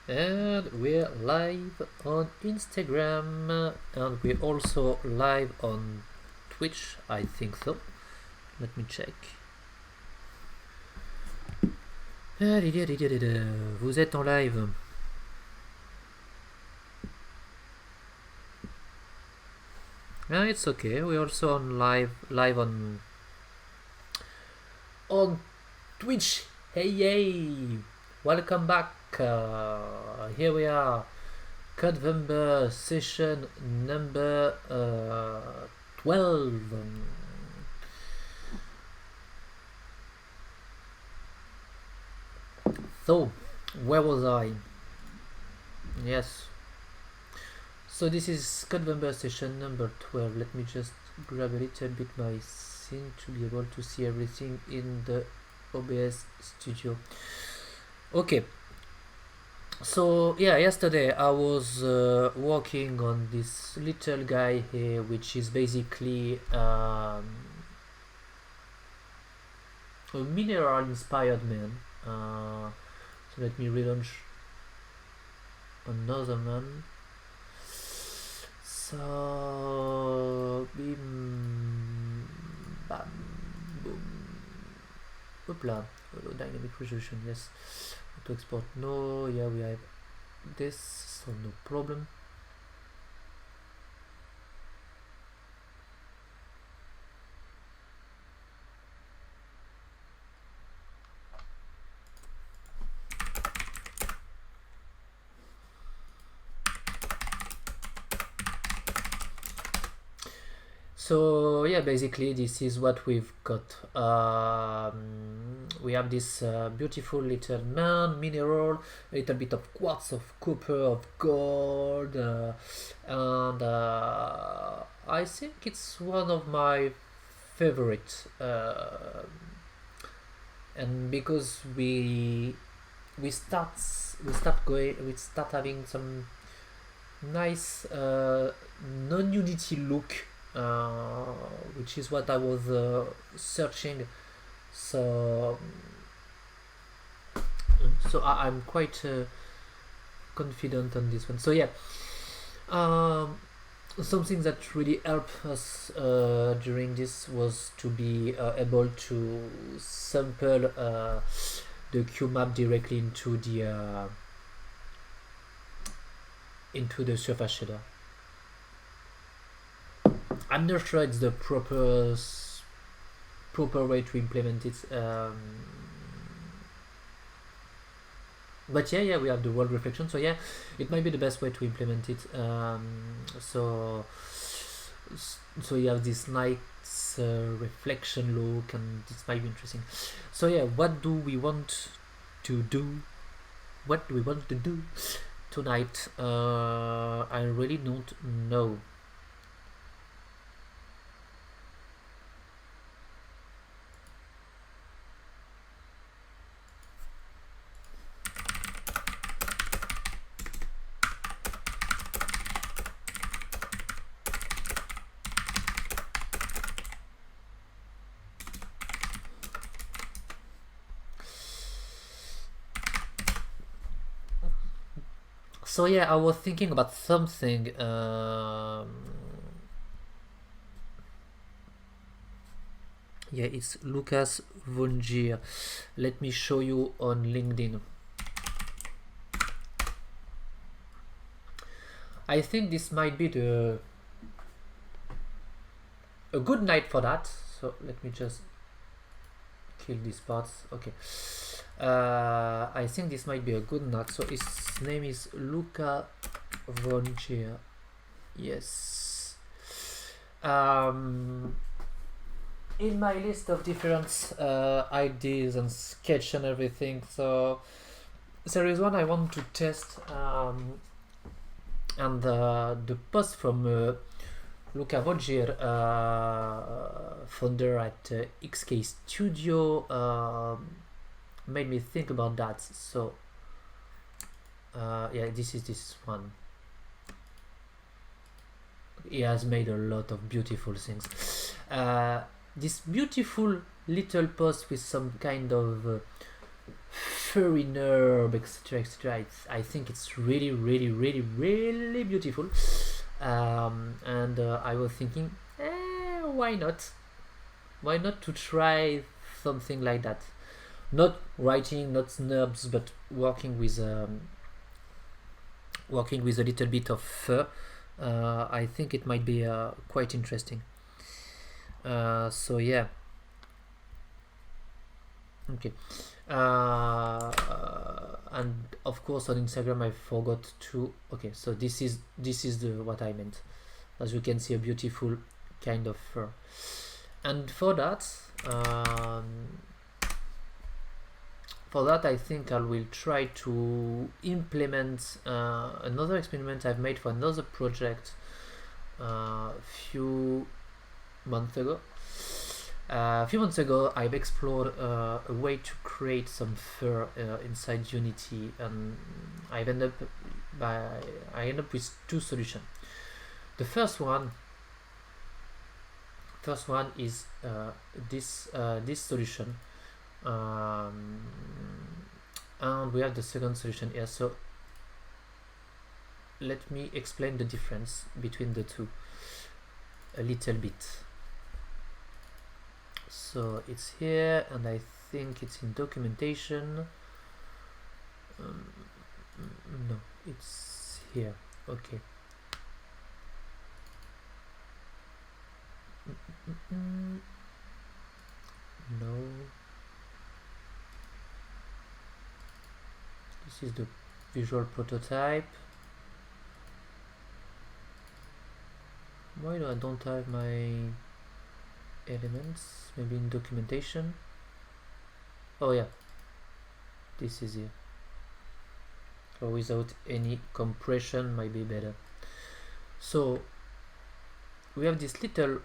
And we're live on Instagram, and we're also live on Twitch, I think so. Let me check. Vous êtes en live. Yeah, it's okay. We're also on live on Twitch. Hey, welcome back. Here we are. November session number 12. So, where was I? Yes. So this is November session number 12. Let me just grab a little bit my thing to be able to see everything in the OBS studio. Okay. So yeah, yesterday I was working on this little guy here, which is basically a mineral inspired man. So let me relaunch another man. So bim bam boom. Hoopla. Dynamic resolution, yes. To export, no. Yeah, we have this, so no problem. So yeah, basically this is what we've got. We have this beautiful little man, mineral, a little bit of quartz, of copper, of gold, and I think it's one of my favorite. And because we start having some nice non-unity look. Which is what I was searching, so I'm quite confident on this one. So yeah, something that really helped us during this was to be able to sample the cube map directly into the surface shader. I'm not sure it's the proper way to implement it, but yeah, we have the world reflection, so yeah, it might be the best way to implement it. So you have this nice reflection look, and this might be interesting. So yeah, what do we want to do tonight? I really don't know. So yeah, I was thinking about something. Yeah, it's Lucas Vongier. Let me show you on LinkedIn. I think this might be a good night for that. So let me just kill these parts. Okay. I think this might be a good night. So his name is Luca Vongier. Yes. In my list of different ideas and sketch and everything, so there is one I want to test, and the post from Luca Vongier, founder at XK Studio, made me think about that. So yeah, this is this one. He has made a lot of beautiful things. This beautiful little post with some kind of furry nerve, etc., etc. I think it's really, really, really, really beautiful. And I was thinking, why not? Why not to try something like that? Not writing, not snubs, but working with a little bit of fur. I think it might be quite interesting. So yeah. Okay. And of course on Instagram I forgot to. Okay, so this is the what I meant. As you can see, a beautiful kind of fur. And for that, I think I will try to implement another experiment I've made for another project a few months ago. A few months ago, I've explored a way to create some fur inside Unity, and I end up with two solutions. The first one is this solution, and we have the second solution here. So let me explain the difference between the two a little bit. So it's here, and I think it's in documentation. No, it's here. Okay. No. This is the visual prototype. Why do I don't have my elements? Maybe in documentation. Oh yeah, this is here. So without any compression might be better. So we have this little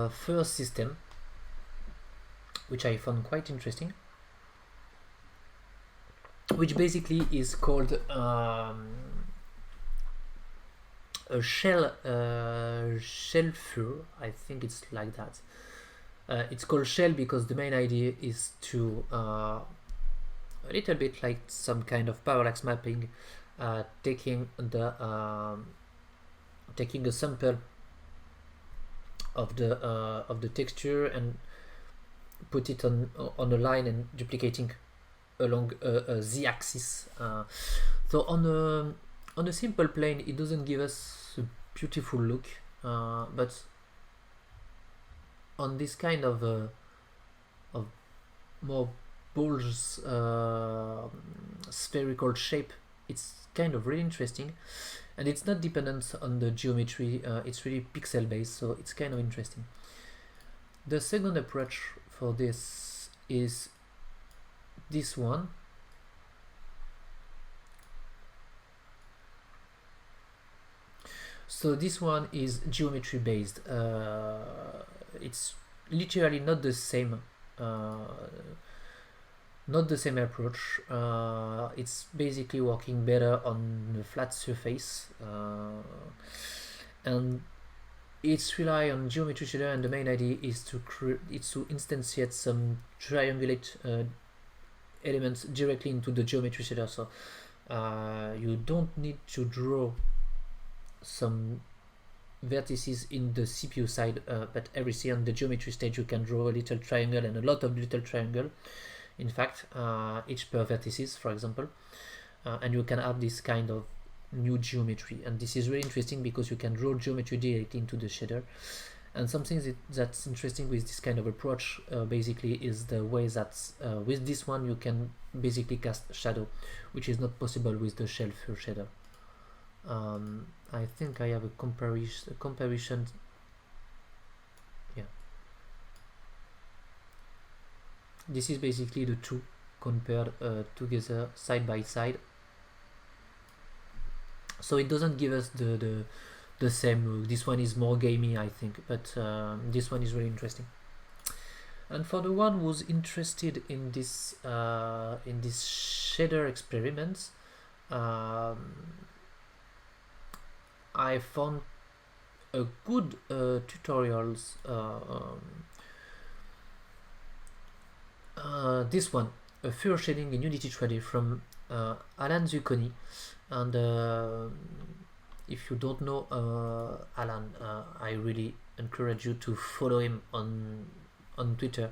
fur system, which I found quite interesting, which basically is called a shell fur. I think it's like that. It's called shell because the main idea is to a little bit like some kind of parallax mapping, taking a sample of the texture and put it on a line and duplicating along a z-axis. So on a simple plane, it doesn't give us a beautiful look, but on this kind of more bulge spherical shape, it's kind of really interesting, and it's not dependent on the geometry. It's really pixel based, so it's kind of interesting. The second approach for this is this one. So this one is geometry based. It's literally not the same approach. It's basically working better on a flat surface, and it's rely on geometry shader, and the main idea is to instantiate some triangulate elements directly into the geometry shader. So you don't need to draw some vertices in the CPU side, but everything on the geometry stage you can draw a little triangle and a lot of little triangle, in fact, each per vertices, for example, and you can have this kind of new geometry, and this is really interesting because you can draw geometry directly into the shader. And something that's interesting with this kind of approach basically is the way that with this one you can basically cast shadow, which is not possible with the shell fur shader. I think I have a comparison. Yeah, this is basically the two compared together side by side. So it doesn't give us the same look. This one is more gamey, I think, but this one is really interesting. And for the one who's interested in this shader experiments, I found a good tutorials. This one, a fur shading in Unity 3D from Alan Zucconi, and if you don't know Alan, I really encourage you to follow him on Twitter.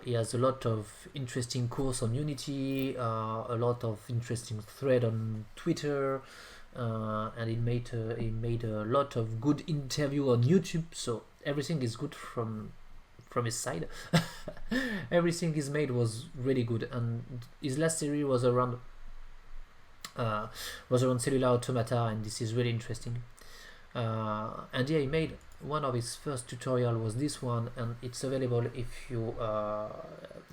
He has a lot of interesting course on Unity, a lot of interesting thread on Twitter, and he made a lot of good interview on YouTube. So everything is good from his side. Everything he's made was really good, and his last series was around cellular automata, and this is really interesting. And yeah, he made one of his first tutorial was this one, and it's available if you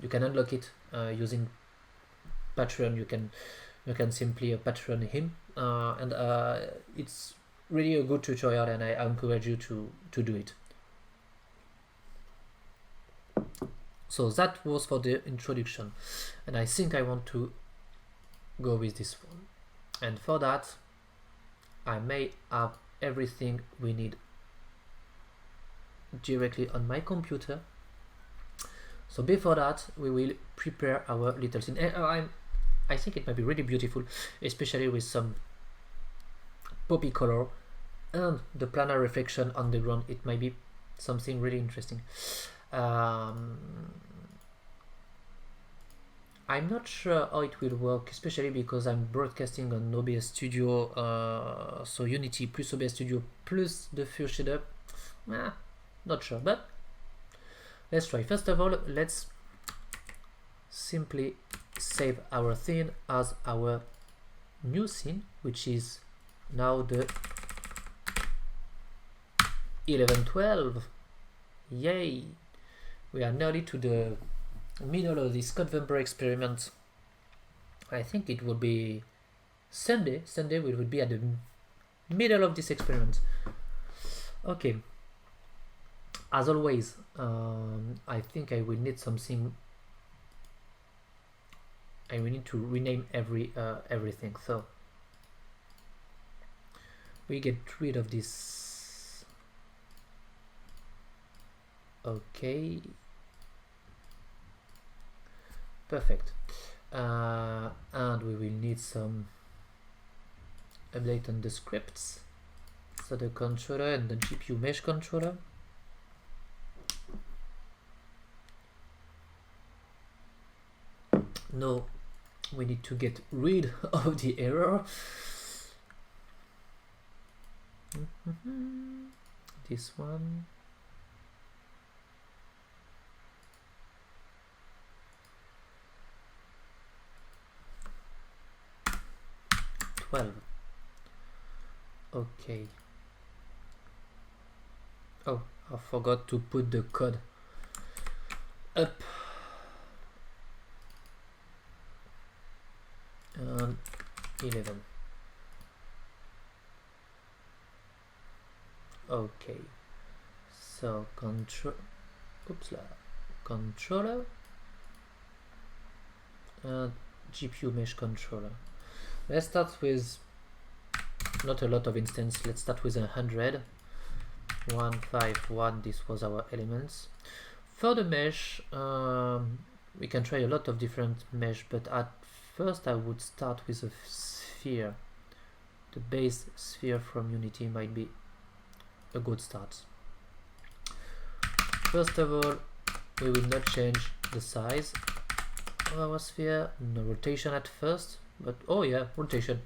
can unlock it using Patreon. You can simply Patreon him, and it's really a good tutorial, and I encourage you to do it. So that was for the introduction, and I think I want to go with this one, and for that I may have everything we need directly on my computer. So before that, we will prepare our little scene. I think it might be really beautiful, especially with some poppy color and the planar reflection on the ground. It might be something really interesting. I'm not sure how it will work, especially because I'm broadcasting on OBS Studio, so Unity plus OBS Studio plus the Fur shader. Not sure, but let's try. First of all, let's simply save our scene as our new scene, which is now the 11:12. Yay! We are nearly to the middle of this Codevember experiment. I think it would be Sunday. We would be at the middle of this experiment. Okay. As always, I think I will need something. I will need to rename everything. So we get rid of this. Okay. Perfect. And we will need some update on the scripts. So the controller and the GPU mesh controller. No, we need to get rid of the error. This one. Okay. Oh, I forgot to put the code up. And 11. Okay. So controller and GPU mesh controller. Let's start with not a lot of instance. Let's start with 100. 151. This was our elements. For the mesh, we can try a lot of different mesh, but at first I would start with a sphere. The base sphere from Unity might be a good start. First of all, we will not change the size of our sphere. No rotation at first, but oh yeah, rotation.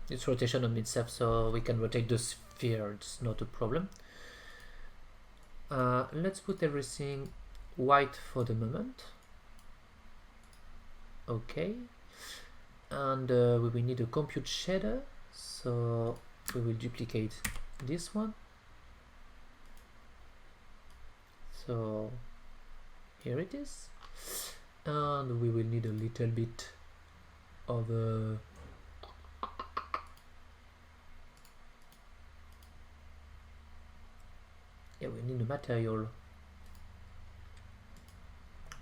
It's rotation on itself, so we can rotate the sphere. It's not a problem. Let's put everything white for the moment. Okay, and we will need a compute shader, so we will duplicate this one. So here it is, and we will need a little bit of a we need a material,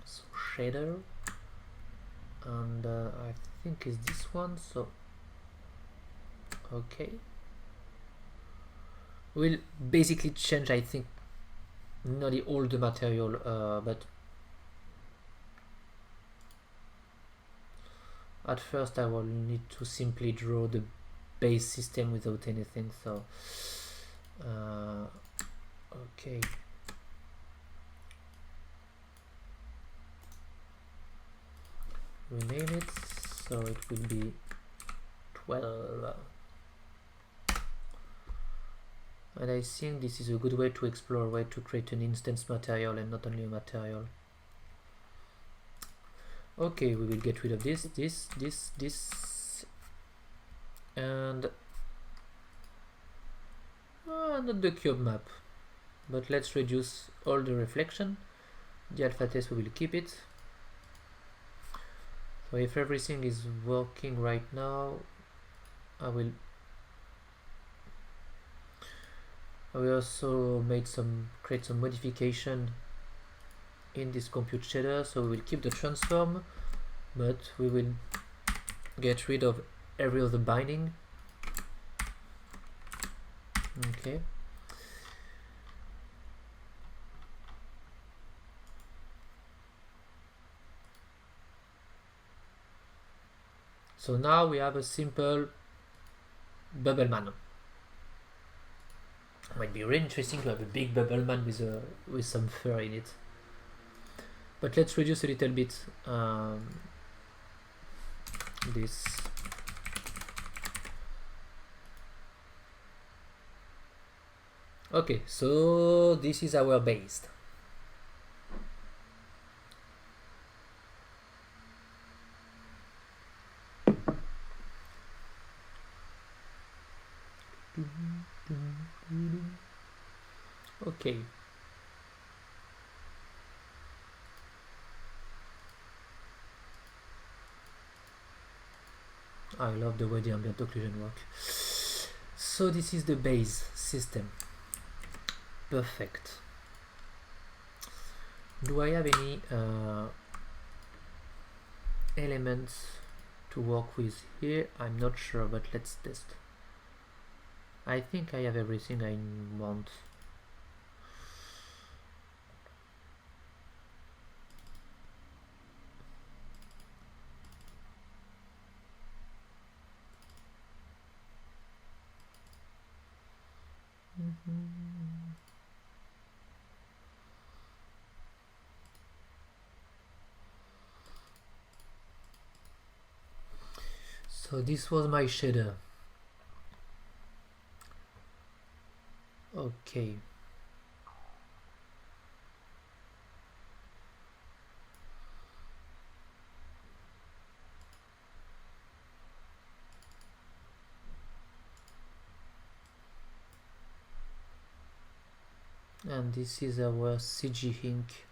so shader, and I think is this one. So okay, we'll basically change, I think, nearly all the material, but at first I will need to simply draw the base system without anything, so okay, rename it, so it will be 12. And I think this is a good way to explore a way to create an instance material and not only a material. Okay, we will get rid of this, and not the cube map, but let's reduce all the reflection. The alpha test, we will keep it. So if everything is working right now, I will also create some modification in this compute shader. So we will keep the transform, but we will get rid of every other binding. Okay. So now we have a simple bubble man. Might be really interesting to have a big bubble man with some fur in it. But let's reduce a little bit this. Okay, so this is our base. Okay. I love the way the ambient occlusion works. So this is the base system. Perfect. Do I have any elements to work with here? I'm not sure, but let's test. I think I have everything I want. So this was my shader. Okay. And this is our CG ink.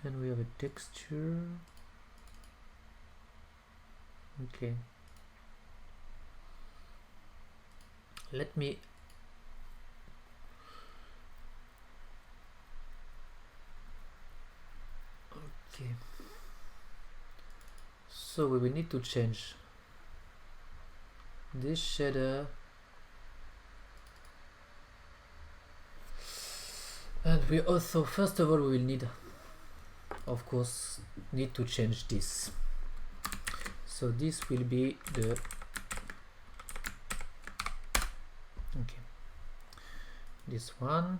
Then we have a texture. Okay. Let me okay. So we will need to change this shader, and we also, first of all, we will need, of course, need to change this. So this will be the okay, this one.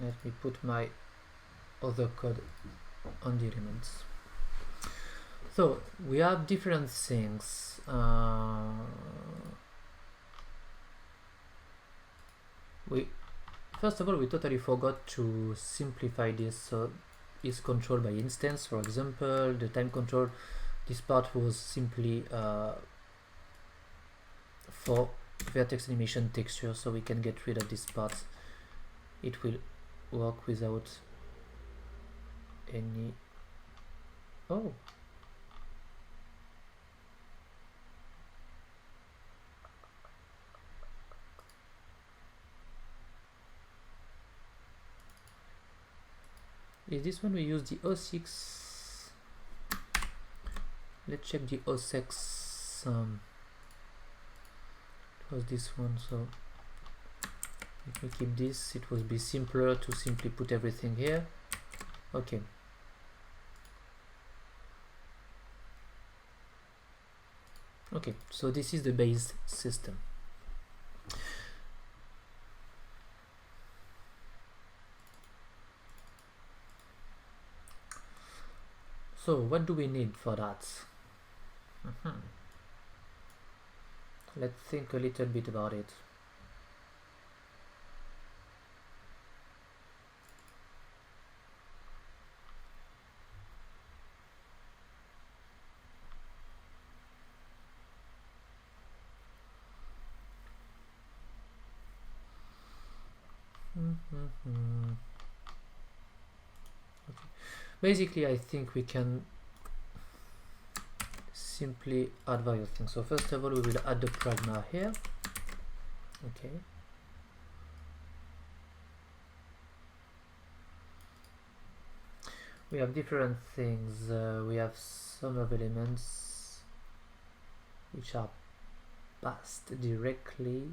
Let me put my other code on the elements. So we have different things. First of all, we totally forgot to simplify this. So it's controlled by instance. For example, the time control, this part was simply for vertex animation texture, so we can get rid of this part. It will work without any... oh, is this one we use the 06? Let's check the 06. It was this one, so if we keep this, it will be simpler to simply put everything here. Okay. Okay, so this is the base system. So what do we need for that? Let's think a little bit about it. Okay. Basically, I think we can simply add various things. So first of all, we will add the pragma here. Okay. We have different things. We have some of elements which are passed directly.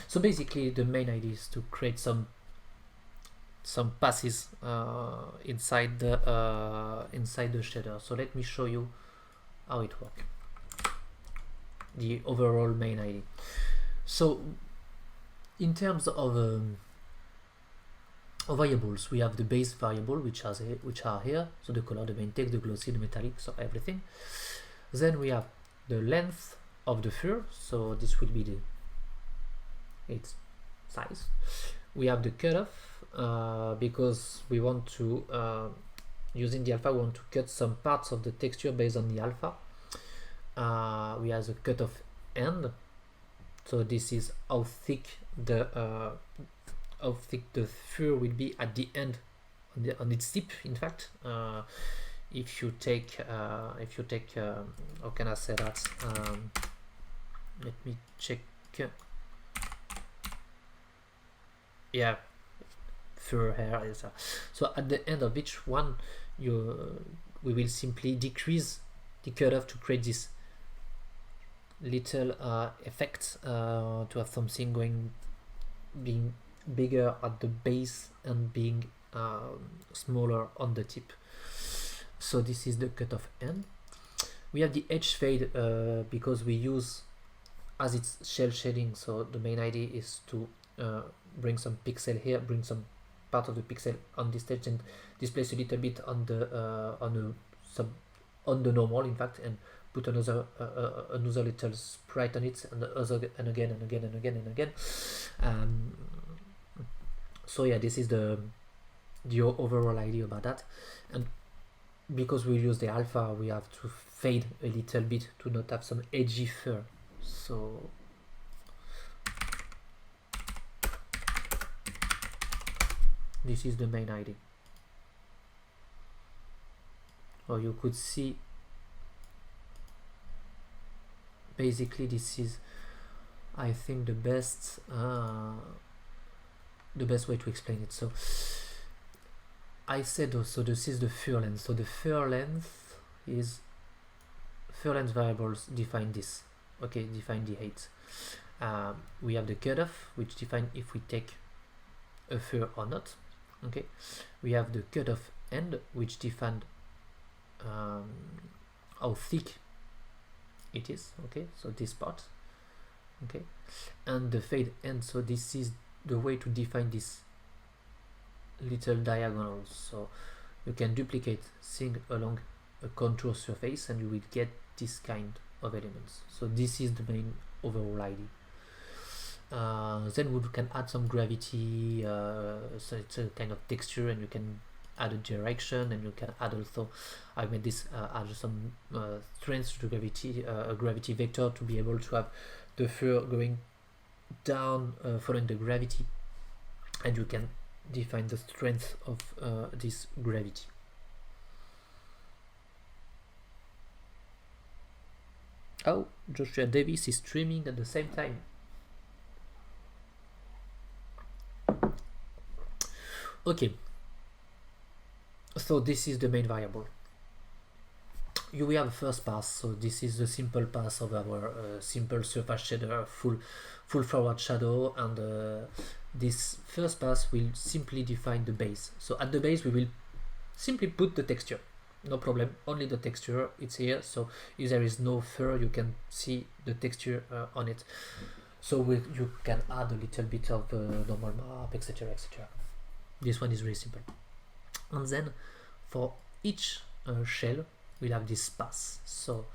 So basically, the main idea is to create some passes inside the shader. So let me show you how it works. The overall main idea. So in terms of variables, we have the base variable which are here. So the color, the main text, the glossy, the metallic, so everything. Then we have the length of the fur. So this will be its size. We have the cutoff because we want to using the alpha, we want to cut some parts of the texture based on the alpha. We have the cutoff end, so this is how thick the fur will be at the end, on its tip. In fact, if you take how can I say that? Let me check. Yeah, fur hair is so at the end of each one, we will simply decrease the cutoff to create this little effect to have something being bigger at the base and being smaller on the tip. So this is the cutoff end. We have the edge fade because we use as it's shell shading, so the main idea is to bring some pixel here, bring some part of the pixel on this edge, and displace a little bit on the normal, in fact, and put another little sprite on it, and the other, and again and again and again and again. So yeah, this is the overall idea about that. And because we use the alpha, we have to fade a little bit to not have some edgy fur. So this is the main idea. Or you could see, basically this is, I think, the best way to explain it. So I said also this is the fur length. So the fur length variables define this. Okay, define the height. We have the cutoff, which define if we take a fur or not. Okay, we have the cutoff end, which define how thick it is. Okay, so this part. Okay, and the fade end. So this is the way to define this little diagonals. So you can duplicate thing along a contour surface, and you will get this kind of elements. So this is the main overall idea. Then we can add some gravity, so it's a kind of texture, and you can add a direction, and you can add also, I made this add some strength to gravity, a gravity vector to be able to have the fur going down following the gravity, and you can define the strength of this gravity. Oh, Joshua Davis is streaming at the same time. Okay, so this is the main variable. You will have a first pass, so this is the simple pass of our simple surface shader, full forward shadow, and this first pass will simply define the base. So at the base we will simply put the texture, no problem, only the texture, it's here, so if there is no fur you can see the texture on it. So you can add a little bit of normal map, etc, etc. This one is really simple. And then for each shell we'll have this pass, so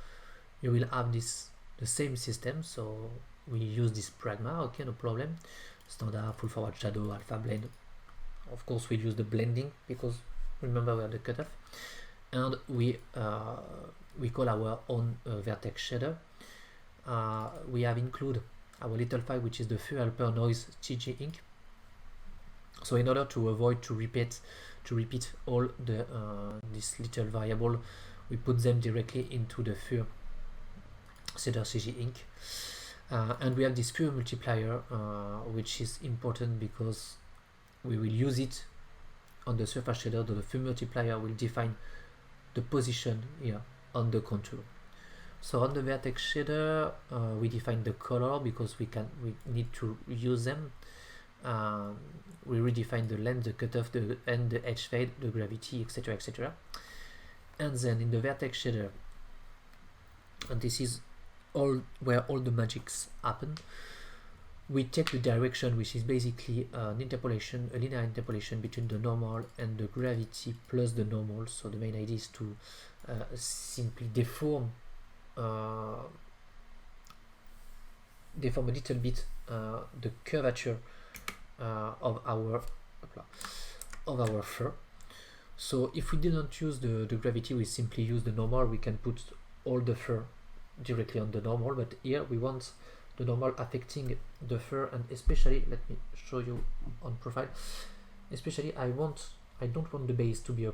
you will have this the same system. So we use this pragma, okay, no problem, standard, full forward shadow, alpha blend. Of course we'll use the blending because remember we have the cutoff, and we call our own vertex shader. We have included our little file which is the fur helper noise CG ink. So in order to avoid to repeat all the this little variable, we put them directly into the fur shader CG ink, and we have this fur multiplier which is important because we will use it on the surface shader. The fur multiplier will define the position here on the contour. So on the vertex shader we define the color because we need to use them. We redefine the length, the cutoff, and the edge fade, the gravity, etc, etc. And then in the vertex shader, and this is where all the magics happen, we take the direction, which is basically an interpolation, a linear interpolation between the normal and the gravity plus the normal. So the main idea is to simply deform a little bit the curvature of our fur. So if we didn't use the gravity, we simply use the normal, we can put all the fur directly on the normal, but here we want the normal affecting the fur, and especially, let me show you on profile, especially I don't want the base to be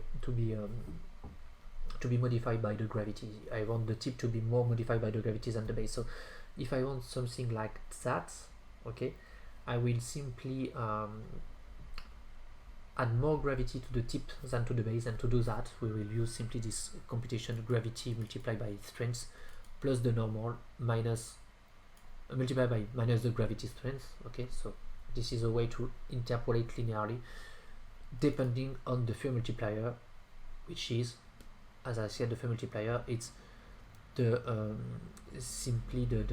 modified by the gravity. I want the tip to be more modified by the gravity than the base. So if I want something like that, okay, I will simply add more gravity to the tip than to the base, and to do that we will use simply this computation gravity multiplied by strength plus the normal minus multiplied by minus the gravity strength. Okay, so this is a way to interpolate linearly depending on the fur multiplier, which is, as I said, the fur multiplier, it's the simply the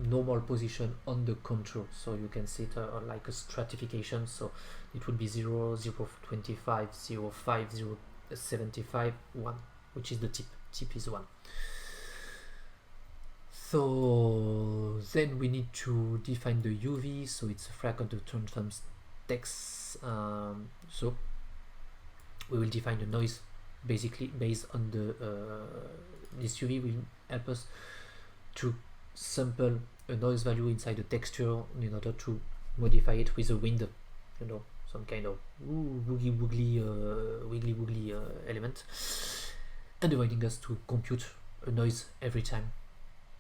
normal position on the contour. So you can see it like a stratification, so it would be 0, 0, 25, 0, 5, 0, 75, 1, which is the tip is 1. So then we need to define the UV, so it's a frag of the transforms text. So we will define the noise basically based on the this UV will help us to sample a noise value inside the texture in order to modify it with a wind, you know, some kind of wiggly element, and avoiding us to compute a noise every time,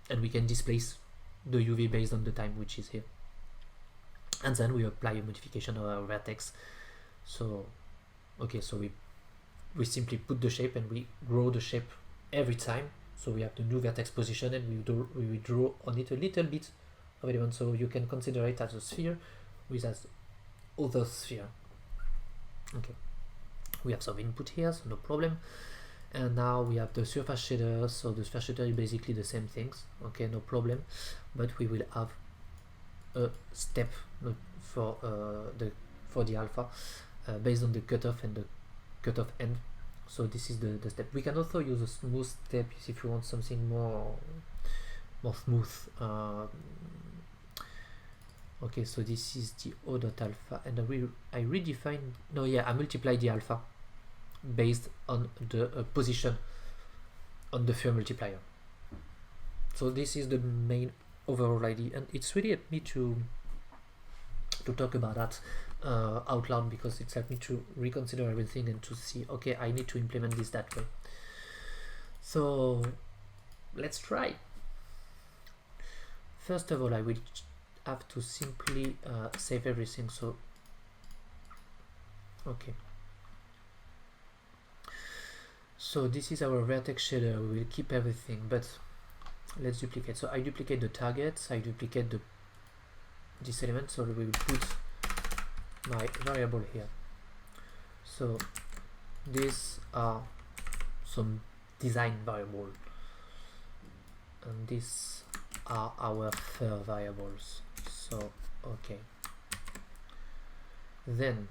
and we can displace the UV based on the time which is here. And then we apply a modification of our vertex. So okay, so we simply put the shape and we grow the shape every time. So we have the new vertex position, and we draw on it a little bit of element. So you can consider it as a sphere with as other sphere. Okay, we have some input here, so no problem. And now we have the surface shader. So the surface shader is basically the same things. Okay, no problem, but we will have a step for the alpha based on the cutoff and the cutoff end. So this is the step. We can also use a smooth step if you want something more smooth. Okay, so this is the O dot alpha, and I redefine. No, yeah, I multiply the alpha based on the position on the Fur multiplier. So this is the main overall idea, and it's really helped me to talk about that out loud, because it's helped me to reconsider everything and to see, okay, I need to implement this that way. So let's try. First of all, I will have to simply save everything. So okay, so this is our vertex shader. We will keep everything, but let's duplicate. So I duplicate the targets, I duplicate this element, so we will put my variable here. So these are some design variable, and these are our Fur variables. So okay, then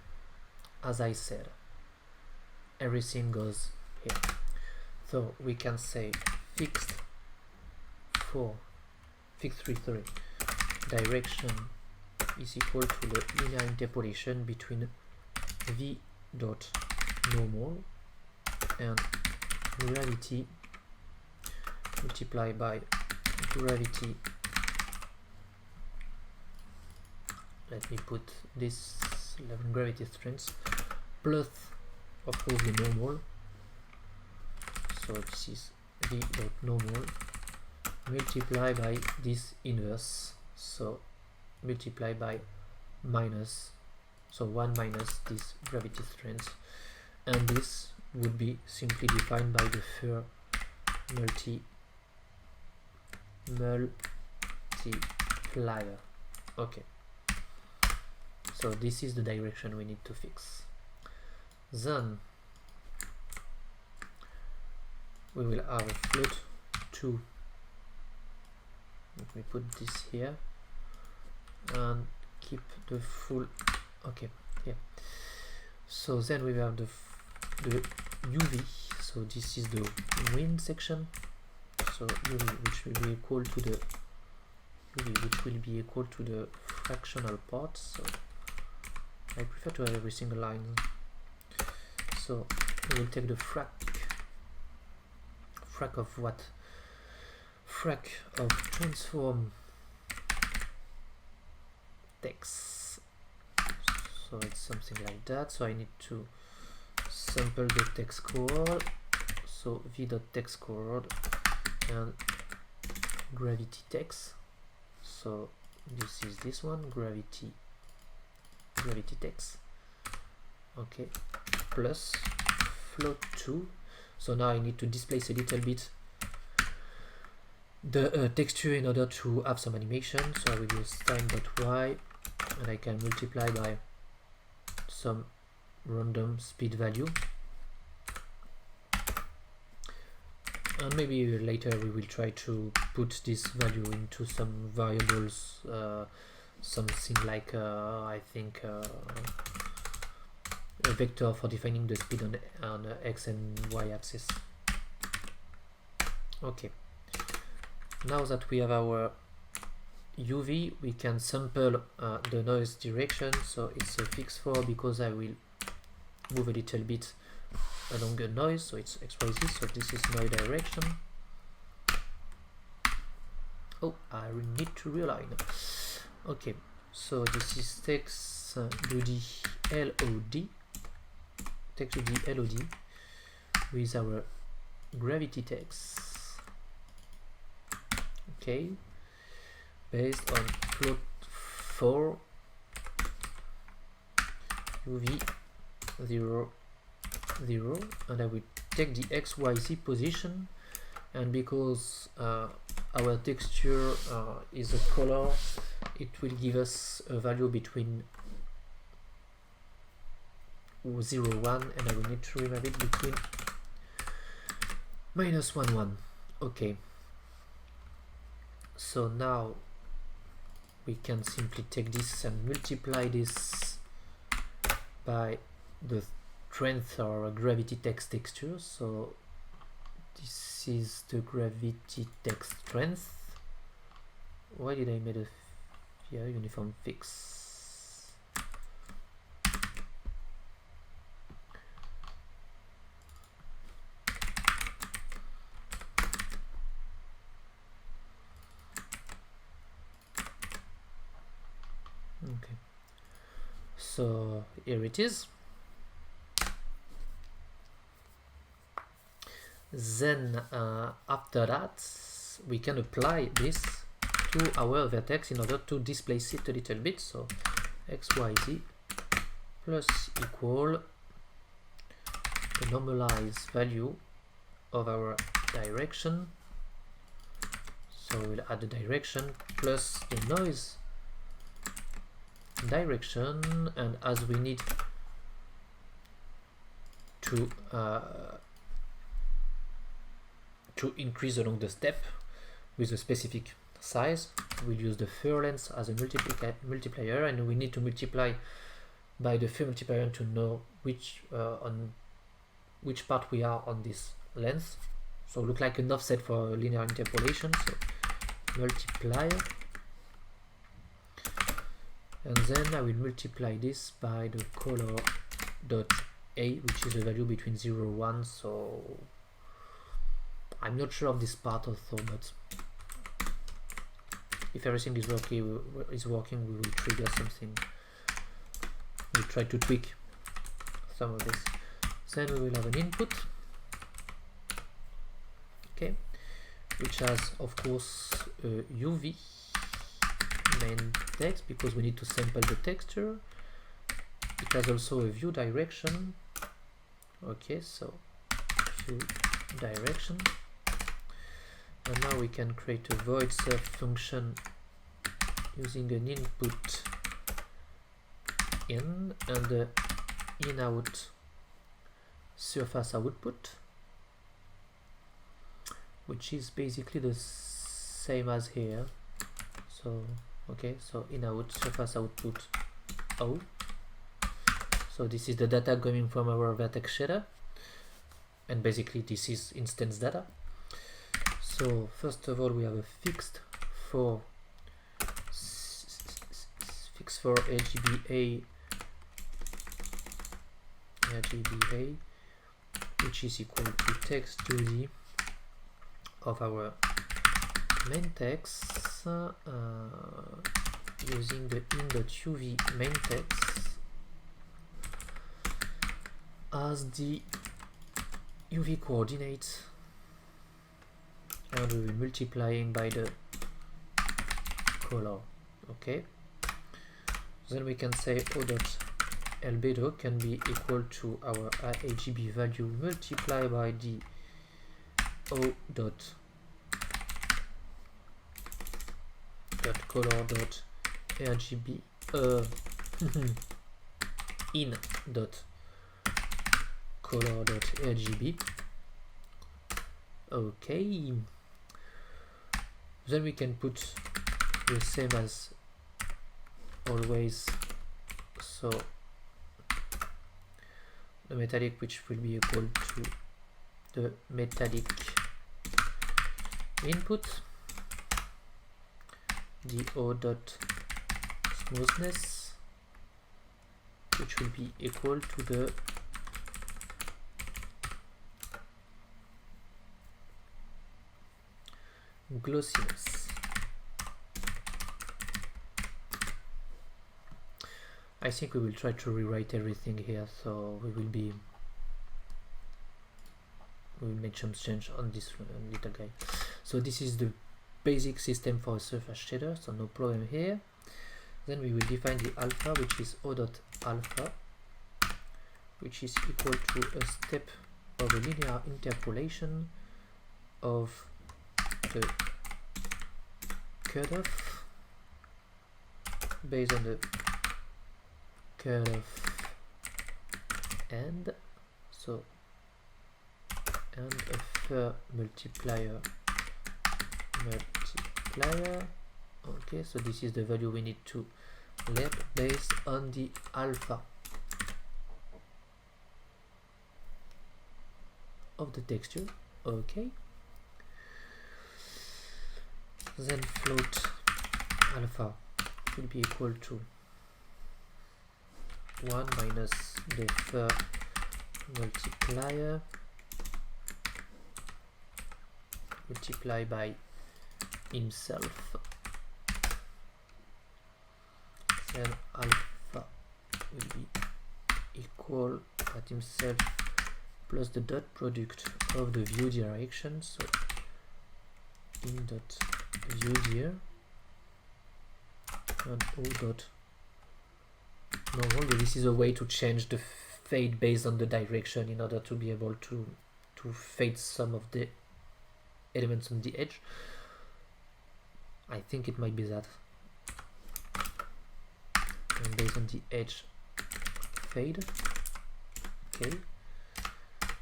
as I said, everything goes here. So we can say fixed direction is equal to the linear interpolation between v dot normal and gravity multiplied by gravity. Let me put this 11 gravity strengths plus of course the normal. So this is v dot normal multiplied by this inverse, so multiplied by minus, so 1 minus this gravity strength, and this would be simply defined by the Fur multiplier. Okay, so this is the direction we need to fix. Then we will have a float 2. Let me put this here and keep the full. Okay, yeah. So then we have the UV. So this is the wind section. So UV, which will be equal to the fractional part. So I prefer to have every single line. So we will take the frac of what? Frac of transform text. So it's something like that. So I need to sample the text coord. So v dot text coord and gravity text. So this is this one, gravity text. Okay, plus float 2. So now I need to displace a little bit the texture in order to have some animation. So I will use time.y and I can multiply by some random speed value, and maybe later we will try to put this value into some variables, something like I think a vector for defining the speed on x and y axis. Okay, now that we have our UV, we can sample the noise direction. So it's a fixed 4 because I will move a little bit along a noise, so it's XYZ. So this is noise direction. Oh, I need to realign. Okay, so this is text to the LOD, text to the LOD with our gravity text. Okay, based on float 4 UV 0 0, and I will take the XYZ position, and because our texture is a color, it will give us a value between 0 1, and I will need to remove it between -1 1. Okay, so now we can simply take this and multiply this by the strength or gravity text texture. So this is the gravity text strength. Why did I make a uniform fix? Okay, so here it is. Then after that we can apply this to our vertex in order to displace it a little bit. So xyz plus equal the normalized value of our direction. So we'll add the direction plus the noise direction, and as we need to increase along the step with a specific size, we'll use the fur length as a multiplier, and we need to multiply by the fur multiplier to know which on which part we are on this length. So look like an offset for linear interpolation. So multiplier, and then I will multiply this by the color dot a, which is a value between 0 and 1. So I'm not sure of this part also, but if everything is working, we will trigger something. We'll try to tweak some of this. Then we will have an input, okay, which has of course a UV main text because we need to sample the texture. It has also a view direction. Okay, so view direction. And now we can create a void surf function using an input in and the in out surface output, which is basically the same as here. So okay, so in out surface output O. So this is the data coming from our vertex shader, and basically this is instance data. So first of all, we have a fixed for RGBA, which is equal to text UV of our main text using the in.uv main text as the UV coordinates, and we will multiplying by the color. Okay, then we can say O dot albedo can be equal to our RGB value multiplied by the O dot color dot RGB in dot color dot RGB. Okay, then we can put the same as always, so the metallic, which will be equal to the metallic input, the O dot smoothness, which will be equal to the glossiness. I think we will try to rewrite everything here, so we will make some change on this little guy. So this is the basic system for a surface shader, so no problem here. Then we will define the alpha, which is O dot alpha, which is equal to a step of a linear interpolation of the cutoff based on the cutoff end, so and a fur multiplier. Okay, so this is the value we need to let based on the alpha of the texture. Okay, then float alpha will be equal to 1 minus the fur multiplier multiplied by himself. and alpha will be equal at himself plus the dot product of the view direction, so in dot view dir and o dot normal. This is a way to change the fade based on the direction in order to be able to fade some of the elements on the edge. I think it might be that. And based on the edge fade. Okay.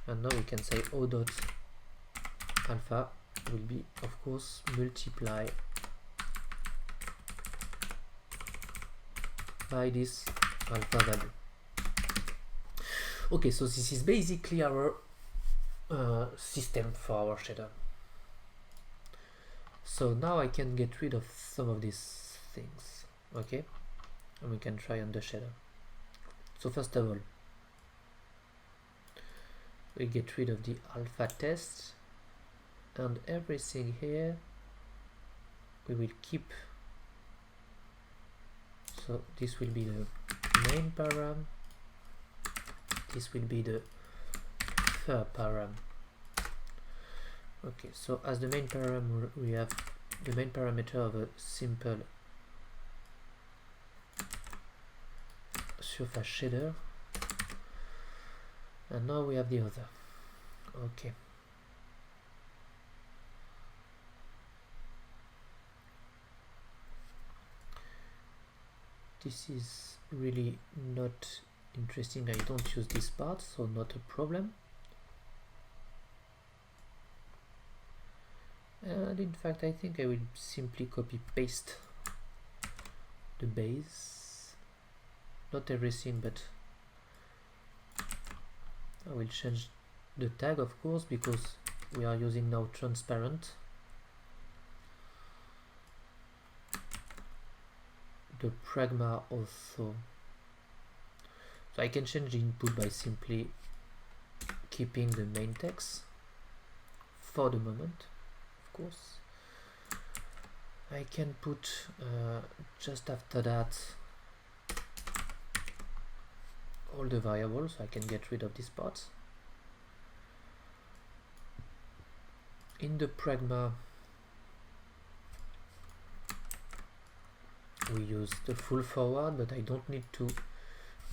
And now we can say O dot alpha will be, of course, multiply by this alpha value. Okay, so this is basically our system for our shader. So now I can get rid of some of these things, okay, and we can try on the shader. So first of all, we get rid of the alpha test, and everything here we will keep. So this will be the main param, this will be the fur param. Okay, so as the main param we have the main parameter of a simple surface shader, and now we have the other. Okay, this is really not interesting. I don't use this part, so not a problem. And in fact, I think I will simply copy paste the base, not everything, but I will change the tag, of course, because we are using now transparent. The pragma also. So I can change the input by simply keeping the main text for the moment. Of course, I can put just after that all the variables, so I can get rid of this part. In the pragma we use the full forward, but I don't need to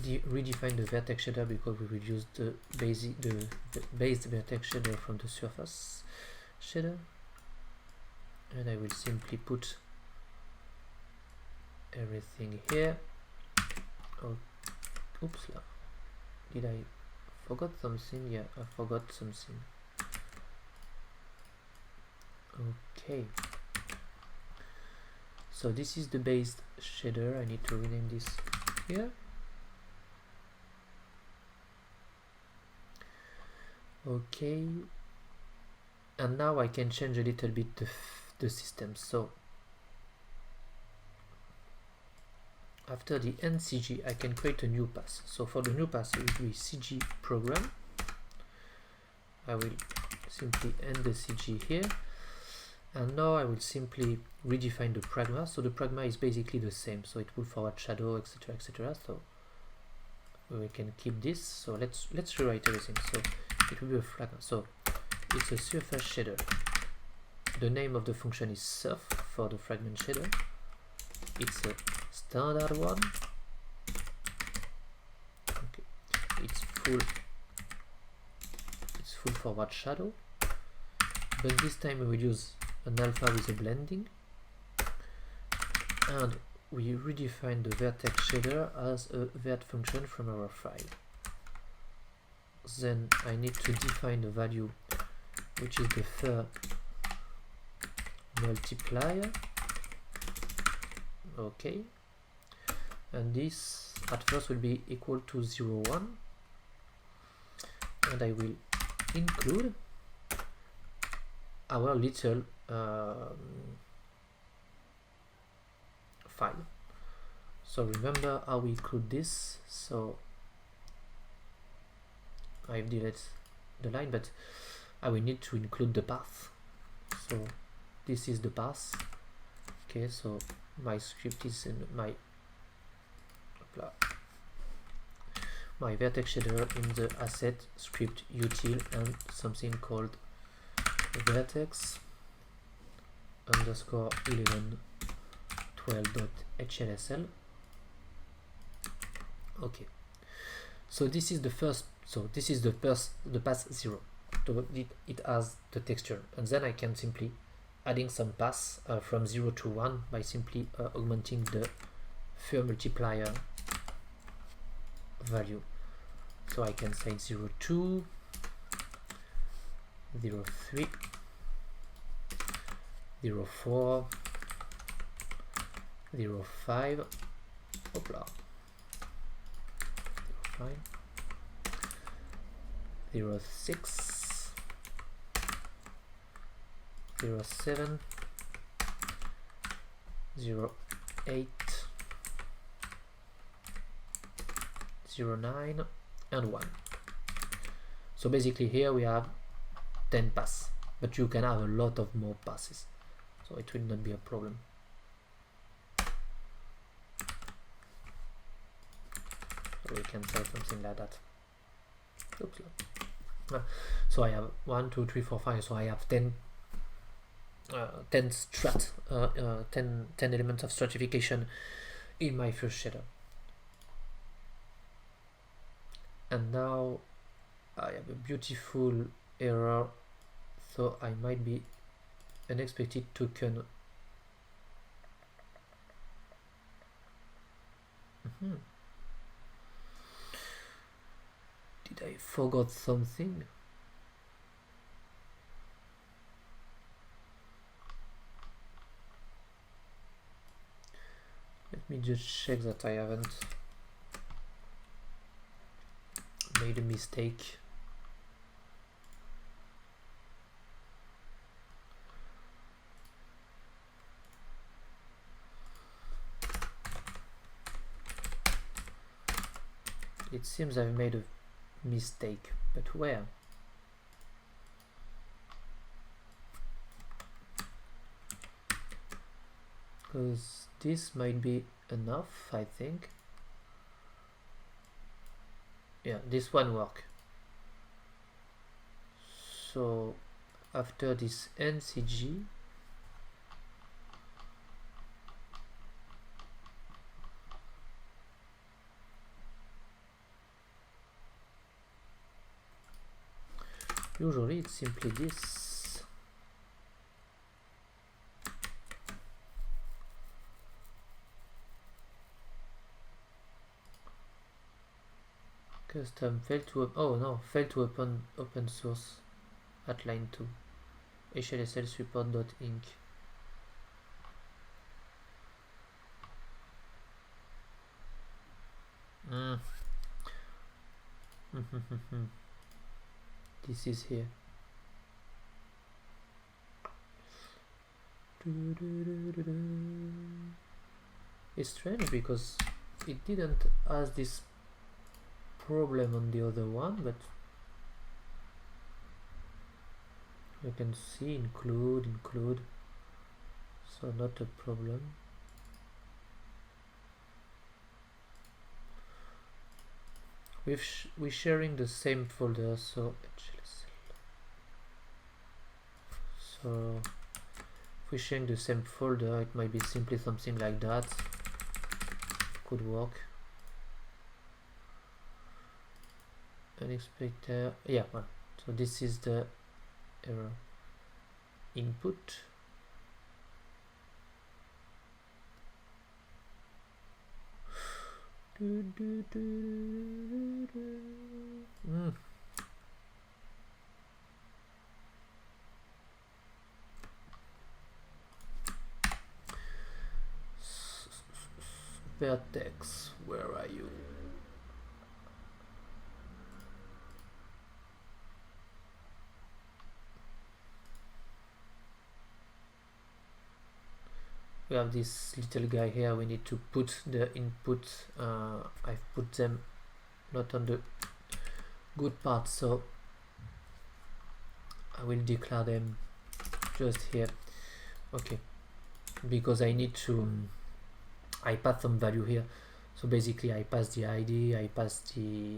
redefine the vertex shader because we will use the based vertex shader from the surface shader. And I will simply put everything here. Oh, oops, did I forgot something? Yeah, I forgot something. Okay, so this is the based shader. I need to rename this here. Okay, and now I can change a little bit the system. So after the end CG, I can create a new pass. So for the new pass, it will be CG program. I will simply end the CG here, and now I will simply redefine the pragma. So the pragma is basically the same, so it will forward shadow, etc., etc. So we can keep this. So let's rewrite everything. So it will be a flag. So it's a surface shader. The name of the function is surf for the fragment shader. It's a standard one. Okay, it's full forward shadow, but this time we will use an alpha with a blending, and we redefine the vertex shader as a vert function from our file. Then I need to define the value, which is the fur multiplier. Okay, and this at first will be equal to 0, 1, and I will include our little file. So remember how we include this. So I've deleted the line, but I will need to include the path. So this is the path. Okay, so my script is in my Hopla. My vertex shader in the asset script util and something called vertex underscore 11 12.hlsl. Okay, so this is the first, so this is the pass 0, so it has the texture, and then I can simply adding some pass from 0 to 1 by simply augmenting the fur multiplier value. So I can say 0.2, 0.3, 0.4, 0.5, hopla, 0.5, 0.6, 0.7, 0.8, 0.9 and 1. So basically here we have 10 passes, but you can have a lot of more passes, so it will not be a problem. So we can say something like that. Oops. So I have 1, 2, 3, 4, 5, so I have 10 10 elements of stratification in my first shader. And now I have a beautiful error, so I might be unexpected token. Did I forgot something? Let me just check that I haven't made a mistake. It seems I've made a mistake, but where? Because this might be enough, I think. Yeah, this one work. So after this NCG, usually it's simply this. Custom failed to failed to open source at line 2. HLSL support.inc. This is here. It's strange because it didn't ask this problem on the other one, but you can see include, so not a problem. We're sharing the same folder, so if we're sharing the same folder, it might be simply something like that. Could work. Unexpected, yeah. Well, so this is the error input. Vertex, where are you? We have this little guy here. We need to put the input. I've put them not on the good part, so I will declare them just here. Okay, because I need to I pass some value here, So basically I pass the ID, I pass the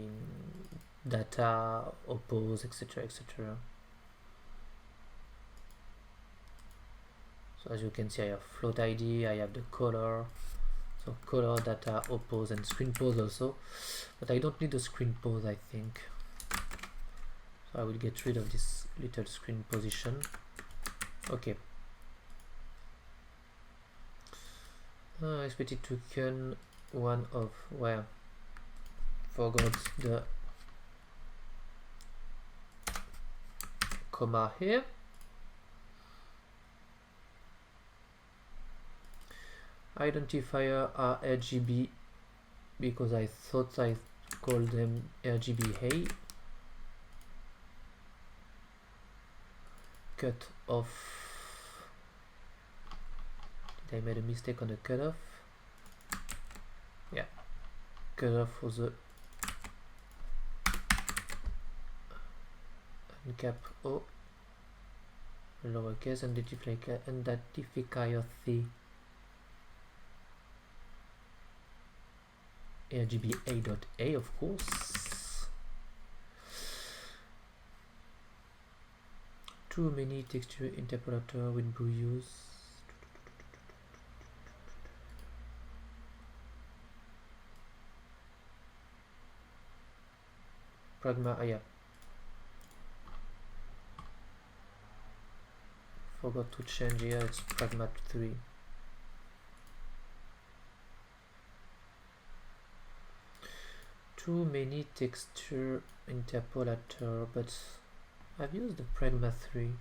data, oppose, etc, etc. So as you can see, I have float ID, I have the color, so color, data, oppose, and screen pose also, but I don't need the screen pose, I think. So I will get rid of this little screen position. Okay. Expected token, one of where forgot the comma here. Identifier are RGB because I thought I called them RGB. Cut off. Did I made a mistake on the cutoff? Yeah. Cutoff for the uncap O. Lowercase identifier C. RGBA.A, of course. Too many texture interpolator will be used. Pragma, yeah. Forgot to change here, it's Pragma 3. Too many texture interpolator, but I've used the Pragma 3.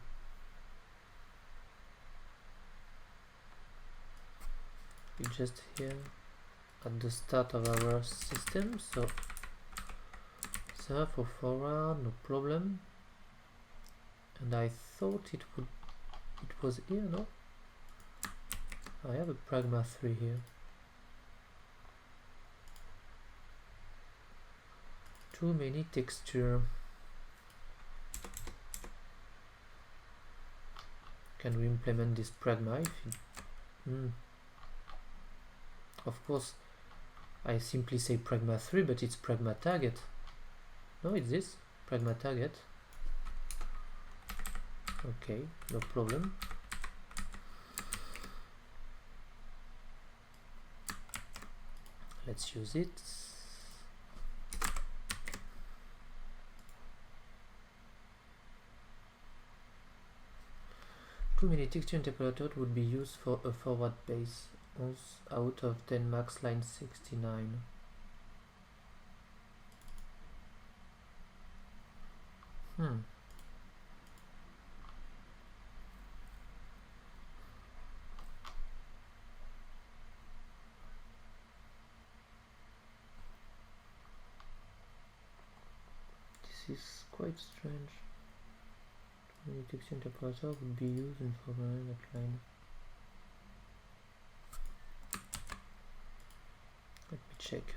We just here at the start of our system, so for forward, no problem. And I thought it was here, no? I have a Pragma 3 here. Too many texture. Can we implement this Pragma? Of course, I simply say Pragma 3, but it's Pragma target. No, it's this Pragma target. Okay, no problem. Let's use it. Too many texture interpolator would be used for a forward base. Out of 10 max line 69. This is quite strange. Too many texture interpolator would be used in forward line. Let me check.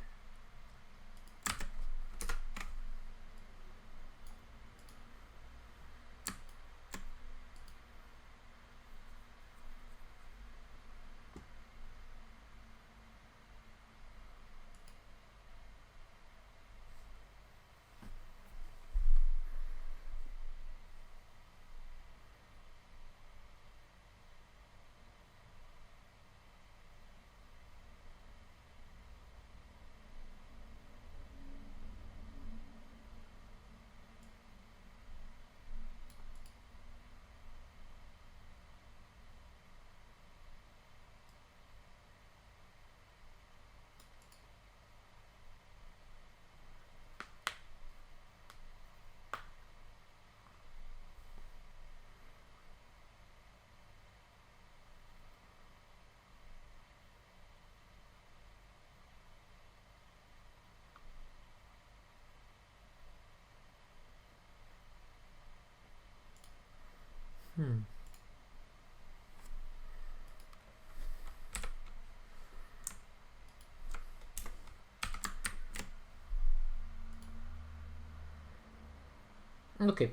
Okay.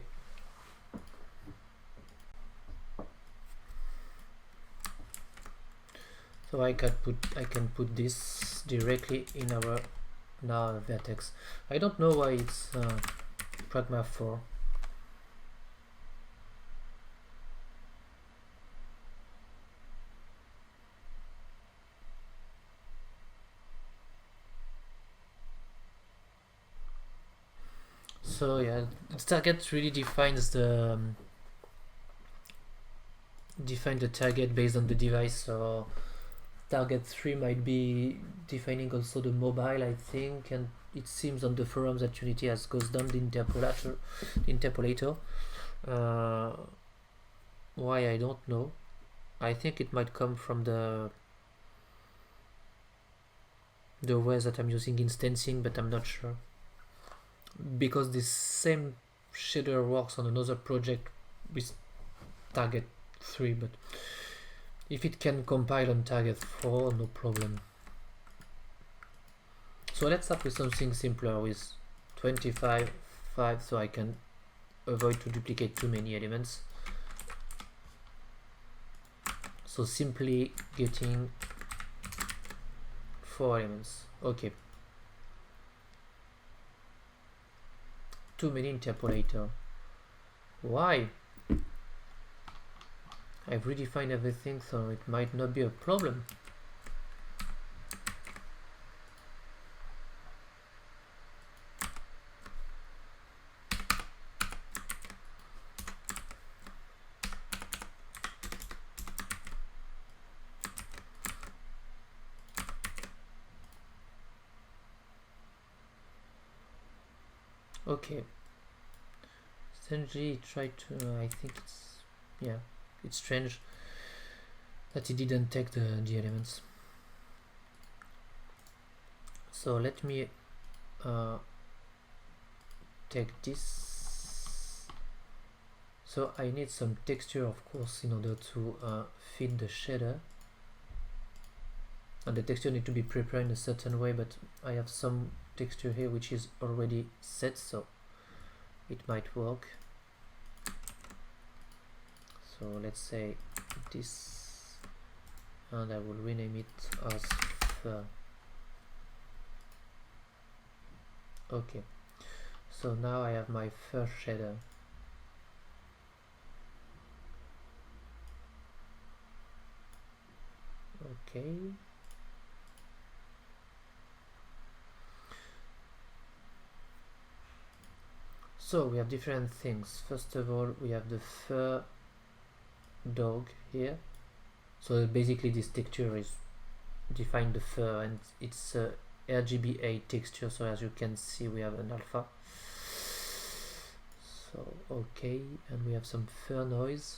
So So I can put this directly in our now vertex. I don't know why it's pragma 4. So yeah, the target really defines the define the target based on the device. So target 3 might be defining also the mobile, I think, and it seems on the forums that Unity has goes down the interpolator. Why, I don't know. I think it might come from the ways that I'm using instancing, but I'm not sure. Because this same shader works on another project with target 3, but if it can compile on target 4, no problem. So let's start with something simpler with 25, 5, so I can avoid to duplicate too many elements. So simply getting 4 elements. Okay. Too many interpolator. Why? I've redefined everything, so it might not be a problem. Okay. Strangely, tried to. I think it's, yeah, it's strange that it didn't take the elements. So let me take this. So I need some texture, of course, in order to feed the shader. And the texture need to be prepared in a certain way, but I have some texture here which is already set, so it might work. So let's say this, and I will rename it as fur. Okay, so now I have my fur shader. Okay. So we have different things. First of all, we have the fur dog here. So basically this texture is define the fur, and it's a RGBA texture, so as you can see we have an alpha. So okay, and we have some fur noise.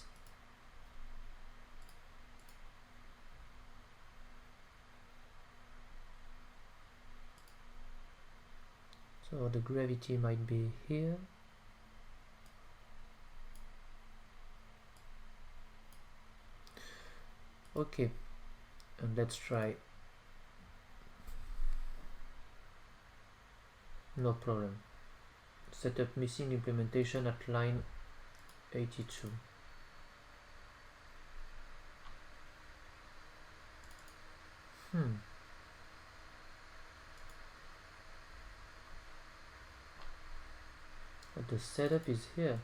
So the gravity might be here. Okay, and let's try. No problem. Setup missing implementation at line 82. But the setup is here.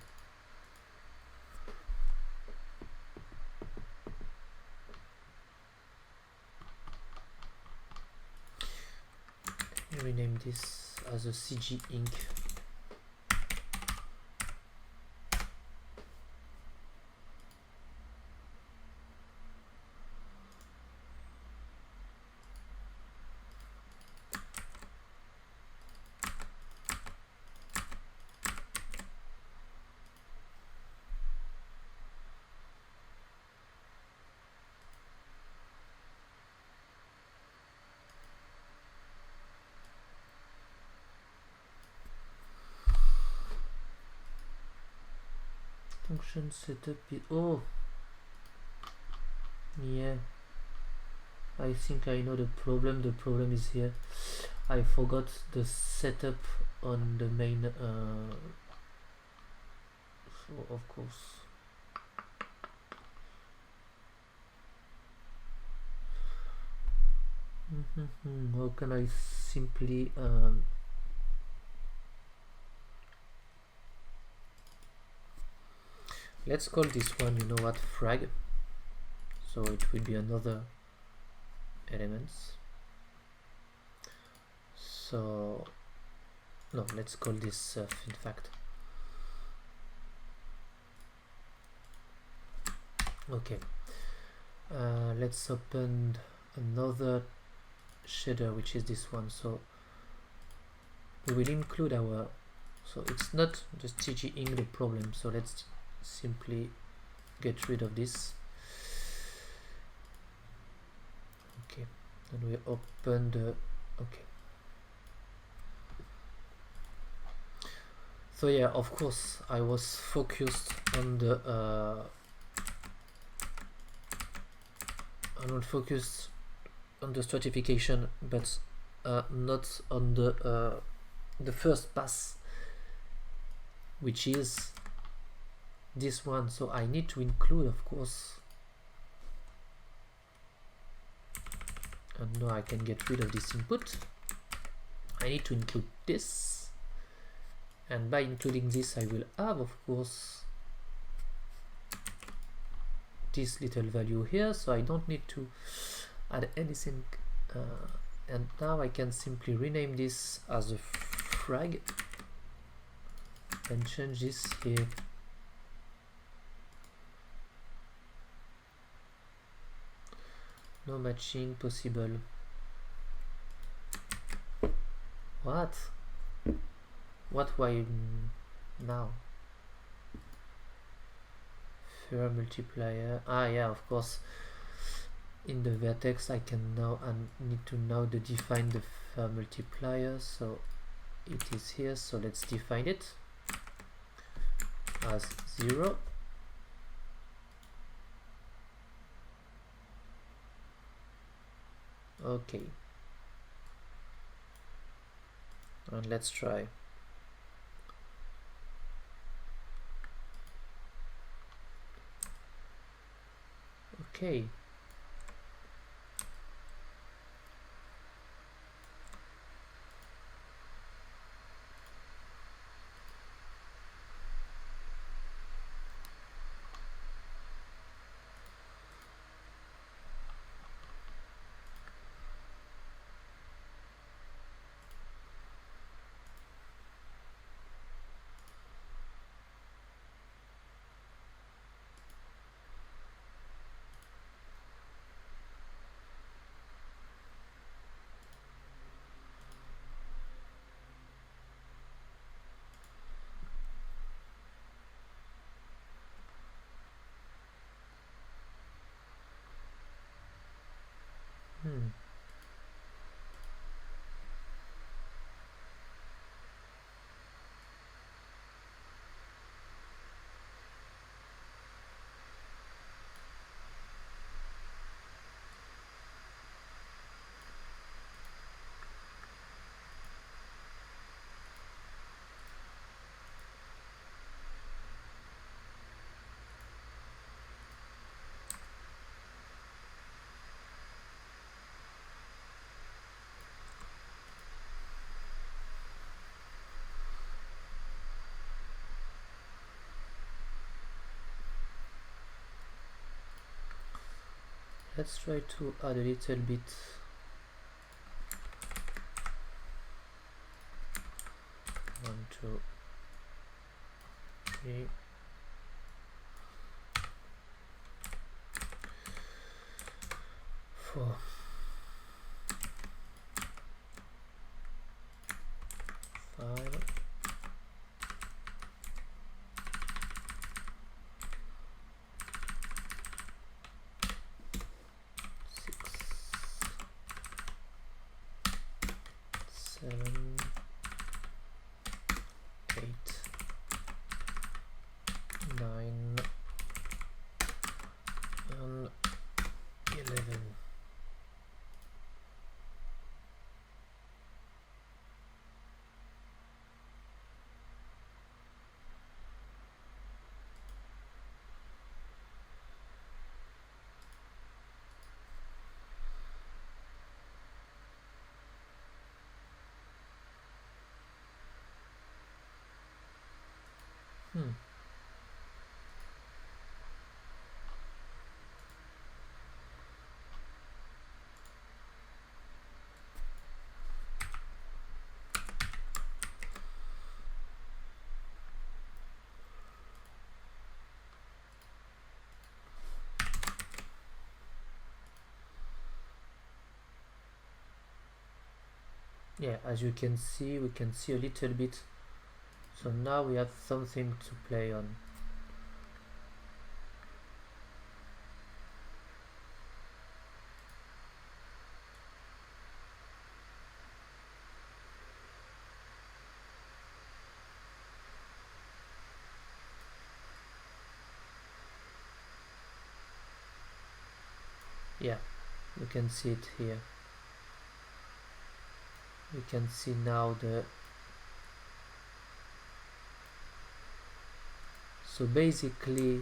Let me rename this as a CG ink. Function setup is, oh yeah, I think I know the problem. The problem is here. I forgot the setup on the main so of course How can I simply let's call this one, you know what, frag, so it will be another elements. So no, let's call this surf, in fact. Okay, let's open another shader, which is this one. So we will include our, so it's not just TGing the problem, so let's simply get rid of this. Okay, and we open the, okay. So yeah, of course I was focused on the I'm not focused on the stratification, but not on the first pass, which is this one. So I need to include, of course, and now I can get rid of this input. I need to include this, and by including this I will have, of course, this little value here, so I don't need to add anything, and now I can simply rename this as a frag and change this here. No matching possible. What? Why now? Fair multiplier. Ah yeah, of course. In the vertex I can now, and need to now define the fair multiplier, so it is here. So let's define it as 0. Okay, and let's try. Okay, let's try to add a little bit. 1, 2, 3. 4. 5. 6. 7. 8. 9. And 11. Yeah, as you can see, we can see a little bit. So now we have something to play on. Yeah, you can see it here. You can see now the... So basically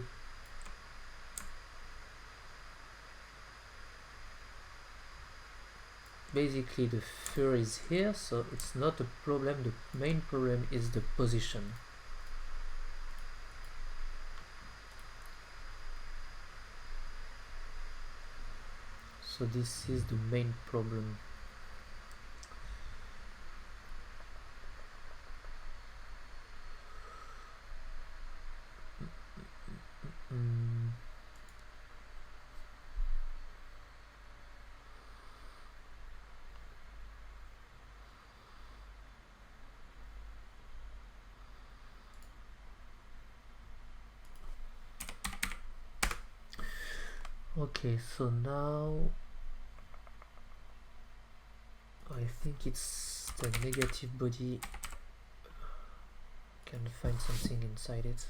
the fur is here, so it's not a problem. The main problem is the position. So this is the main problem. Okay, so now I think it's the negative body. Can find something inside it.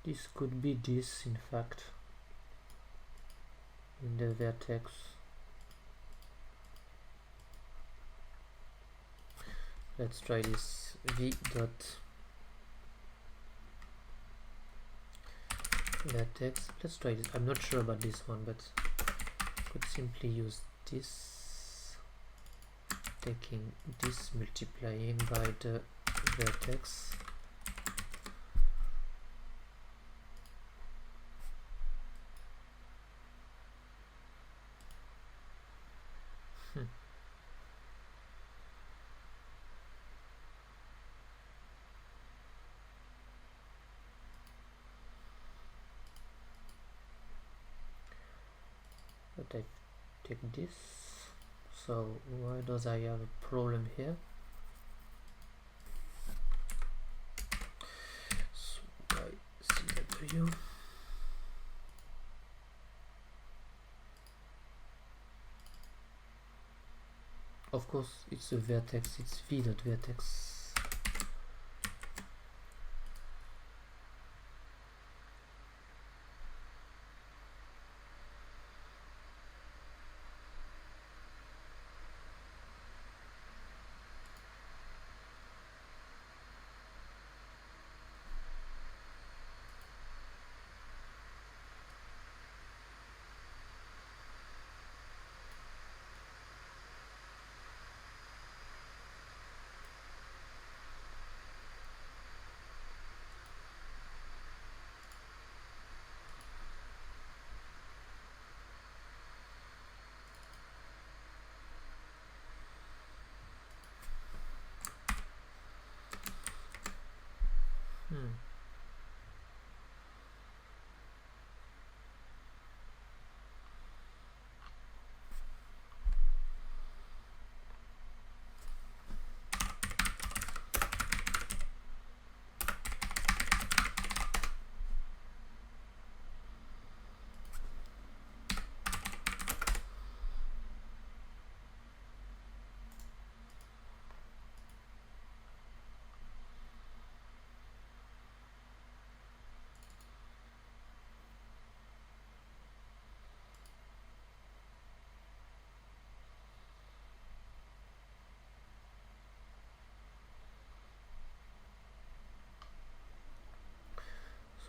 This could be this, in fact, in the vertex. Let's try this v dot vertex. Let's try this. I'm not sure about this one, but could simply use this, taking this, multiplying by the vertex. But I take this. So why does I have a problem here? So by CW. Of course, it's a vertex. It's v dot vertex.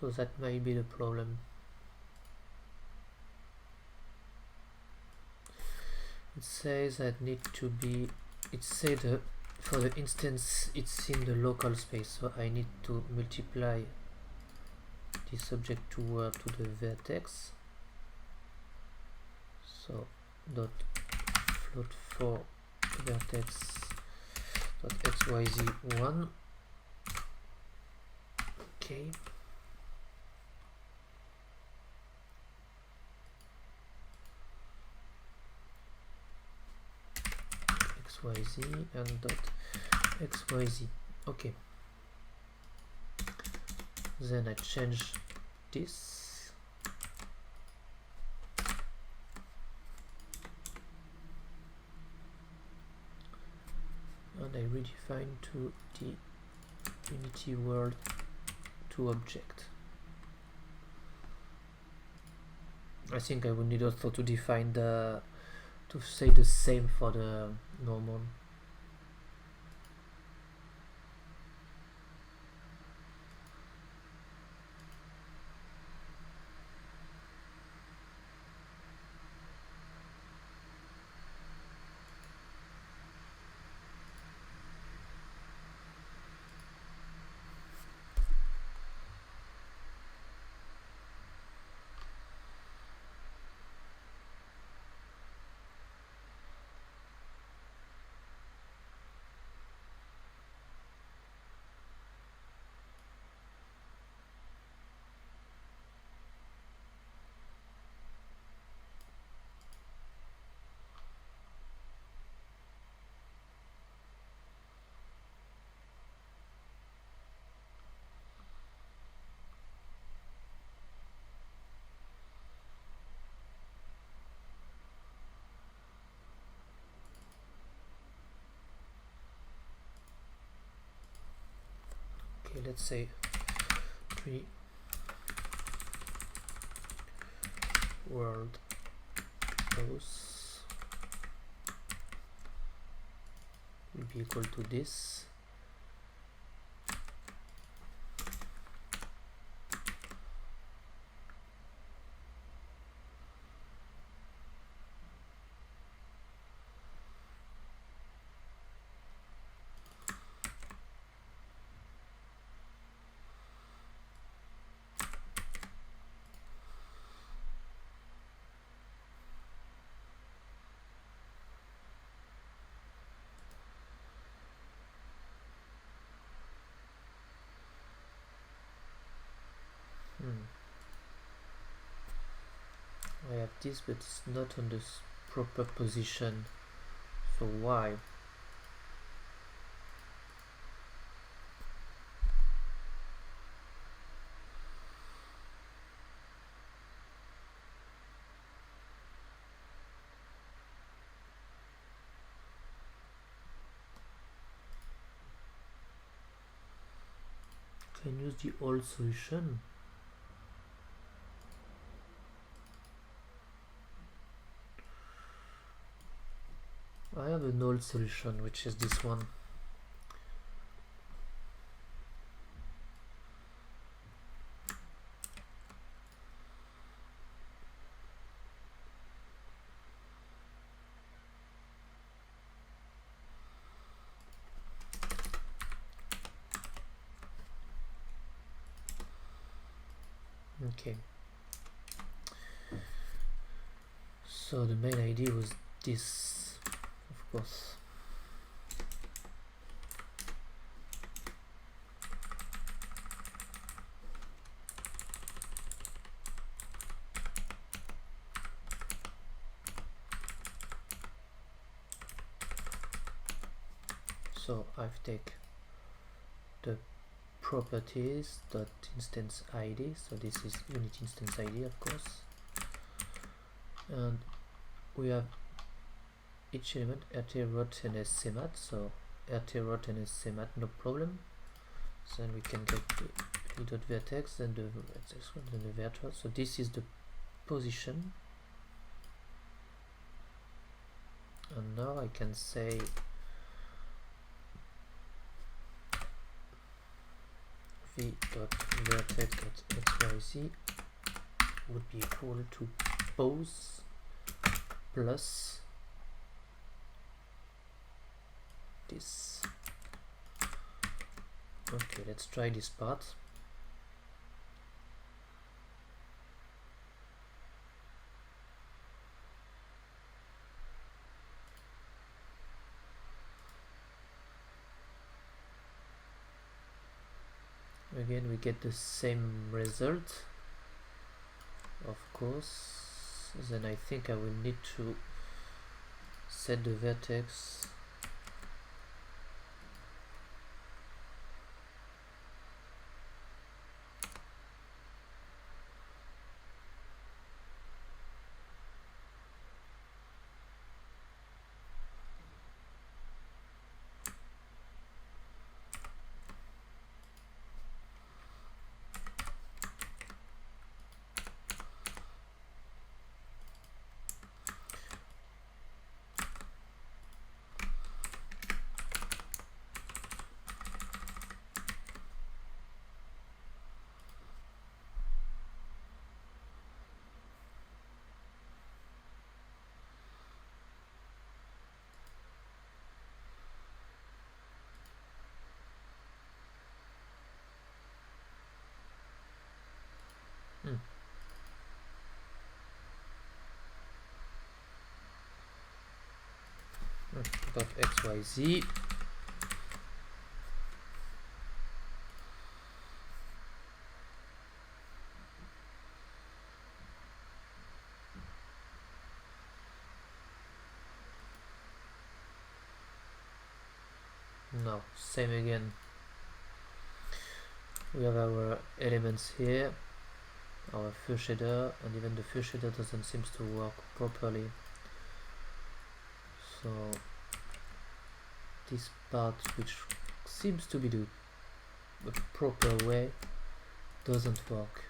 So that might be the problem. It says that need to be, it said for the instance it's in the local space, so I need to multiply this object toward to the vertex. So dot float for vertex dot xyz1. Okay. xyz and dot xyz. Okay. Then I change this. And I redefine to the Unity world to object. I think I would need also to define the, to say the same for the normal. Okay, let's say 3 world pose will be equal to this. I have this, but it's not on the proper position. So why? Can use the old solution. I have an old solution, which is this one. Okay. So the main idea was this, of course. So I've take the properties dot instance ID, so this is unit instance ID, of course, and we have each element rt rot and smat, so rt rot and smat, no problem. So then we can get the dot vertex, then the vertex, then the vertex. So this is the position, and now I can say v.vertex.xyz would be equal to pose plus this. Okay, let's try this part. Again, we get the same result, of course. Then I think I will need to set the vertex of xyz. Now, same again. We have our elements here, our fur shader, and even the fur shader doesn't seem to work properly. So this part, which seems to be the proper way, doesn't work.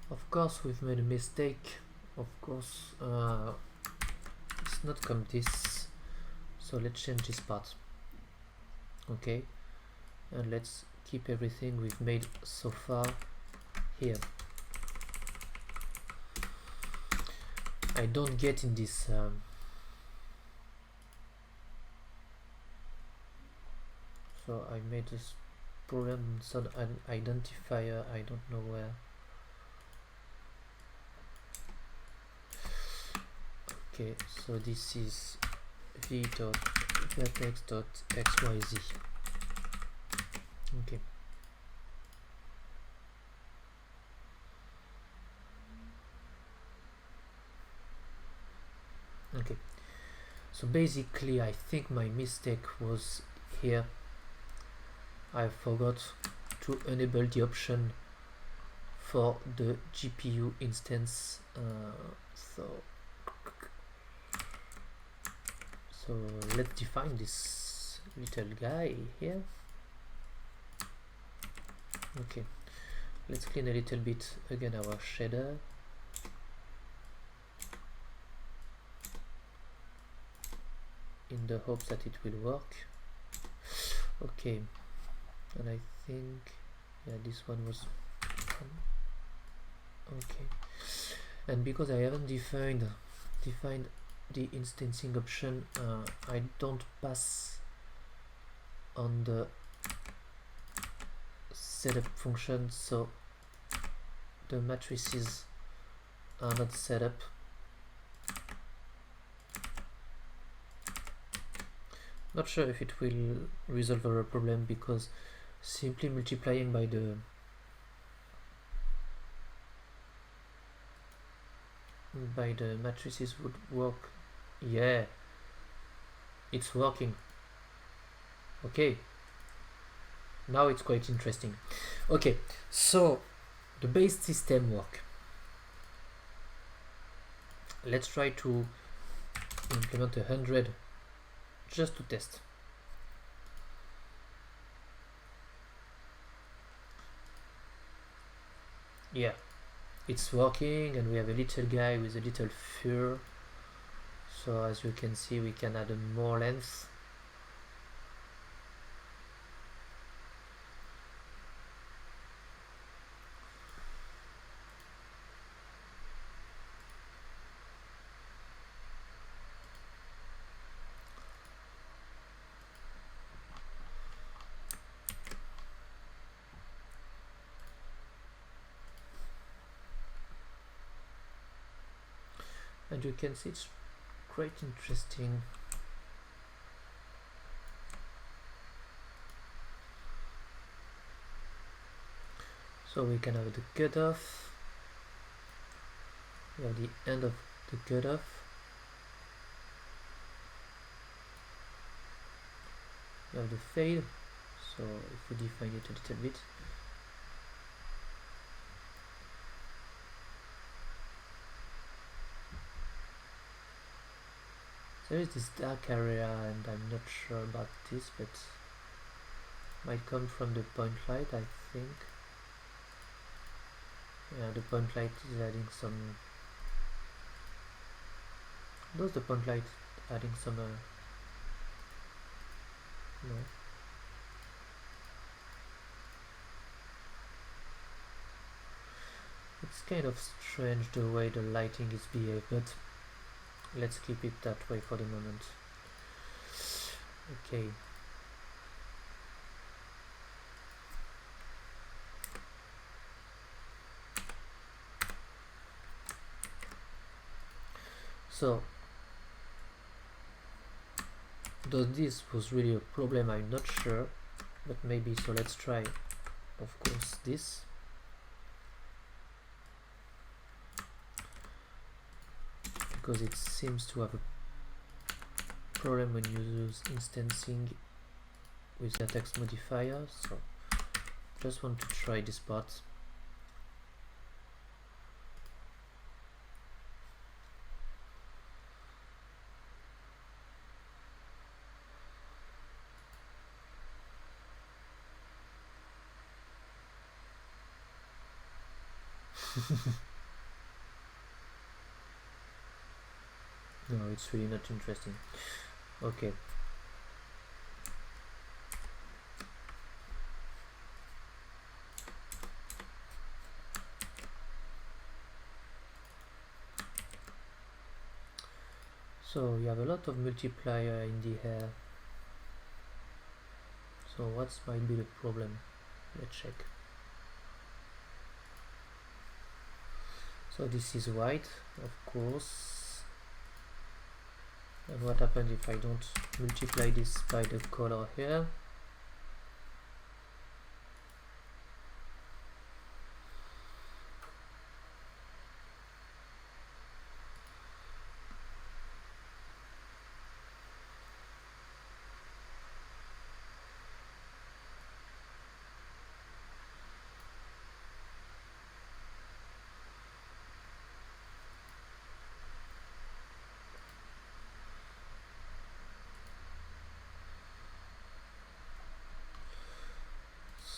Of course, we've made a mistake. Of course, it's not come this. So let's change this part. Okay, and let's keep everything we've made so far here. I don't get in this so I made this problem, so an identifier, I don't know where. Okay, so this is v.vertex.xyz. Okay. Okay. So basically, I think my mistake was here. I forgot to enable the option for the GPU instance. So let's define this little guy here. Okay, let's clean a little bit again our shader. In the hopes that it will work. Okay, and I think, yeah, this one was okay. And because I haven't defined the instancing option, I don't pass on the setup function, so the matrices are not set up. Not sure if it will resolve our problem, because simply multiplying by the matrices would work. Yeah, it's working. Okay, now it's quite interesting. Okay, so the base system work. Let's try to implement 100 just to test. Yeah, it's working, and we have a little guy with a little fur. So as you can see, we can add more length. And you can see it's quite interesting. So we can have the cutoff, we have the end of the cutoff, we have the fade. So if we define it a little bit, there is this dark area, and I'm not sure about this, but might come from the point light, I think. Yeah, the point light is adding some. Does the point light adding some? No. It's kind of strange the way the lighting is behaved, but let's keep it that way for the moment. Okay. So, though this was really a problem, I'm not sure, but maybe. So let's try, of course, this. Because it seems to have a problem when you use instancing with the text modifier. So just want to try this part. No, it's really not interesting. Okay. So you have a lot of multiplier in the air. So what might be the problem? Let's check. So this is white, of course. And what happens if I don't multiply this by the color here?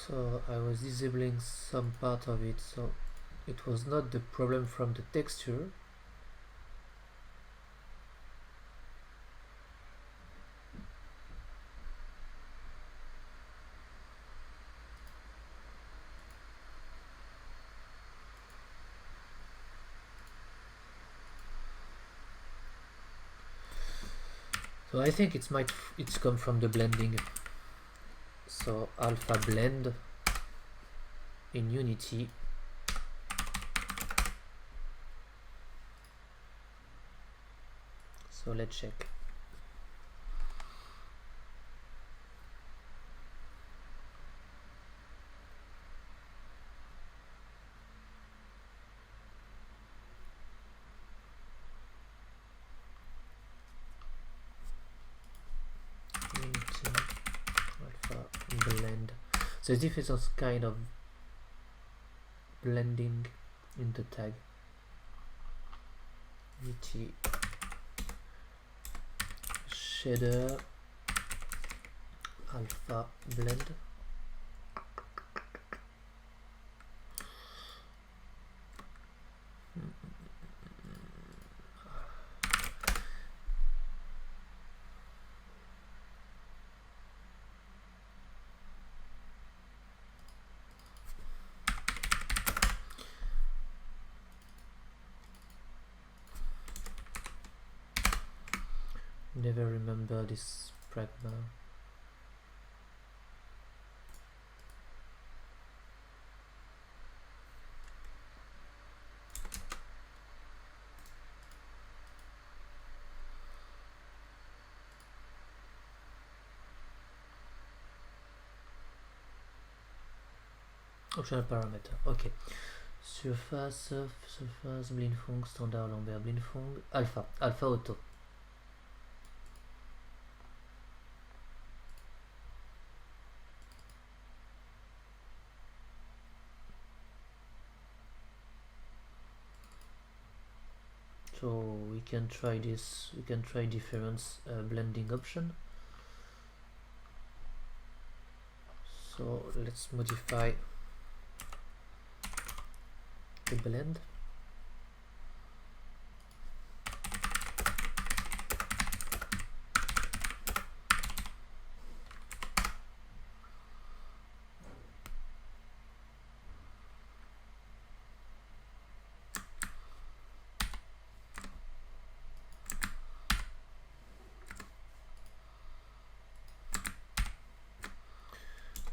So I was disabling some part of it, so it was not the problem from the texture. So I think it's come from the blending. So alpha blend in Unity. So let's check. So it's different kind of blending in the tag. VT shader alpha blend. Never remember this pragma. Optional parameter. Okay. Surface, surface, blindfong, standard Lambert, blindfong, alpha, alpha auto. So we can try this, we can try different blending option. So let's modify the blend.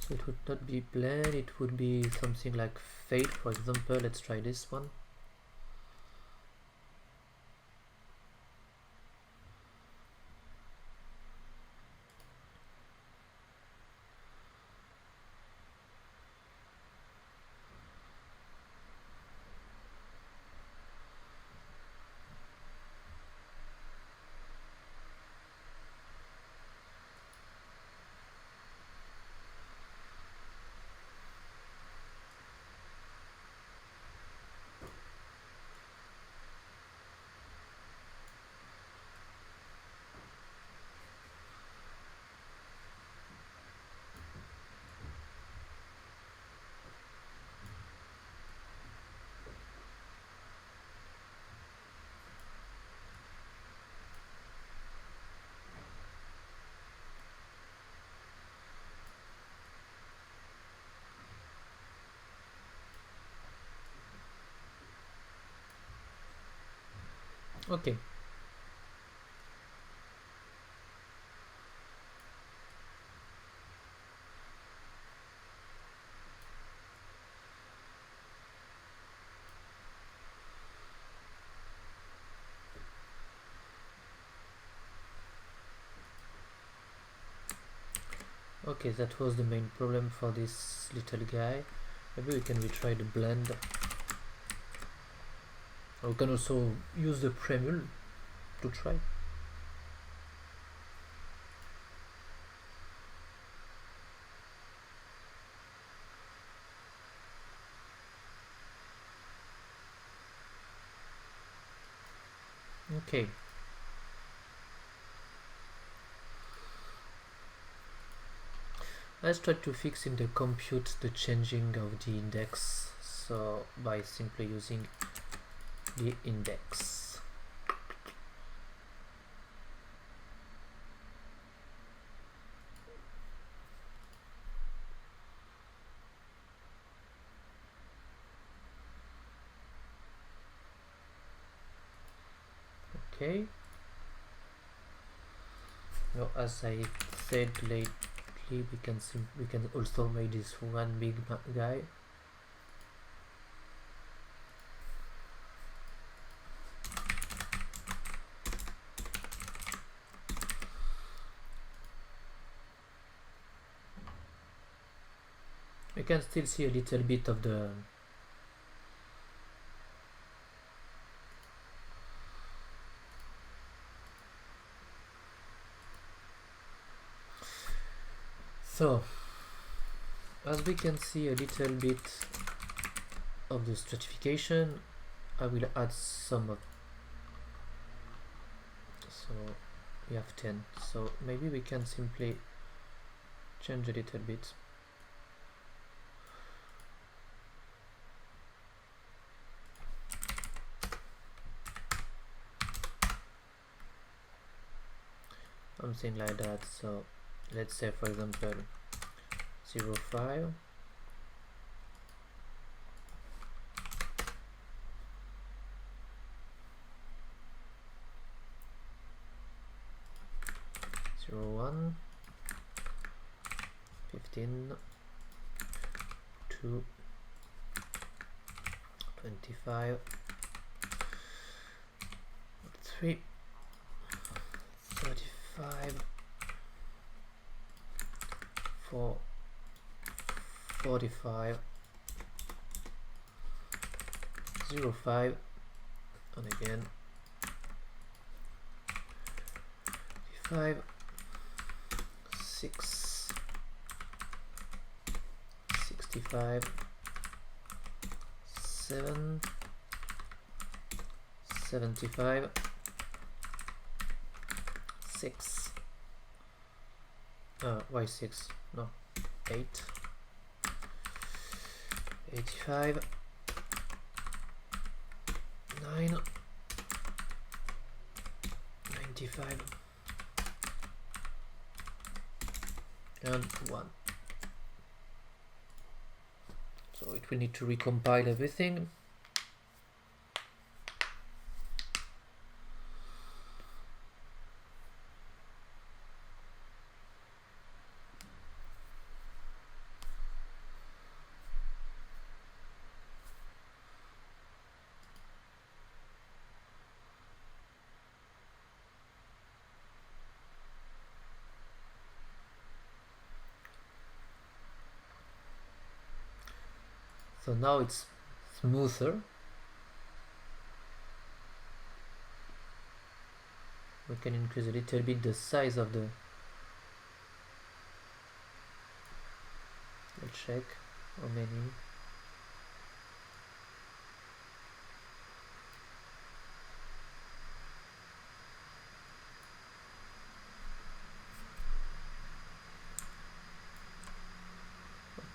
So it would not be blend, it would be something like fade, for example. Let's try this one. Okay. Okay, that was the main problem for this little guy. Maybe we can retry the blend. Or we can also use the premul to try. Okay. Let's try to fix in the compute the changing of the index. So by simply using the index. Okay. Now, as I said lately, we can also make this one big guy. We can still see a little bit of the so as we can see a little bit of the stratification, I will add some of, so we have 10, so maybe we can simply change a little bit. Something like that. So let's say for example 0.5, zero 1, 15, 2, 25, 3, 35, 4, 45, 0.5, and again 5, 6, 65, 7, 75, 6, why 6? No, 8, 85, 9, 95, and 1. So it will need to recompile everything. So now it's smoother. We can increase a little bit the size of the, let's check how many.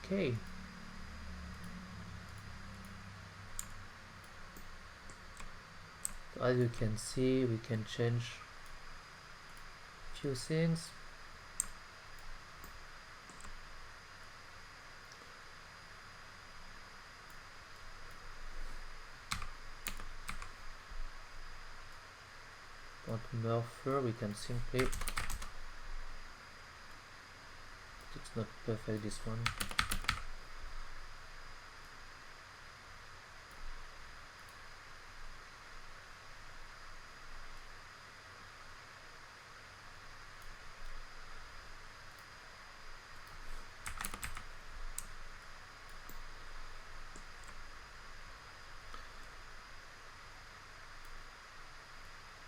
Okay. So as you can see, we can change a few things. Want morpher, we can simply, it's not perfect this one.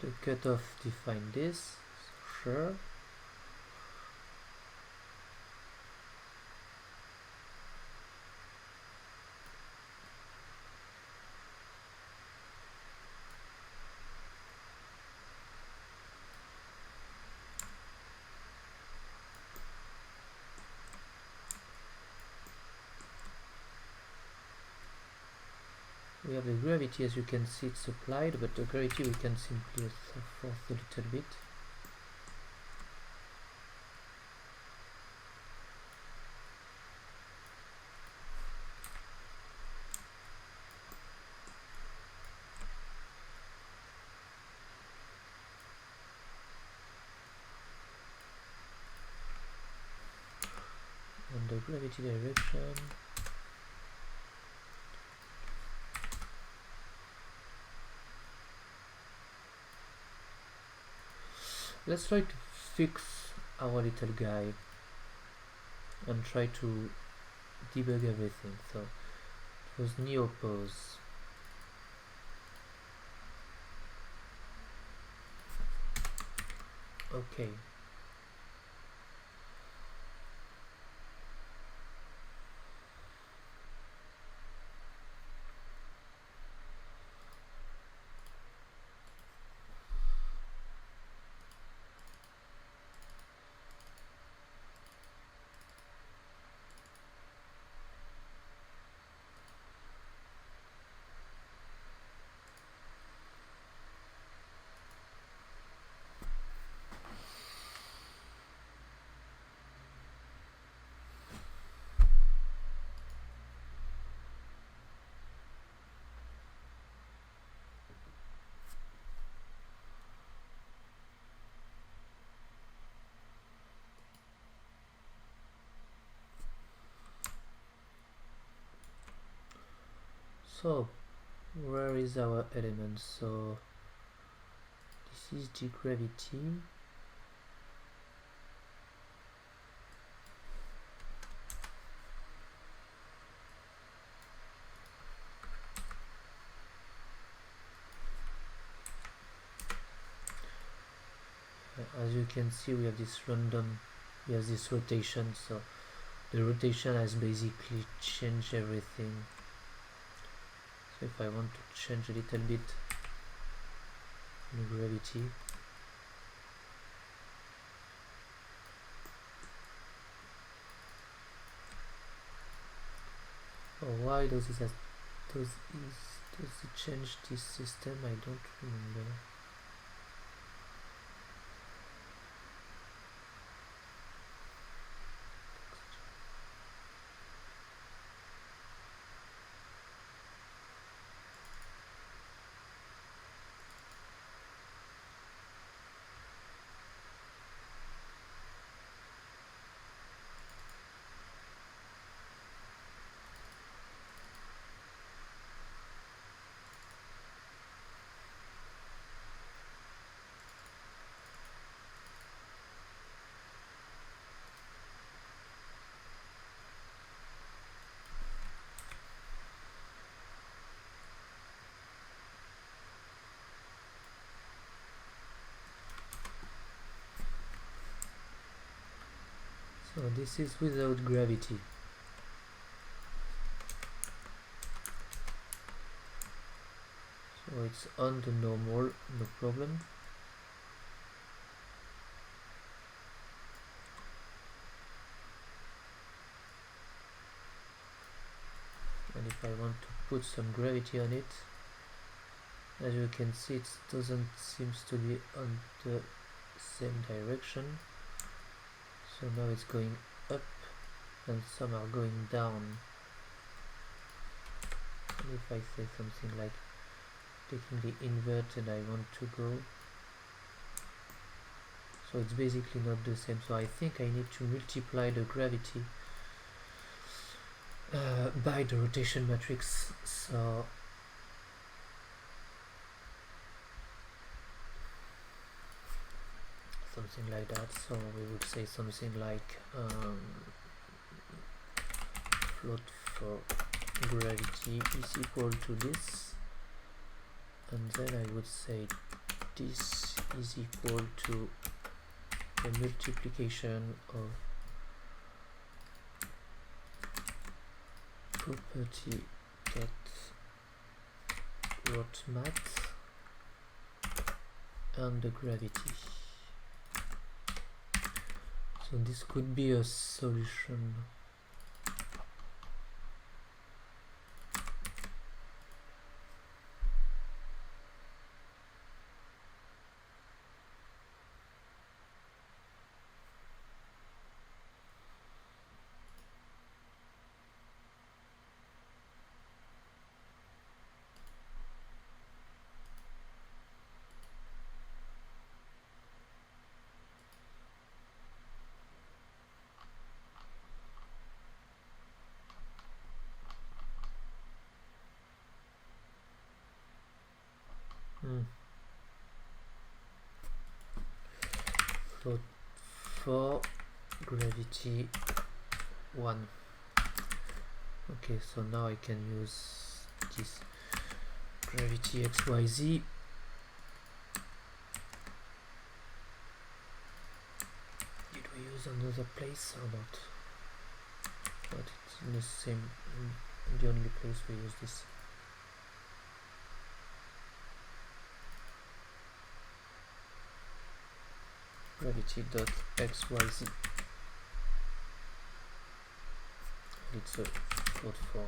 The cutoff define this, sure. We have the gravity, as you can see it's applied, but the gravity we can simply forth a little bit. And the gravity direction. Let's try to fix our little guy and try to debug everything. So it was neopause. Okay. So where is our element? So this is the gravity. As you can see, we have this rotation, so the rotation has basically changed everything. So if I want to change a little bit the gravity, why does it change this system? I don't remember. So this is without gravity. So it's on the normal, no problem. And if I want to put some gravity on it, as you can see, it doesn't seems to be on the same direction. So now it's going up and some are going down. And if I say something like taking the inverted, I want to go, so it's basically not the same. So I think I need to multiply the gravity by the rotation matrix. So something like that. So we would say something like float for gravity is equal to this, and then I would say this is equal to the multiplication of property get rot math and the gravity. So this could be a solution. Float for gravity 1. Okay, so now I can use this gravity xyz. Did we use another place or not? But it's in the same, in the only place we use this. Gravity dot xyz. It's a float for.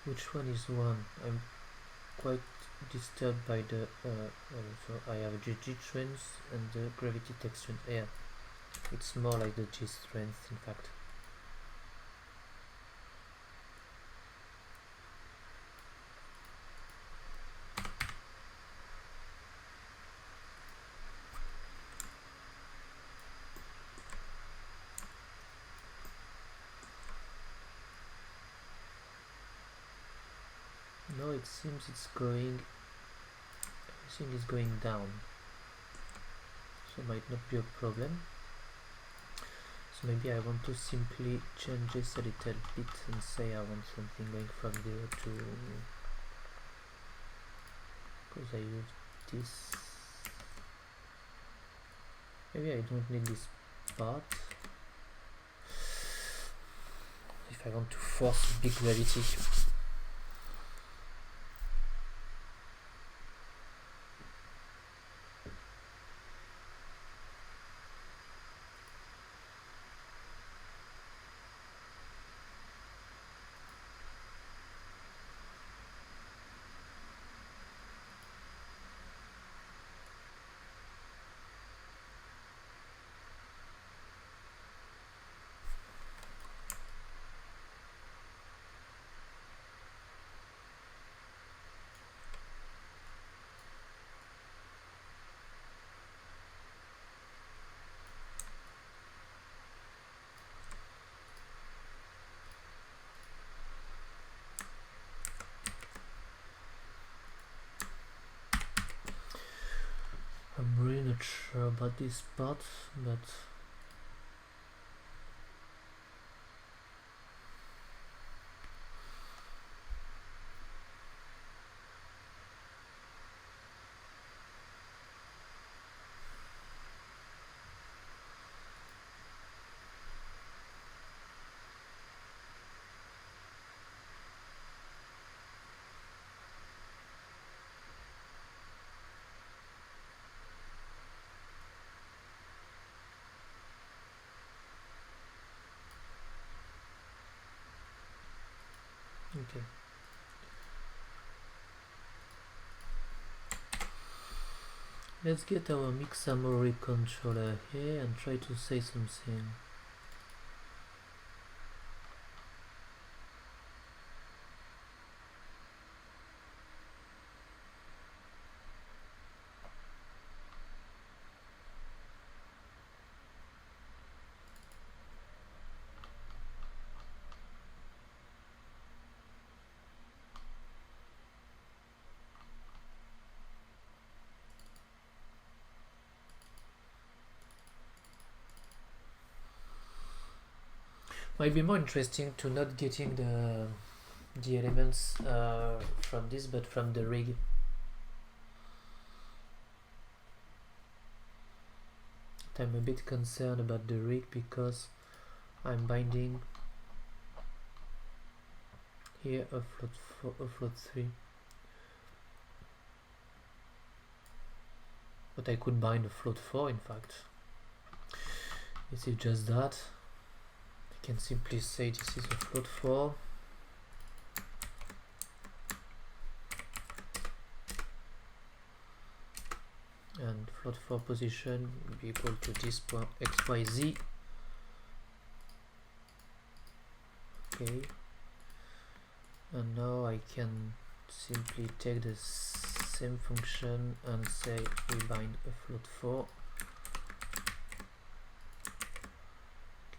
Which one is one? I'm quite disturbed by the so I have G strength and the gravity tech strength. Yeah, it's more like the G strength in fact. No, it seems it's going, everything is going down, so might not be a problem. So maybe I want to simply change this a little bit and say I want something going from 0 to, because I use this, maybe I don't need this part. If I want to force big gravity, I'm really not sure about this part, but okay. Let's get our Mixamory controller here and try to say something. Might be more interesting to not getting the elements from this, but from the rig. I'm a bit concerned about the rig because I'm binding here a float 3, but I could bind a float 4 in fact. Is it just that? I can simply say this is a float 4. And float 4 position will be equal to this point xyz. Okay. And now I can simply take the same function and say we bind a float 4.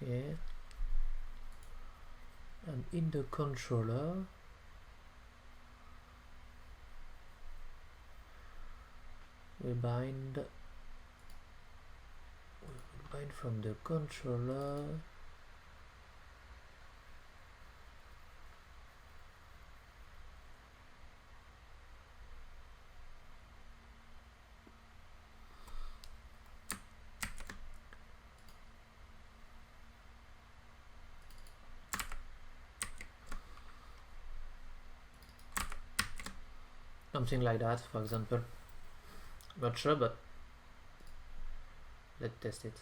Okay. And in the controller we bind from the controller something like that, for example. Not sure, but let's test it.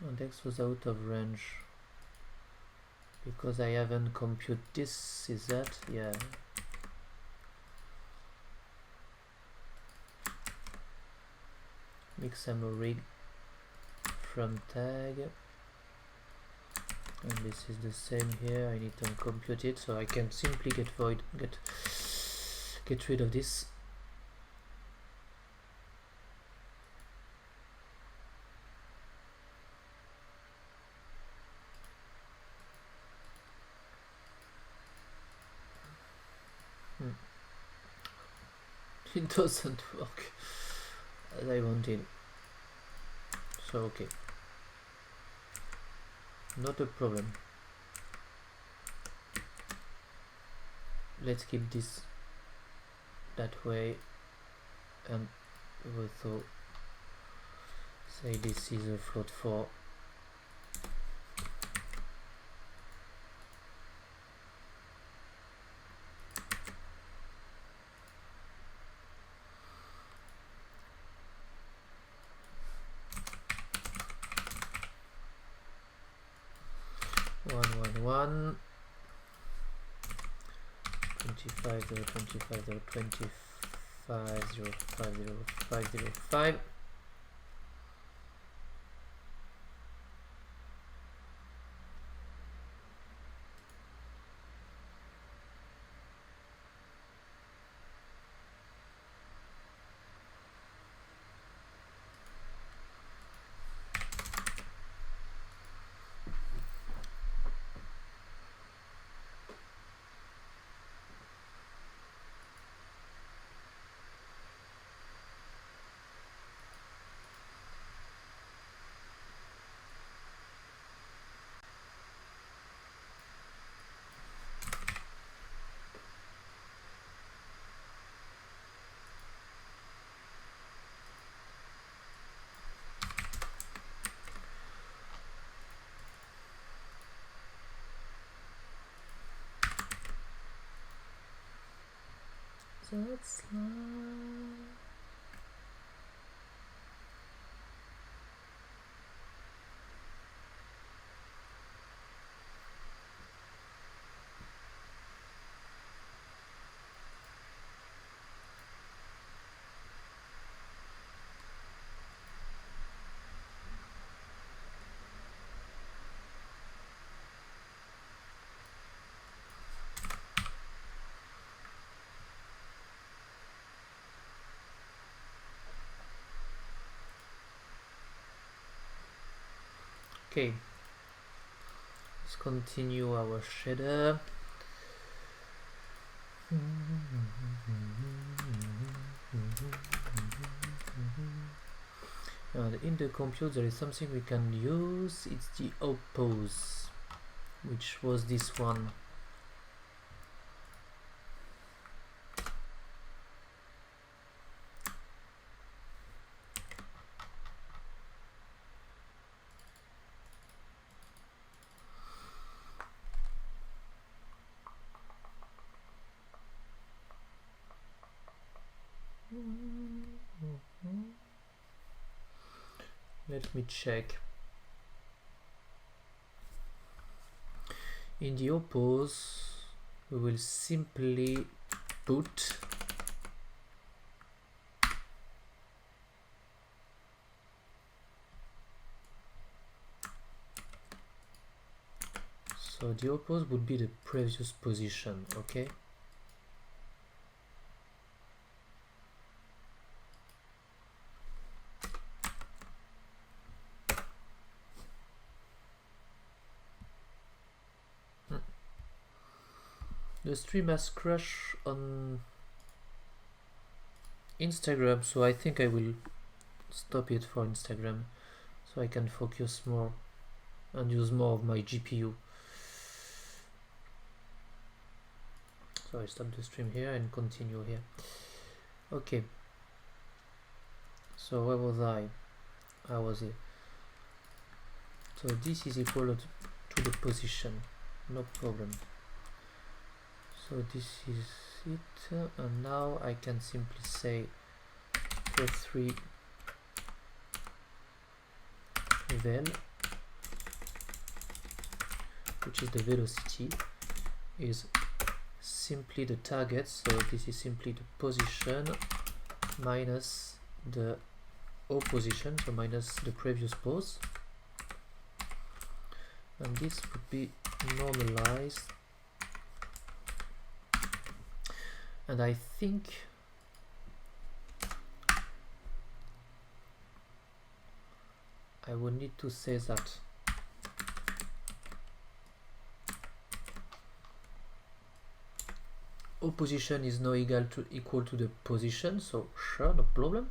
and X was out of range because I haven't computed this. Is that? Yeah. Mix rig from tag, and this is the same here. I need to compute it, so I can simply get rid of this. It doesn't work as I wanted, so okay, not a problem. Let's keep this that way, and also say this is a float 4. One 25 0 25 0 25 0 5 0 5 0 5. That's okay. Let's continue our shader. And in the compute there is something we can use. It's the oppose, which was this one. Let me check. In the oppose, we will simply put so the oppose would be the previous position, okay? The stream has crashed on Instagram, so I think I will stop it for Instagram so I can focus more and use more of my GPU. So I stop the stream here and continue here. Okay, so where was I was here. So this is equal to the position, no problem. So this is it, and now I can simply say +3 vel which is the velocity, is simply the target, so this is simply the position minus the O position, so minus the previous pose, and this would be normalized, and I think I would need to say that O position is now equal to the position, so sure, no problem.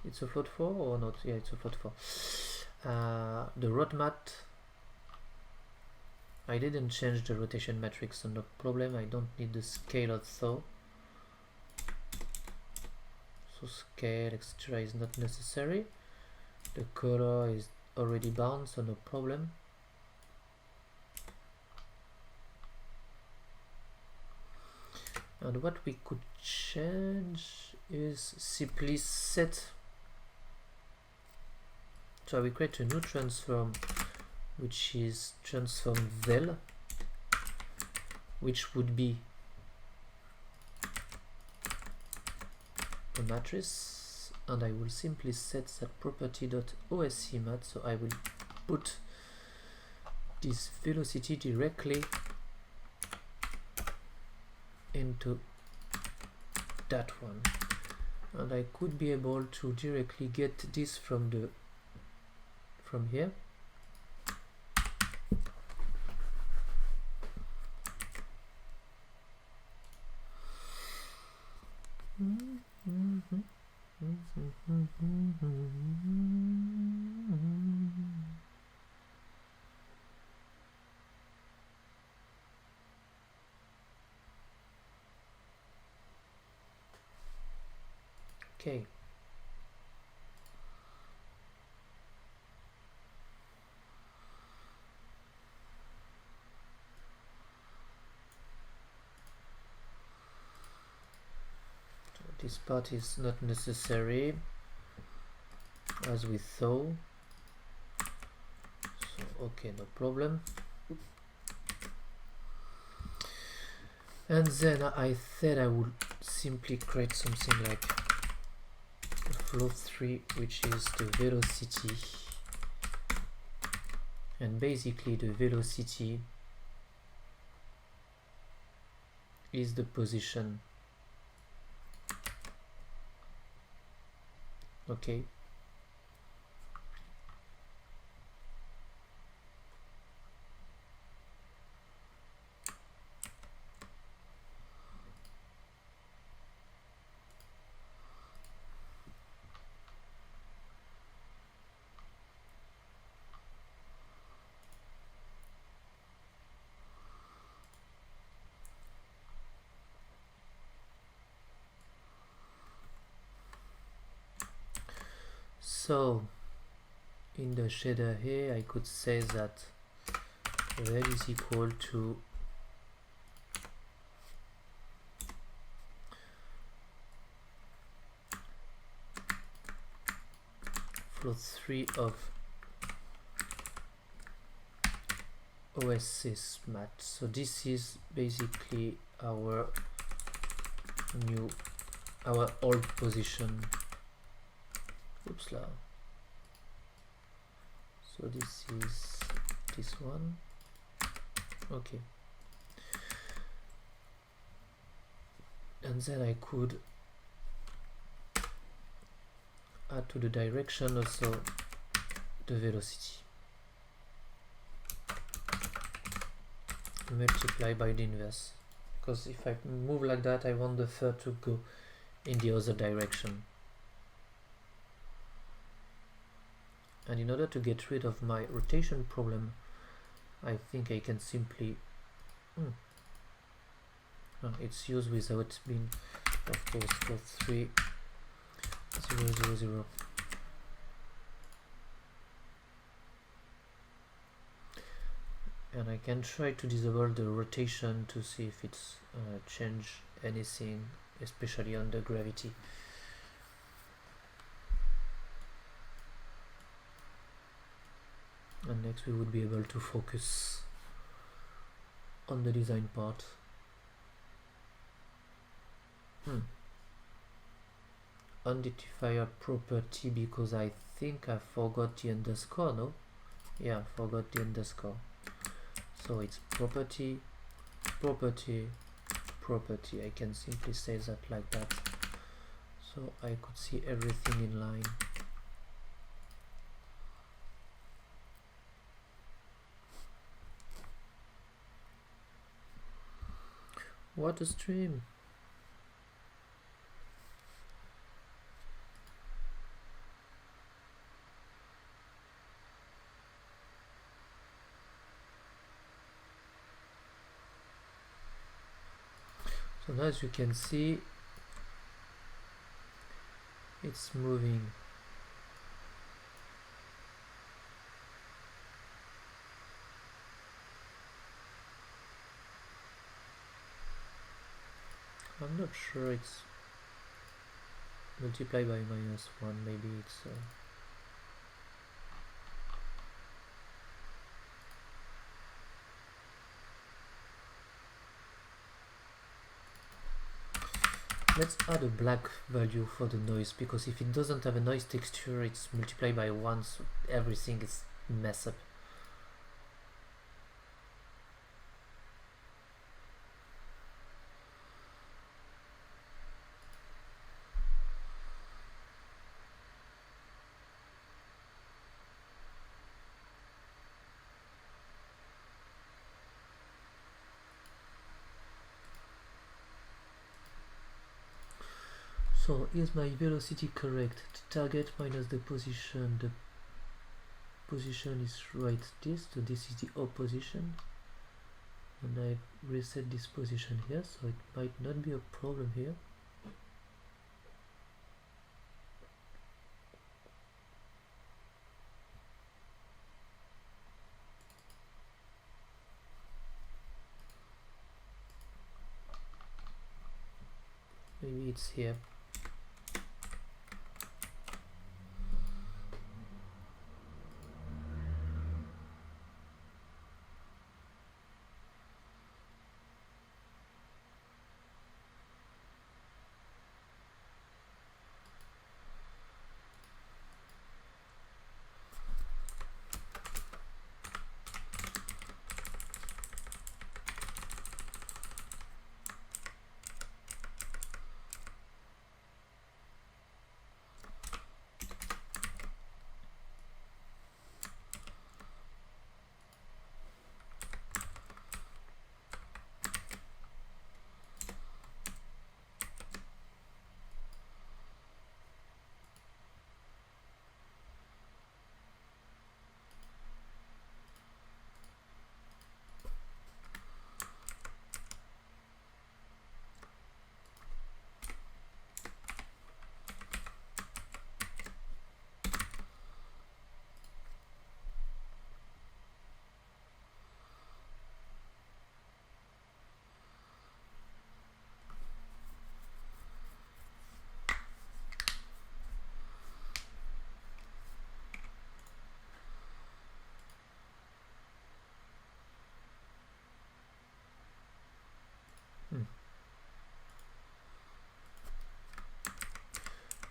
It's a float 4 or not? Yeah, it's a float 4. The rot mat, I didn't change the rotation matrix, so no problem. I don't need the scale also. So scale, etc. is not necessary. The color is already bound, so no problem. And what we could change is simply set. So we create a new transform, which is transform vel, which would be a matrix, and I will simply set that property.oscmat, so I will put this velocity directly into that one, and I could be able to directly get this from here. Okay. So this part is not necessary, as we saw. So okay, no problem. And then I said I would simply create something like float 3, which is the velocity, and basically the velocity is the position. Okay. So in the shader here, I could say that vel is equal to float 3 of OSS mat. So this is basically our old position. Oops, la. So this is this one. Okay. And then I could add to the direction also the velocity. Multiply by the inverse. Because if I move like that, I want the fur to go in the other direction. And in order to get rid of my rotation problem, I think I can simply it's used without being, of course, float 3 0 0 0. And I can try to disable the rotation to see if it's change anything, especially under gravity. And next we would be able to focus on the design part. Identifier property, because I think I forgot the underscore, no? Yeah, forgot the underscore. So it's property, property, property. I can simply say that like that. So I could see everything in line. What a stream! So now, as you can see, it's moving. I'm not sure it's multiplied by -1, maybe it's let's add a black value for the noise, because if it doesn't have a noise texture, it's multiplied by 1, so everything is messed up. So is my velocity correct? The target minus the position. The position is right this, so this is the opposition. And I reset this position here, so it might not be a problem here. Maybe it's here.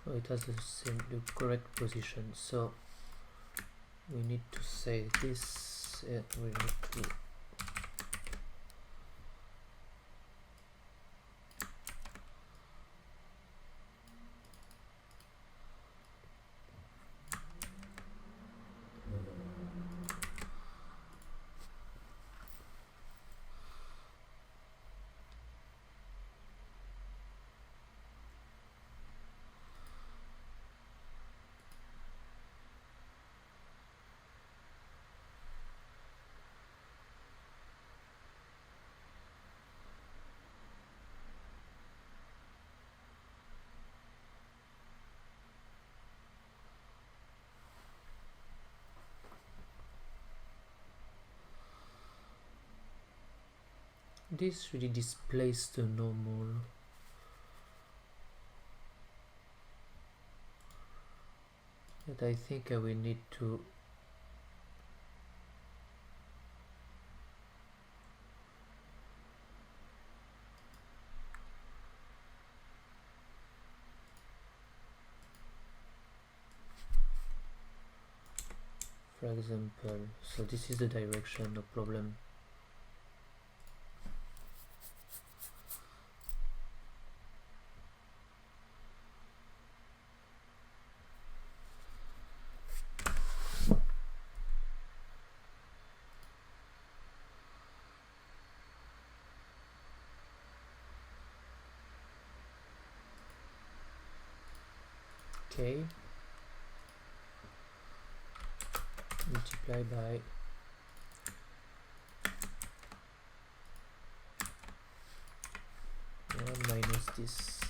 Oh, it has the correct position, so we need to say this. We need to this really displays the normal. But I think I will need to for example. So this is the direction, no problem. Okay, multiply by one minus this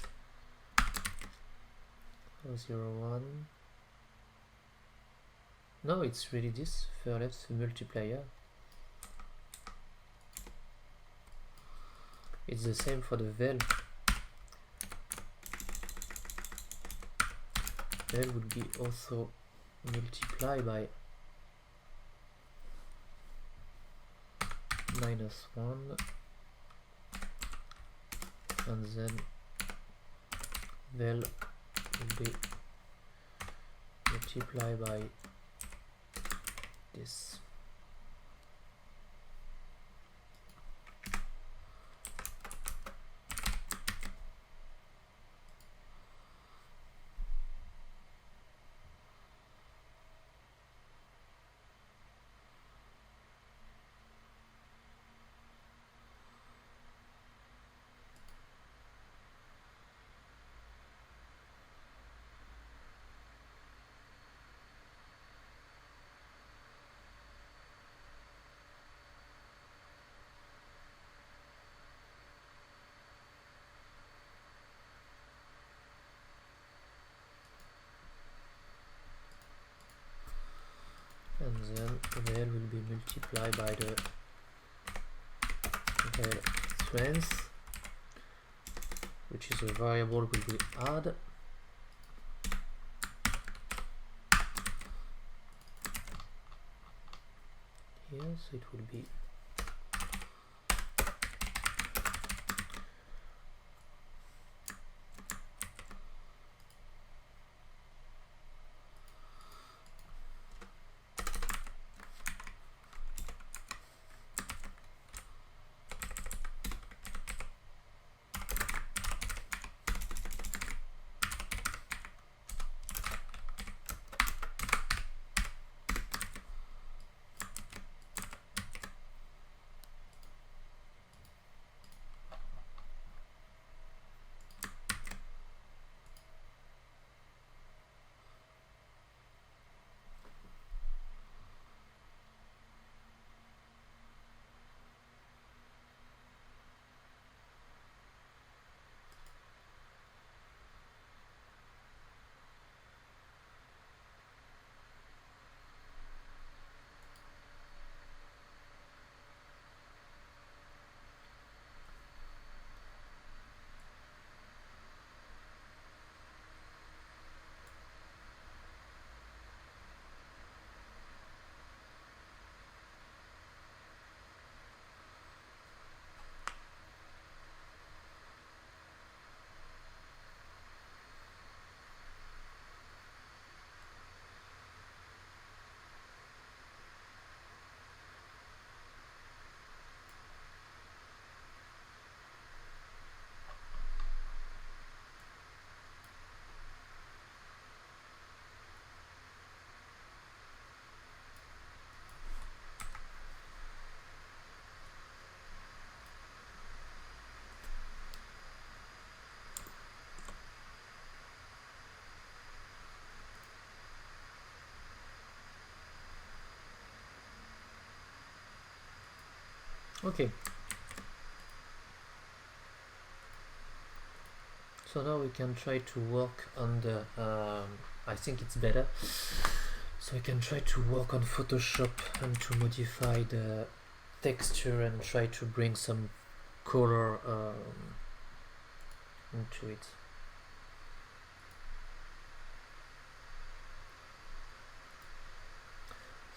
0.01. No, it's really this for left multiplier. It's the same for the vel. Vel would be also multiply by -1, and then vel will be multiply by this. And then vel will be multiplied by the vel strength, which is a variable will be add. Here, so it will be okay. So now we can try to work on the I think it's better, so we can try to work on Photoshop and to modify the texture and try to bring some color into it.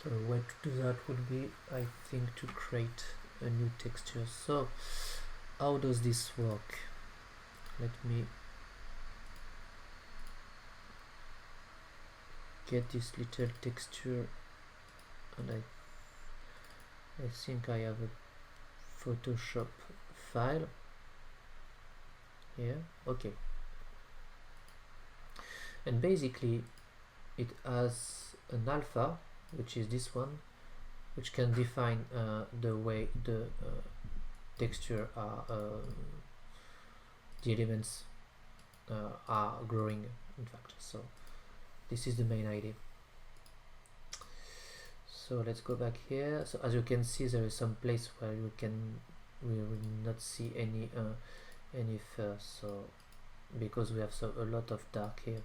So the way to do that would be, I think, to create a new texture. So how does this work? Let me get this little texture and I think I have a Photoshop file here. Okay, and basically it has an alpha, which is this one, which can define the way the texture are the elements are growing, in fact. So this is the main idea. So let's go back here. So as you can see, there is some place where we will not see any fur, so because we have a lot of dark here.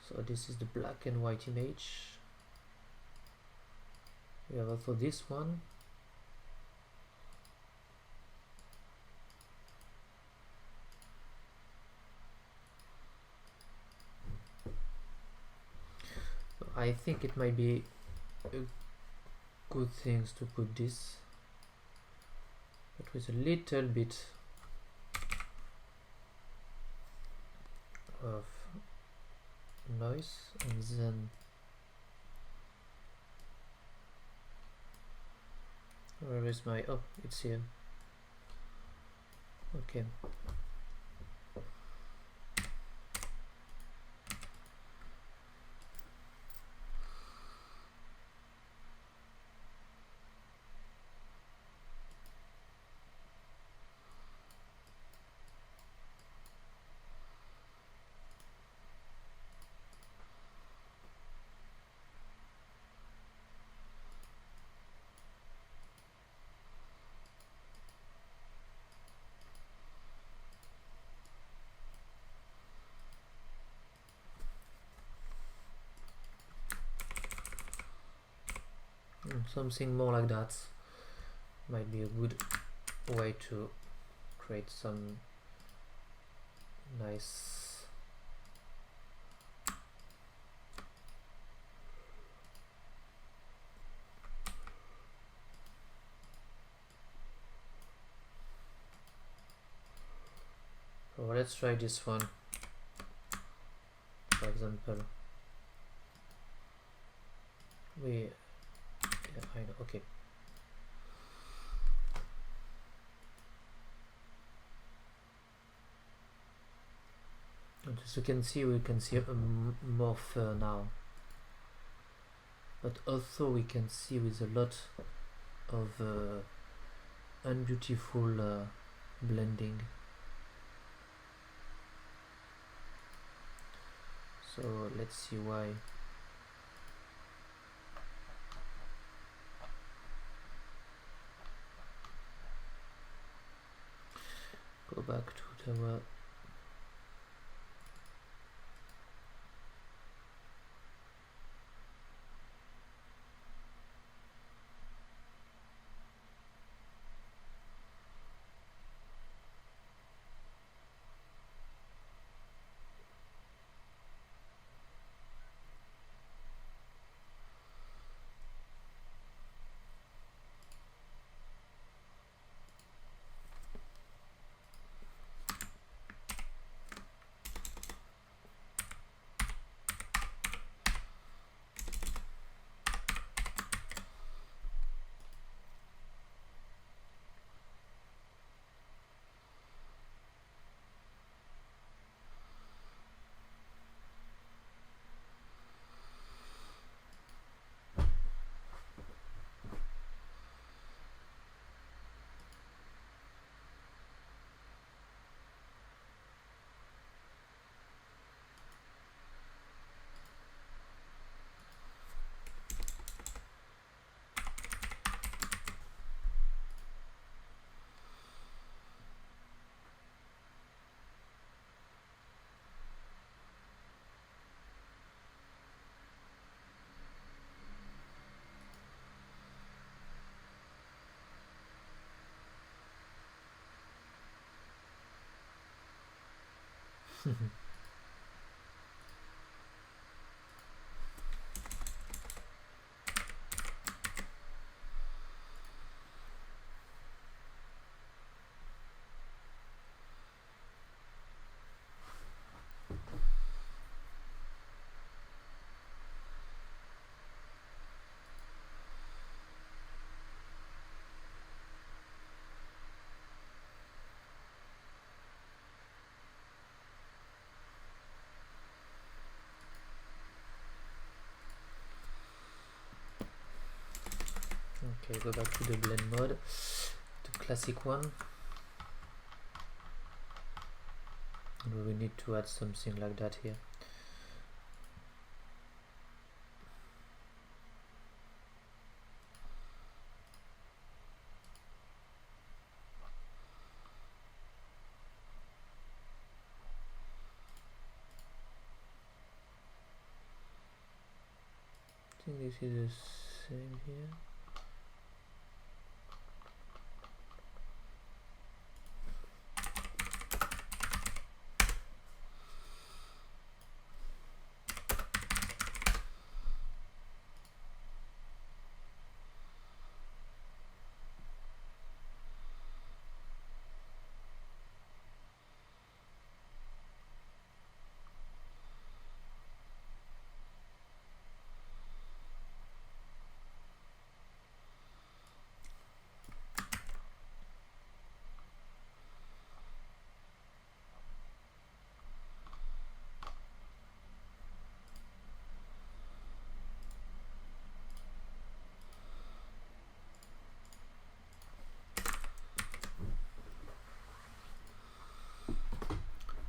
So this is the black and white image. We have also this one. So I think it might be a good thing to put this, but with a little bit of noise, and then where is my, oh, it's here. Okay, something more like that might be a good way to create some nice so let's try this one, for example. I know, okay. And as you can see, we can see more fur now, but also we can see with a lot of unbeautiful blending. So let's see why. Go back to the Okay, go back to the blend mode, to classic one. And we need to add something like that here. I think this is the same here.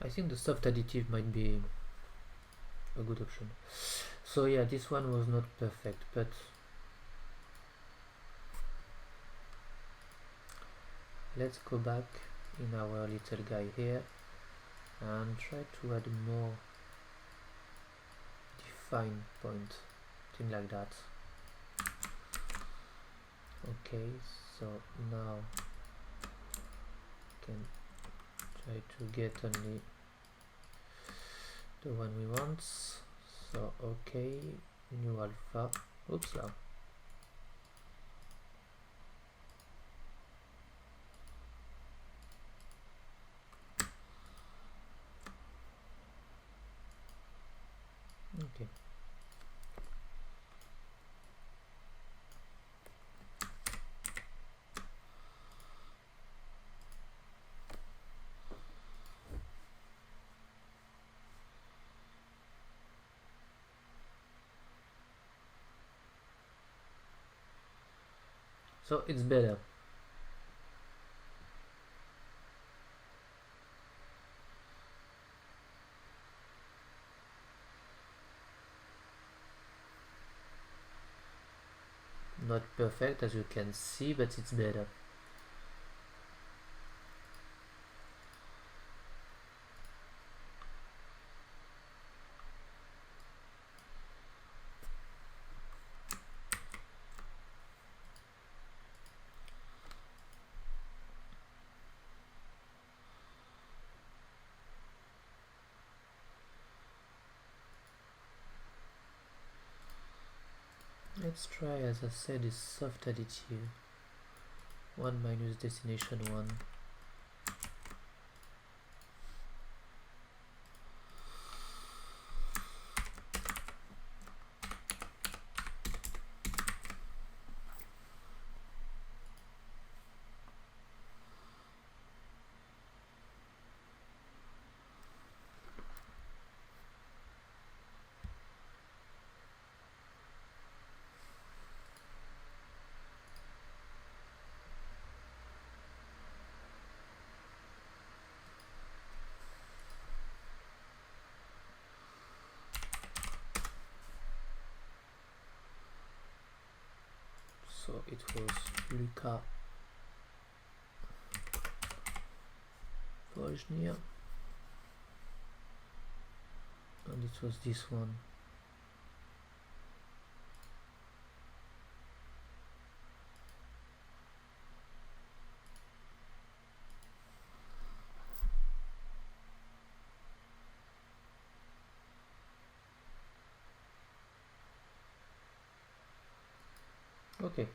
I think the soft additive might be a good option. So yeah, this one was not perfect, but let's go back in our little guy here and try to add more define point, thing like that. Okay, so now can try to get only the one we want. So okay, new alpha. Oops. Okay. So it's better. Not perfect as you can see, but it's better. Let's try, as I said, this soft additive. 1 minus destination 1. So it was Luca Wojnia, and it was this one. Okay.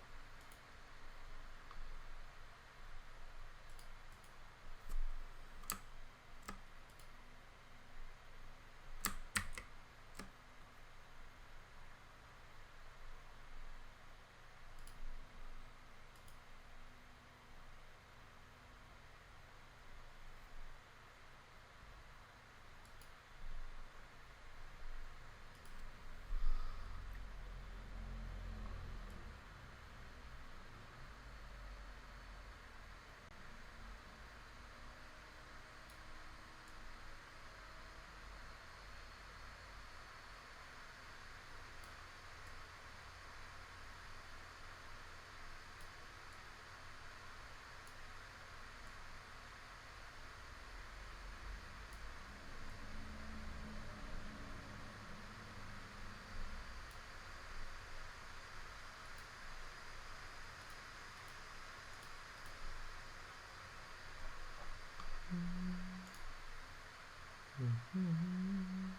Mhm.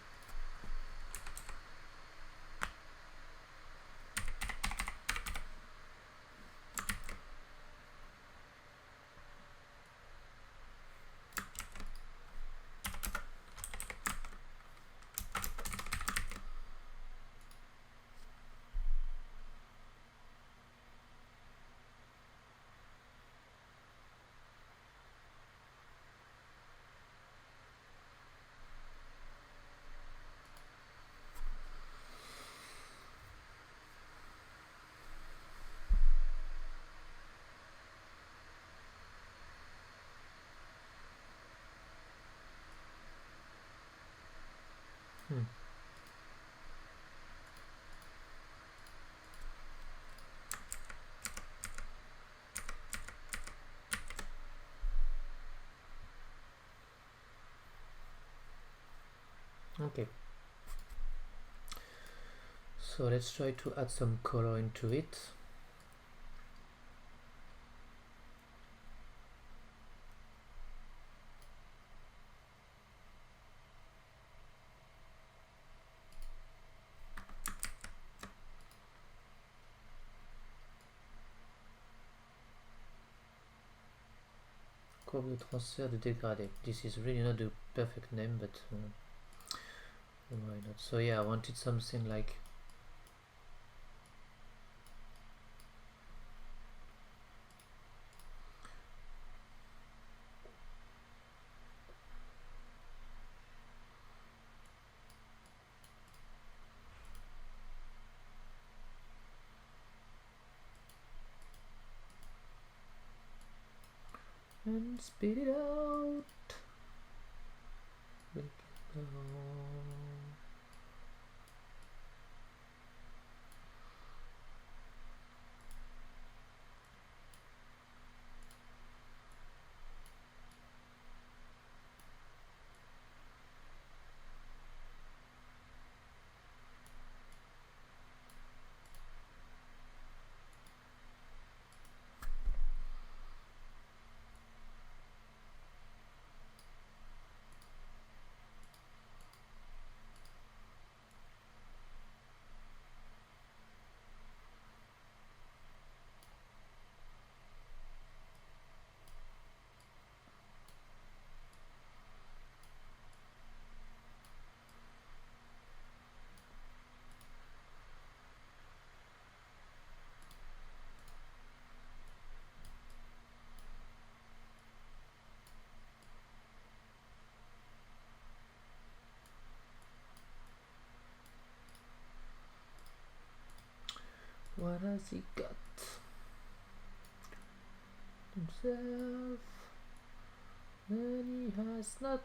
Hmm. Okay, so let's try to add some color into it. Courbe de transfert de dégradé. This is really not the perfect name, but why not? So yeah, I wanted something like and spit it out. What has he got himself? And he has not.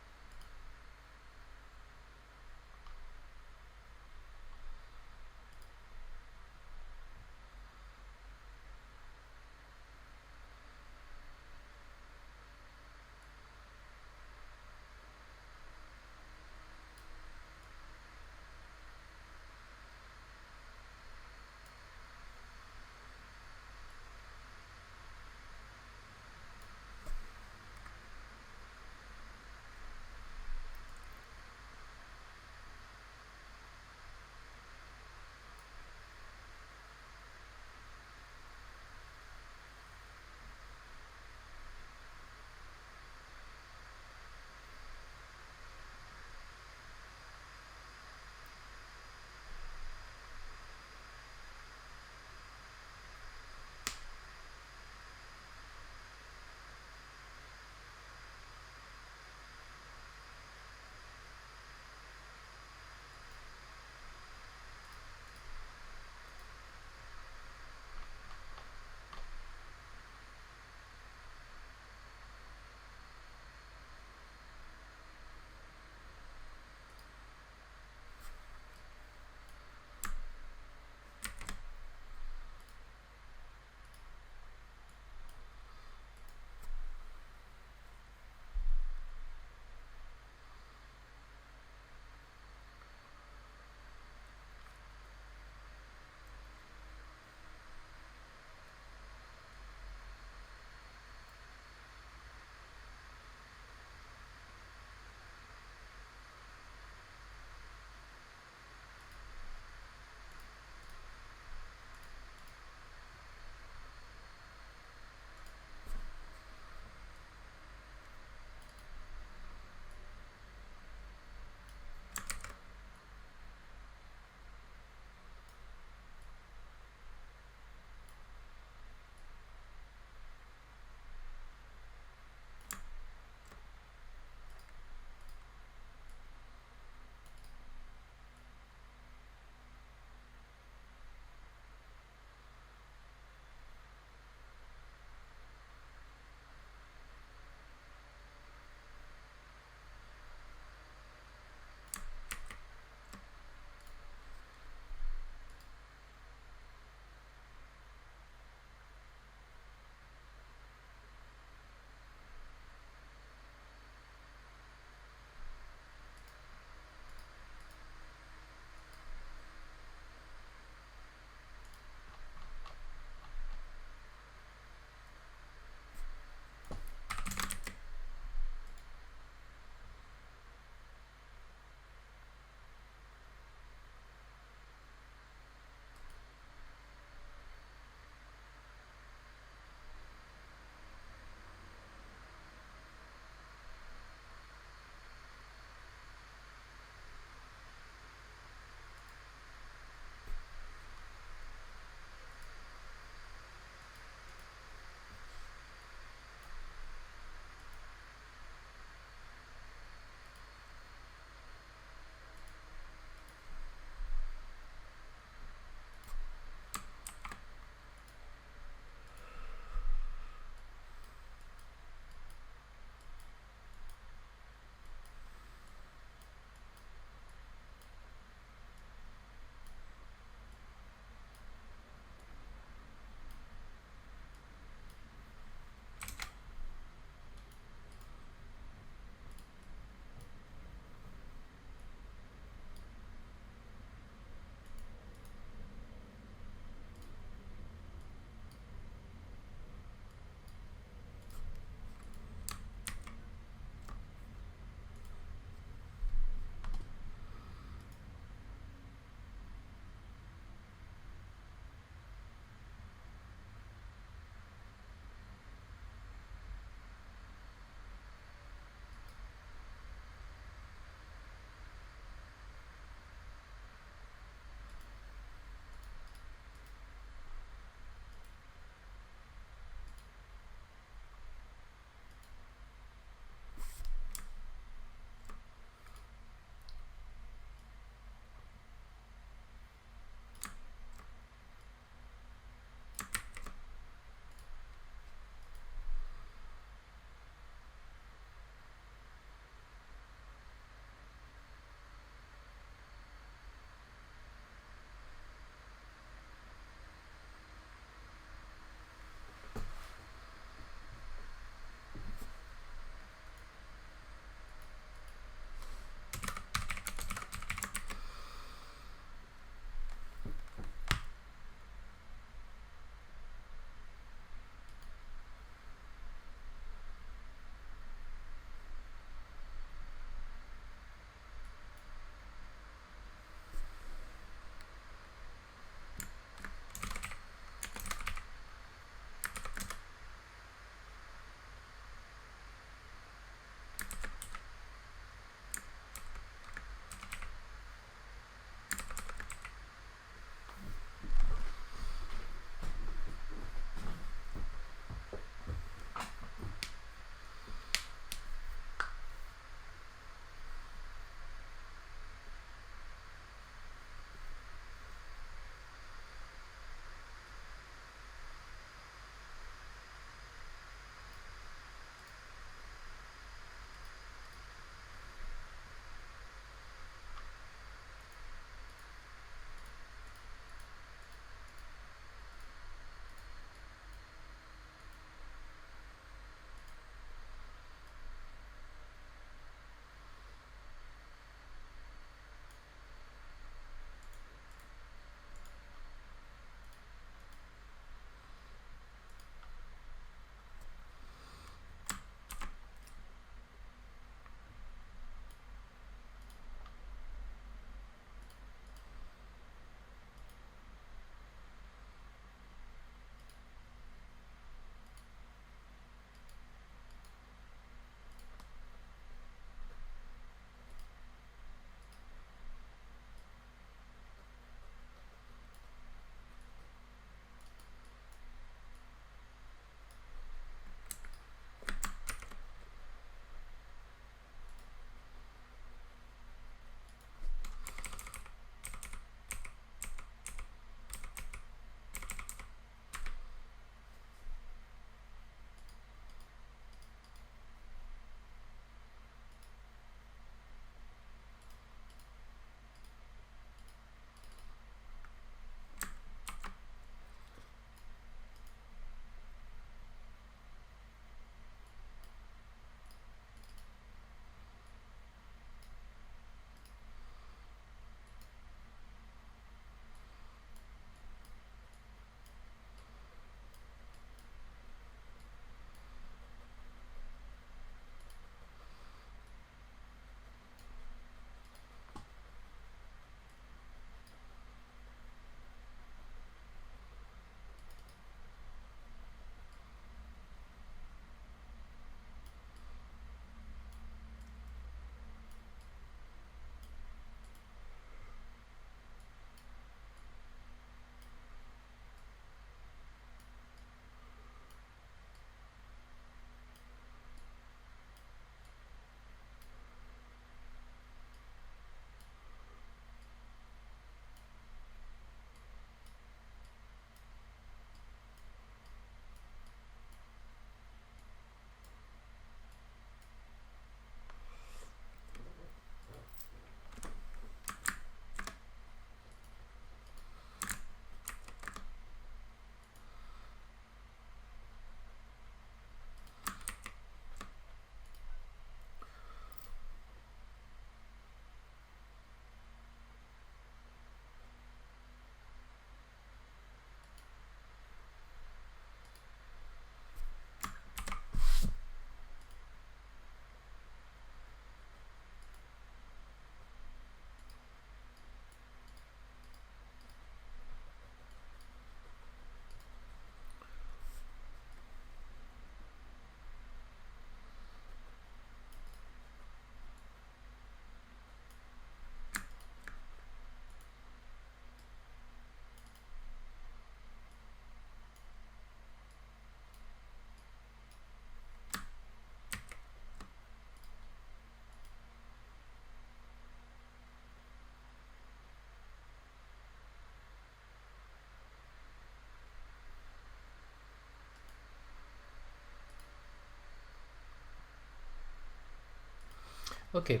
Okay,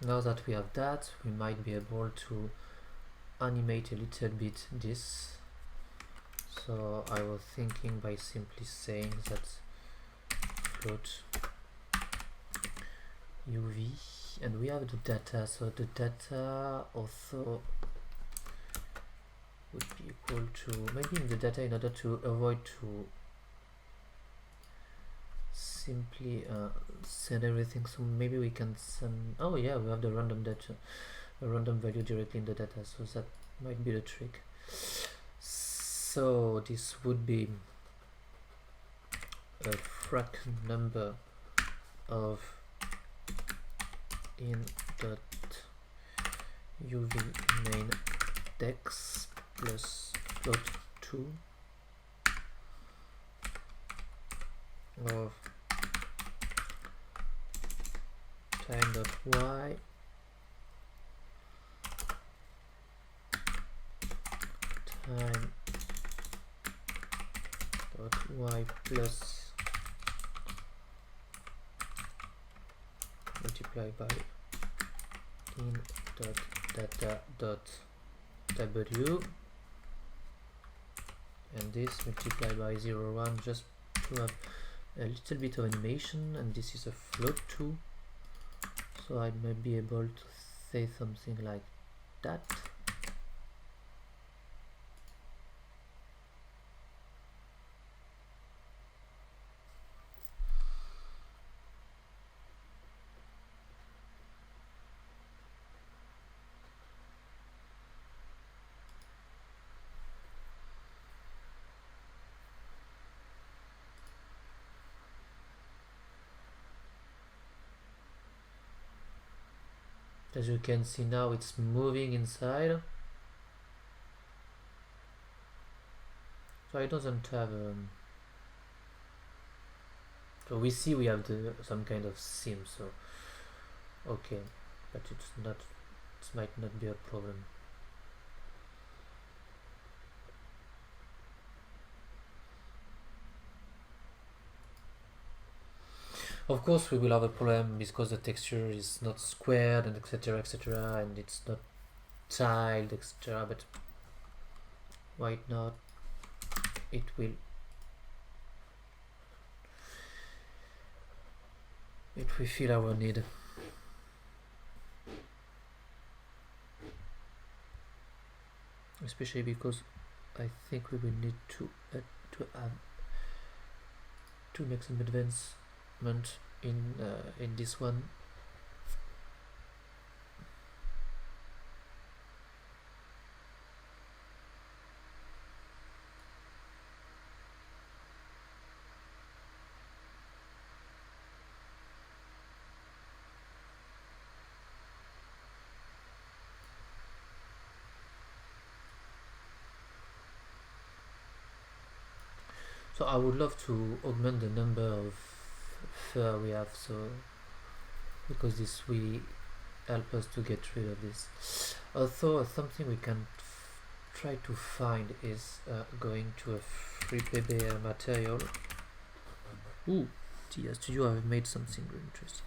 now that we have that, we might be able to animate a little bit this. So I was thinking by simply saying that float UV, and we have the data, so the data also would be equal to, maybe in the data, in order to avoid to simply send everything, so maybe we can send, oh yeah, we have the random data, a random value directly in the data, so that might be the trick. So this would be a frac number of in dot uv main dex plus float 2 of time dot y time dot y plus multiply by in dot data dot w, and this multiply by 0 1 just to have a little bit of animation, and this is a float 2, so I might be able to say something like that. As you can see now, it's moving inside. So it doesn't have so we see we have some kind of sim, so okay, but it's not, it might not be a problem. Of course we will have a problem because the texture is not squared and etc, and it's not tiled, etc, but why not, it will fulfill our need. Especially because I think we will need to make some advancement in this one. So I would love to augment the number of fur we have, so because this will help us to get rid of this. Also, something we can try to find is going to a free PBR material. Ooh, TS Studio, I've made something really interesting.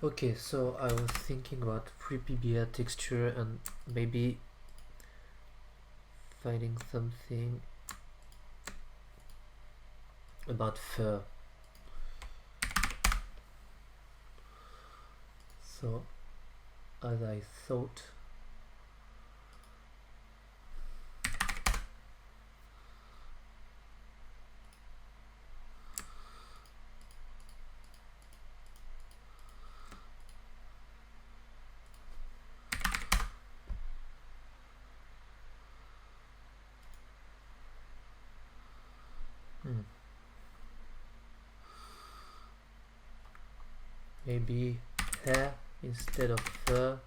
Okay, so I was thinking about free PBR texture and maybe finding something about fur. So, as I thought, maybe hair instead of fur.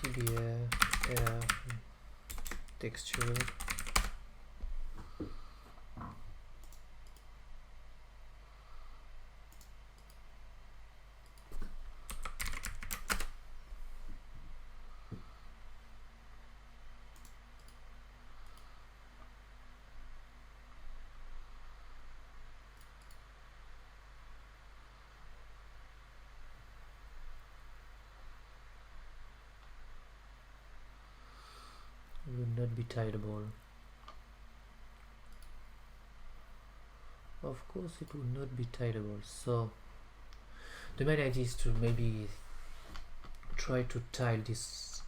PBR, air, texture. Would not be tileable. Of course it would not be tileable. So the main idea is to maybe try to tile this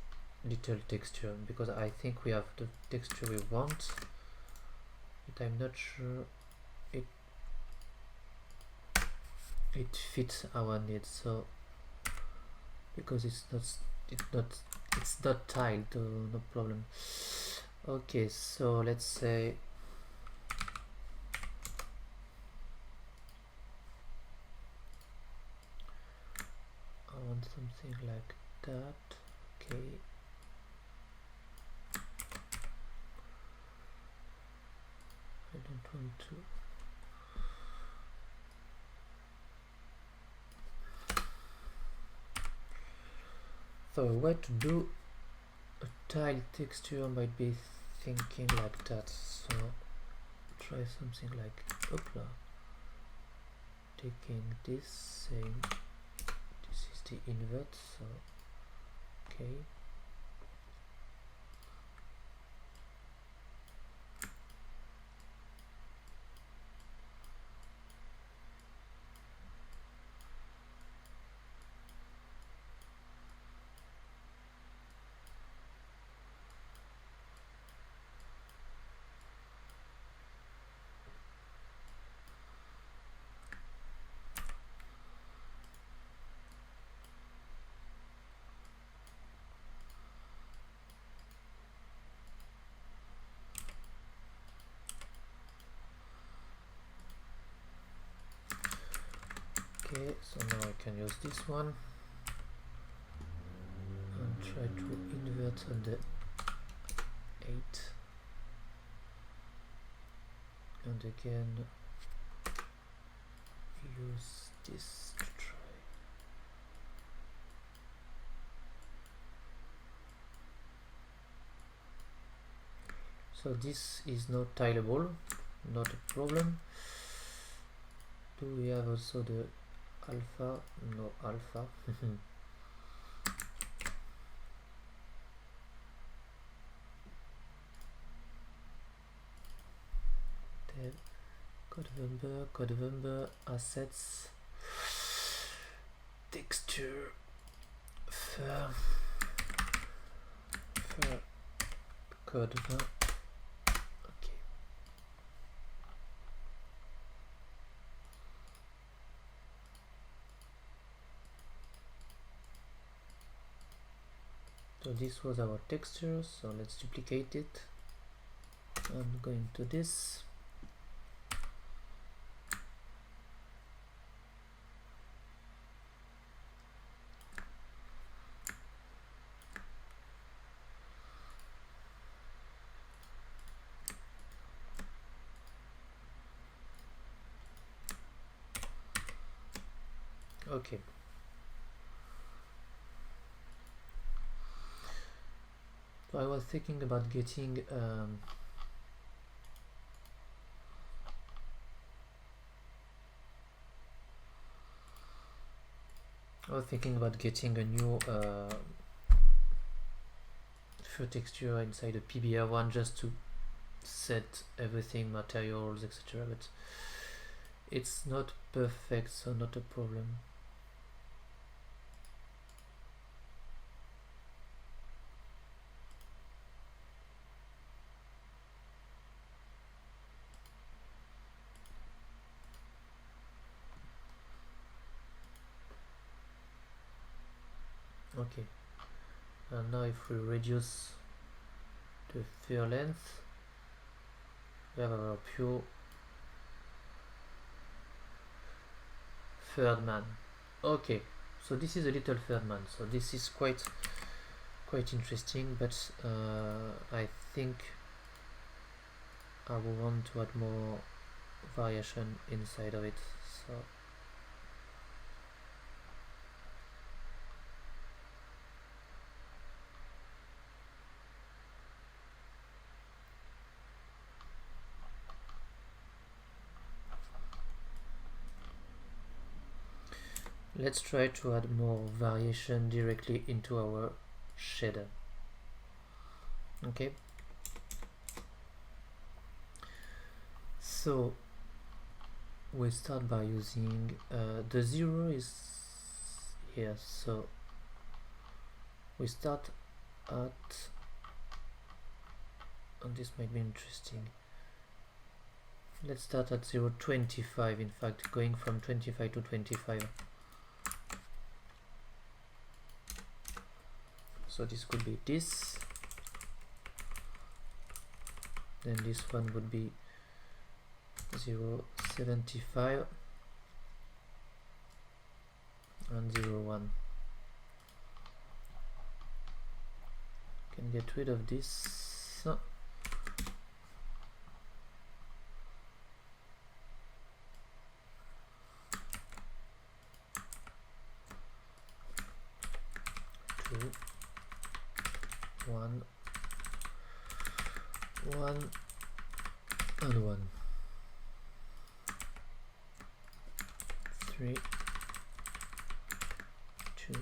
little texture, because I think we have the texture we want, but I'm not sure it fits our needs. So because it's not tiled, no problem. Okay, so let's say I want something like that. Okay, I don't want to. So a way to do a tile texture might be thinking like that. So try something like opla, taking this, saying this is the invert. So okay, okay, so now I can use this one and try to invert on the 8, and again use this to try. So this is not tileable, not a problem. Do we have also the alpha? No alpha. Then code assets, texture, fur code. Okay. So this was our texture, so let's duplicate it. I'm going to this. Okay. So I was thinking about getting a new fur texture inside the PBR one, just to set everything, materials, etc. But it's not perfect, so not a problem. Okay, and now if we reduce the fur length, we have our pure third man. Okay, so this is a little third man, so this is quite interesting, but I think I will want to add more variation inside of it. So let's try to add more variation directly into our shader. Okay, so we start by using the 0 is here, so we start at, and this might be interesting, let's start at 0.25, in fact, going from 25 to 25. So this could be this, then this one would be 0.75 and 0.1. Can get rid of this. 2, 1, 1 and 1, 3, 2, 2,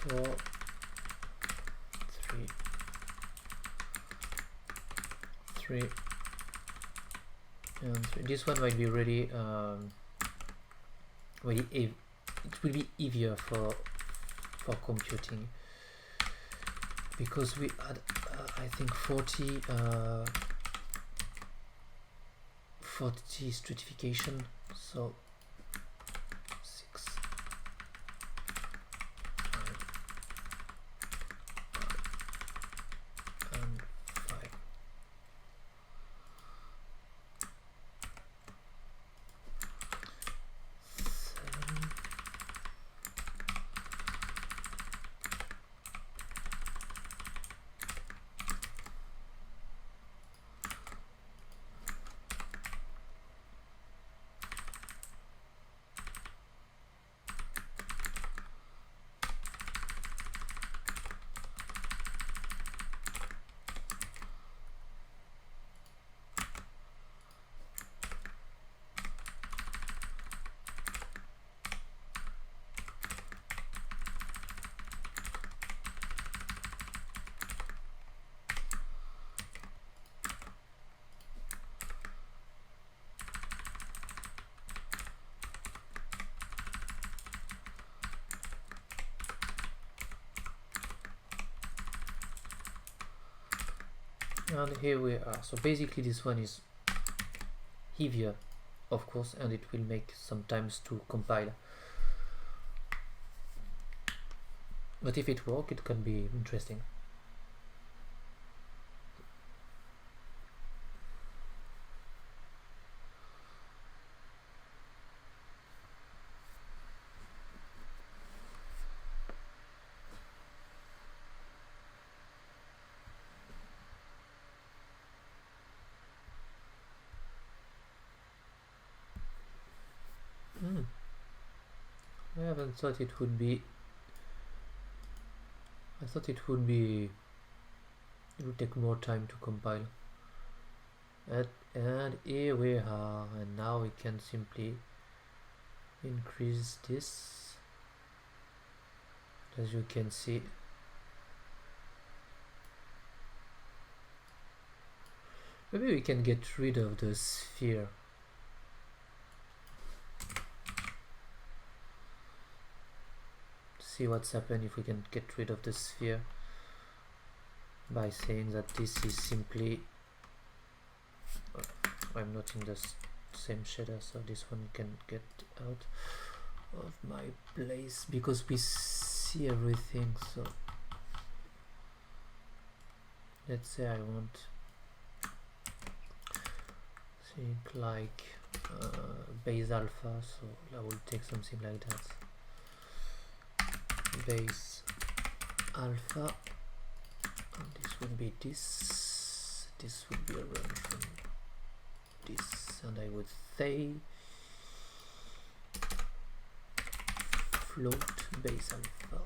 4, 3, 3 and 3. This one might be really it will be easier for computing, because we had I think 40 stratification, so 6, 5, and 5. And here we are. So basically this one is heavier, of course, and it will make some times to compile, but if it works, it can be interesting. I haven't thought it would be. I thought it would be. It would take more time to compile. And here we are, and now we can simply increase this. As you can see, maybe we can get rid of the sphere. See what's happened if we can get rid of the sphere by saying that this is simply I'm not in the same shader, so this one can get out of my place because we see everything. So let's say I want think like base alpha, so I will take something like that, base alpha, and this would be this would be a run from this, and I would say float base alpha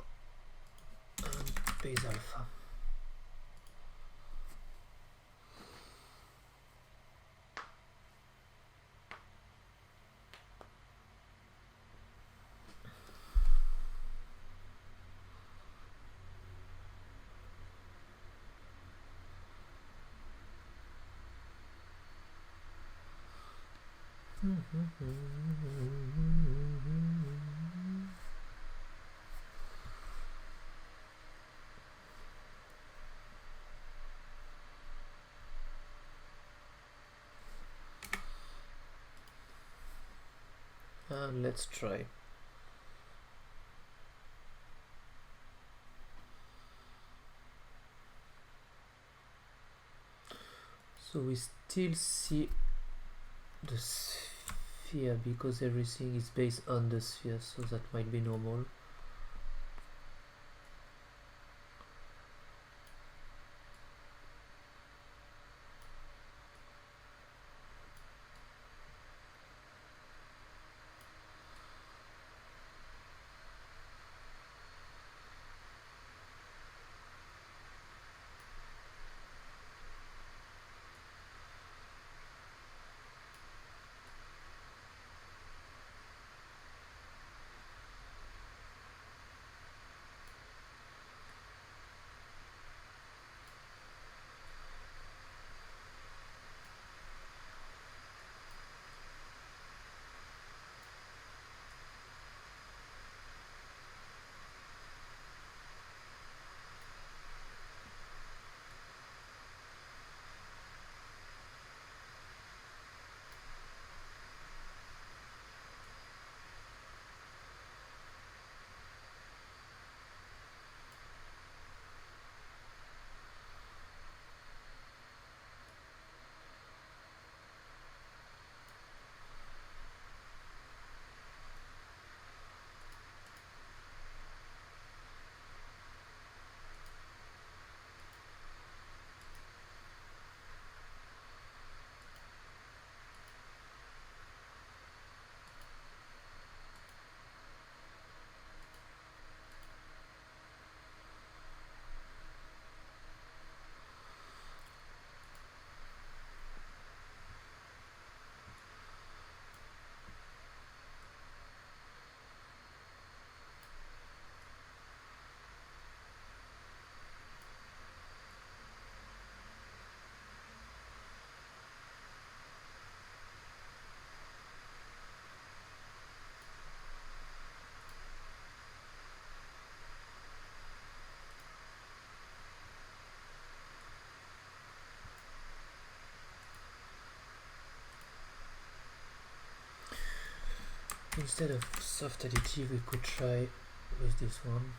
and base alpha. And let's try. So we still see the sphere because everything is based on the sphere, so that might be normal. Instead of soft additive, we could try with this one.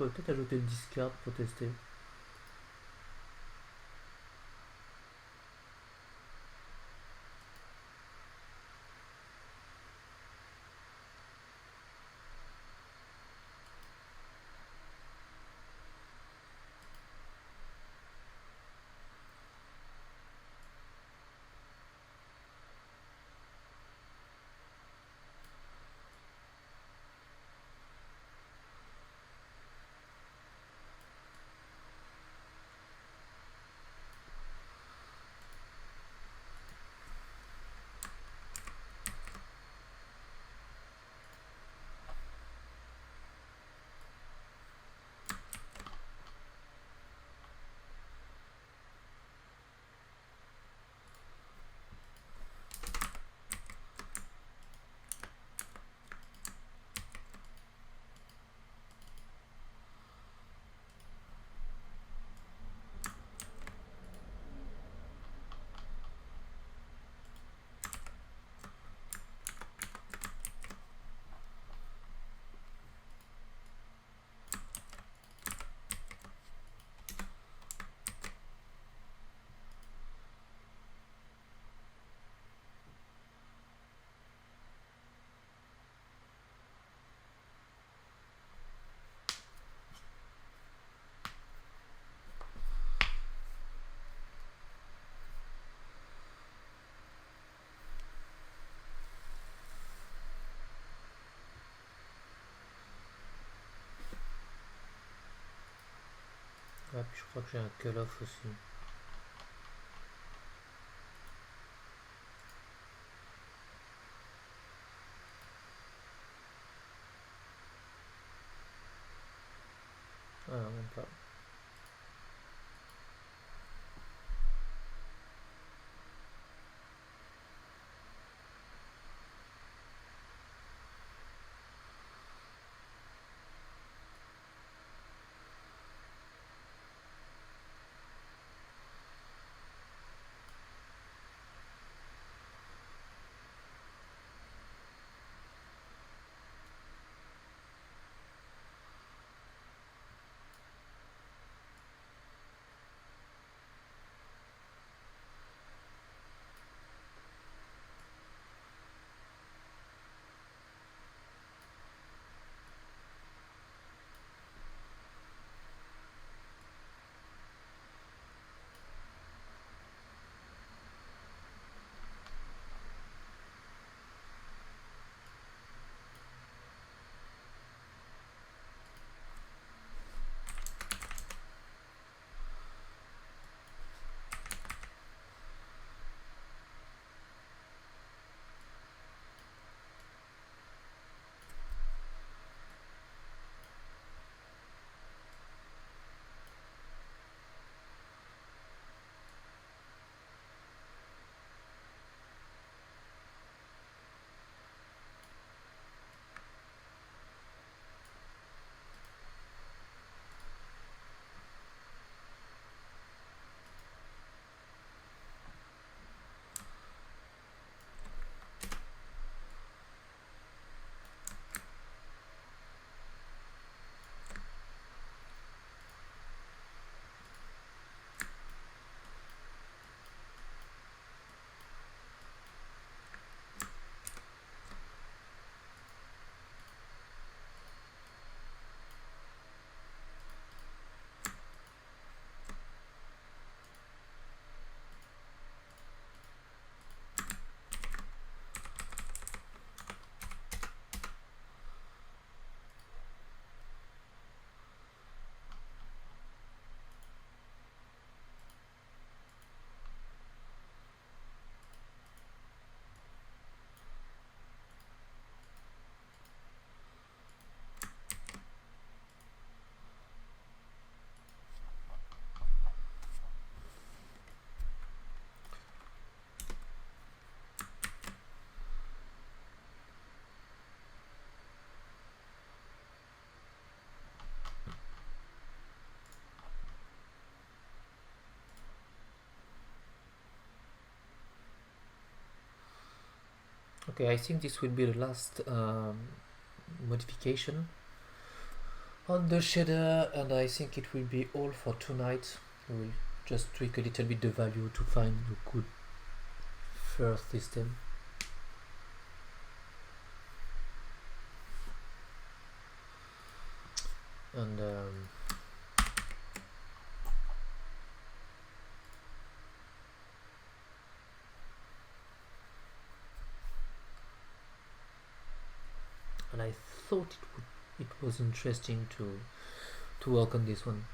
pourrais peut-être ajouter le discard pour tester. Ah, puis je crois que j'ai un call-off aussi. Ah, même pas. Okay, I think this will be the last modification. on the shader, and I think it will be all for tonight. We will just tweak a little bit the value to find a good first system. And I thought it was interesting to work on this one.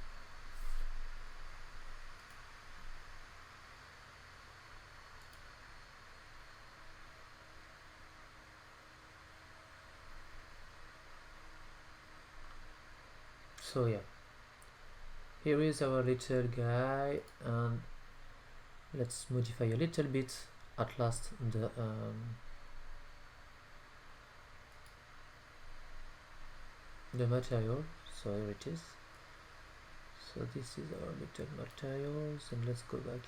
So yeah, here is our little guy, and let's modify a little bit at last the material. So here it is. So this is our little materials, and let's go back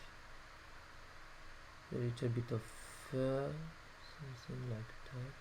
a little bit of fur, something like that.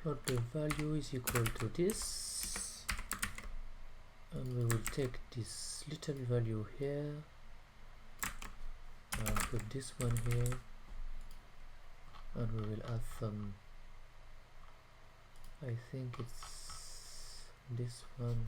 Float the value is equal to this, and we will take this little value here and put this one here, and we will add some, I think it's this one.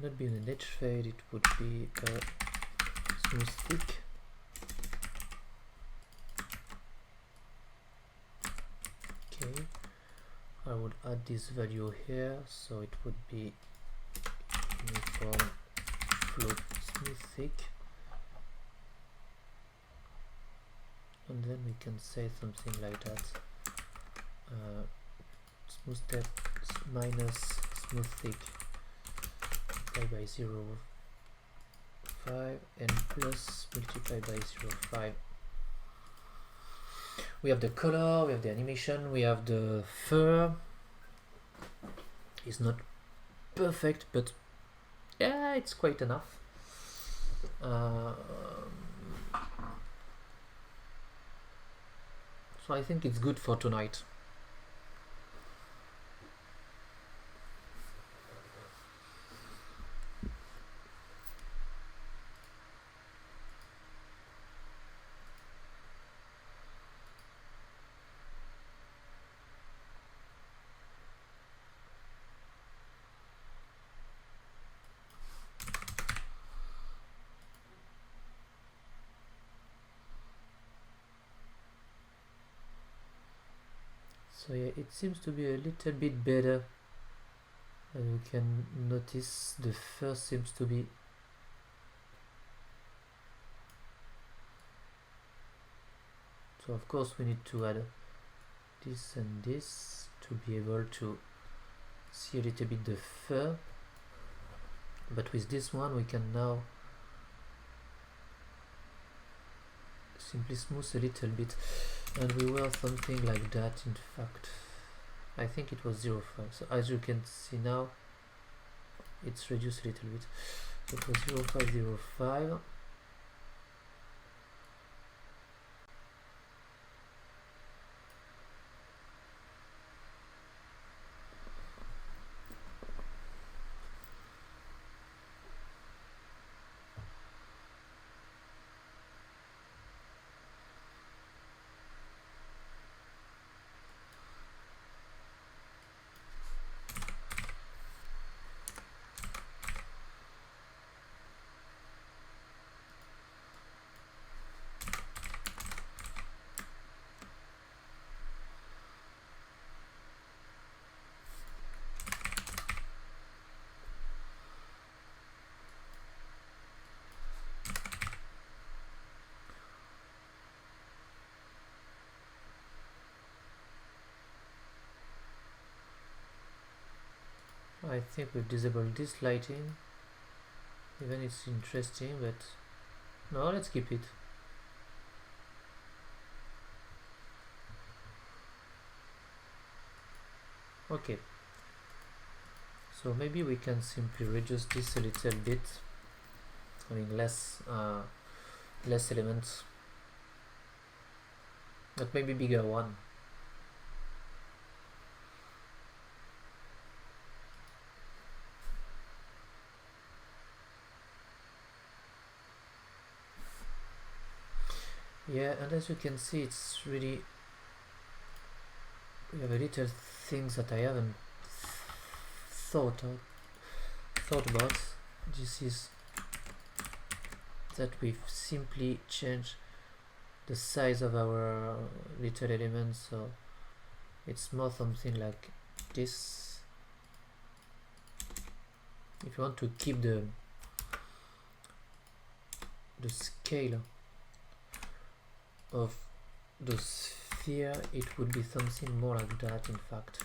Not be an edge fade, it would be a smooth thick. Okay, I would add this value here, so it would be uniform float smooth thick, and then we can say something like that, smooth step minus smooth thick by 0.5 and plus multiply by 0.5. We have the color, we have the animation, we have the fur. It's not perfect, but yeah, it's quite enough. So I think it's good for tonight. So yeah, it seems to be a little bit better. And you can notice the first seems to be so of course we need to add this and this to be able to see a little bit the fur, but with this one we can now simply smooth a little bit, and we were something like that. In fact, I think it was 0.5. So as you can see now, it's reduced a little bit. So it was 0.505. I think we'll disable this lighting, even it's interesting, but no, let's keep it. Okay, so maybe we can simply reduce this a little bit, having less elements, but maybe bigger one. Yeah, and as you can see, it's really, we have a little things that I haven't thought about. This is that we've simply changed the size of our little elements, so it's more something like this. If you want to keep the scale of the sphere, it would be something more like that, in fact.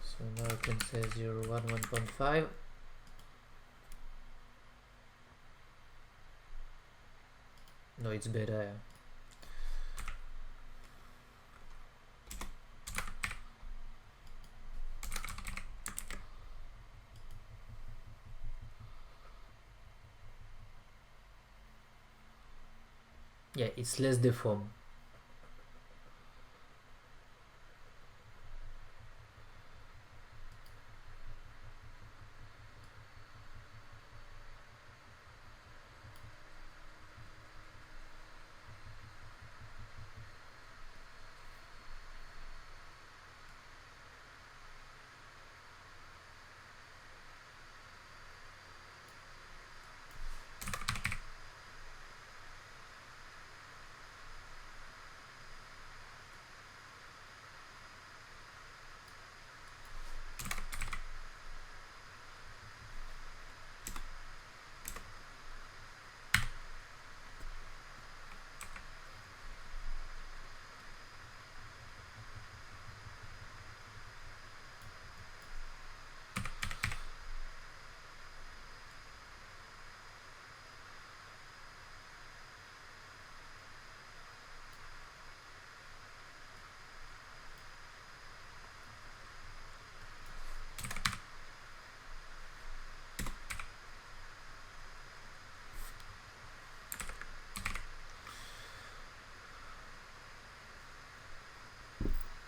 So now I can say 0, 1, 1.5. No, it's better. Yeah, it's less deformed.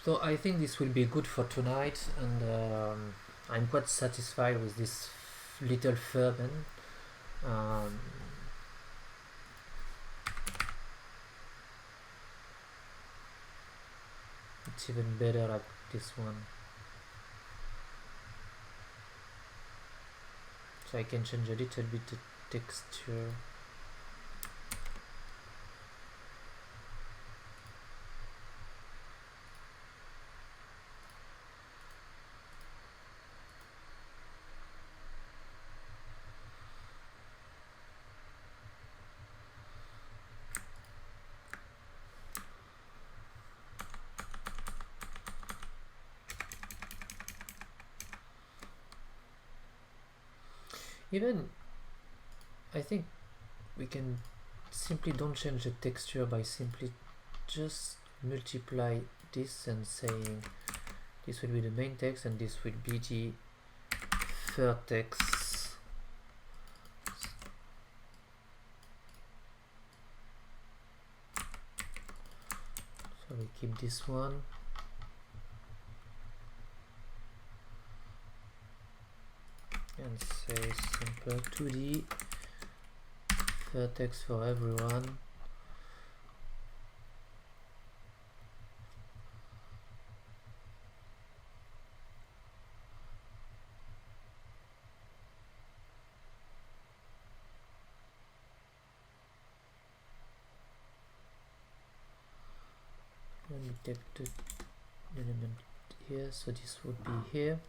So I think this will be good for tonight, and I'm quite satisfied with this little firman. It's even better like this one. So I can change a little bit the texture. Even I think we can simply don't change the texture by simply just multiply this and saying this will be the main text and this will be the third text. So we keep this one. And say simple 2D third text for everyone. Let me take the element here, so this would be here.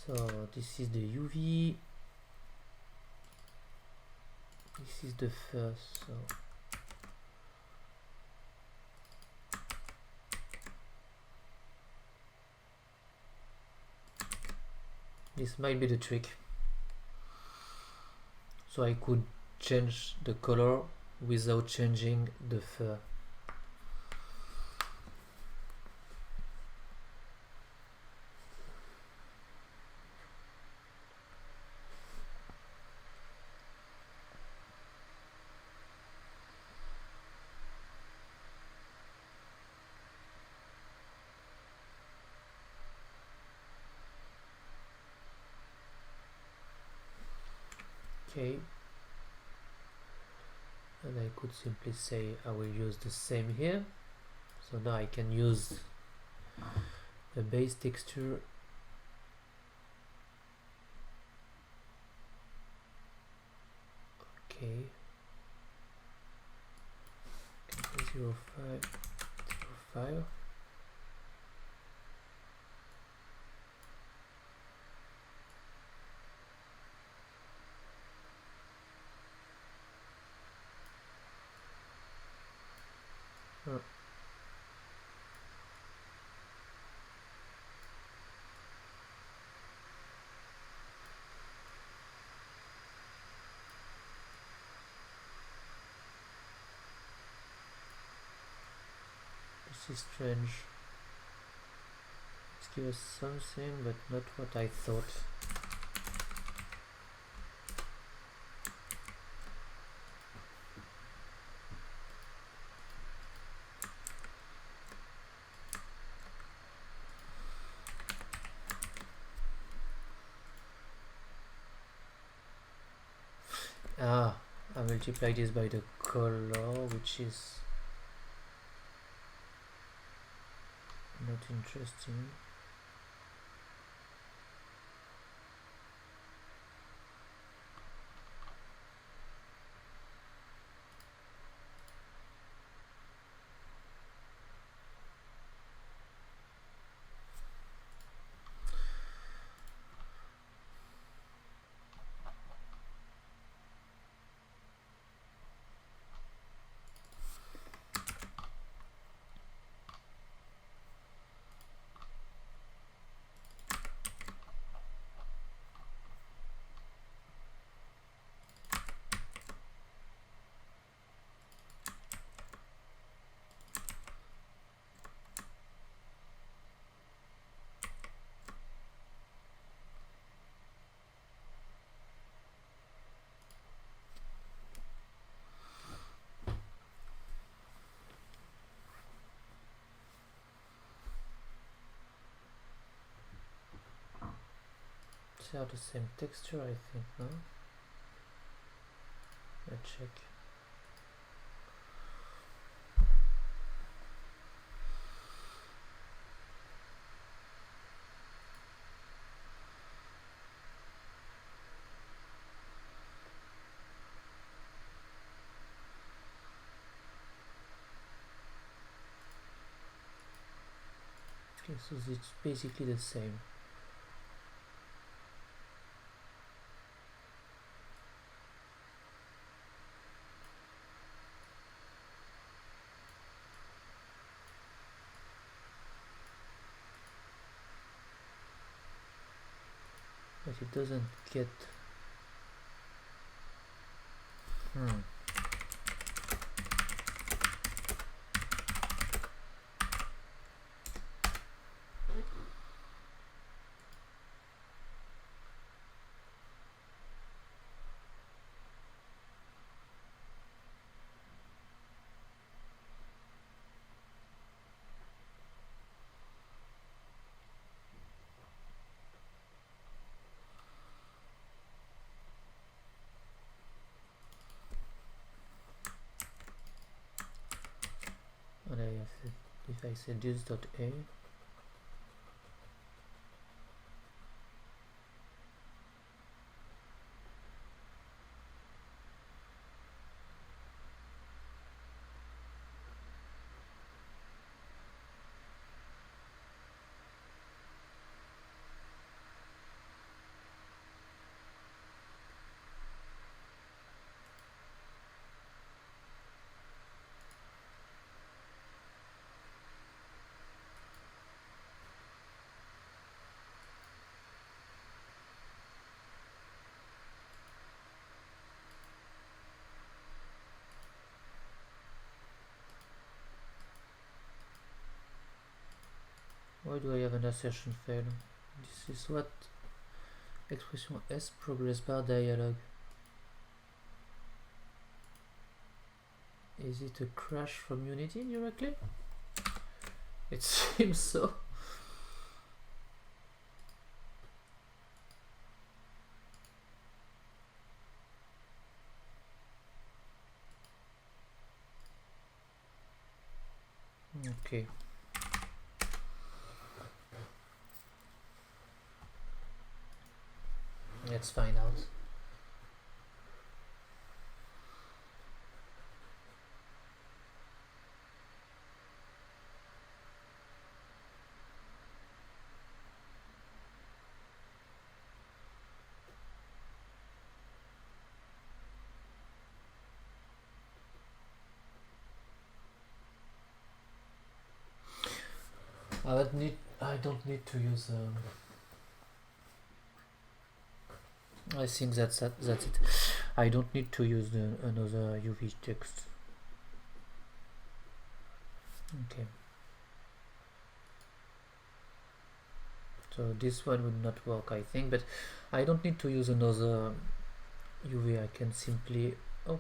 So this is the UV, this is the first, so this might be the trick. So I could change the color without changing the fur. Okay, and I could simply say I will use the same here. So now I can use the base texture okay 0505. This is strange. Let's give us something, but not what I thought. I multiply this by the color, which is not interesting. share the same texture, I think, no? Let's check. Okay, so it's basically the same. But it doesn't get... And if I say this.a, why do I have an assertion fail? This is what expression S progress bar dialog. Is it a crash from Unity directly? It seems so. Okay. Let's find out. I don't need to use I think that's it. I don't need to use another UV text. Okay. So this one would not work, I think, but I don't need to use another UV. I can simply... Oh,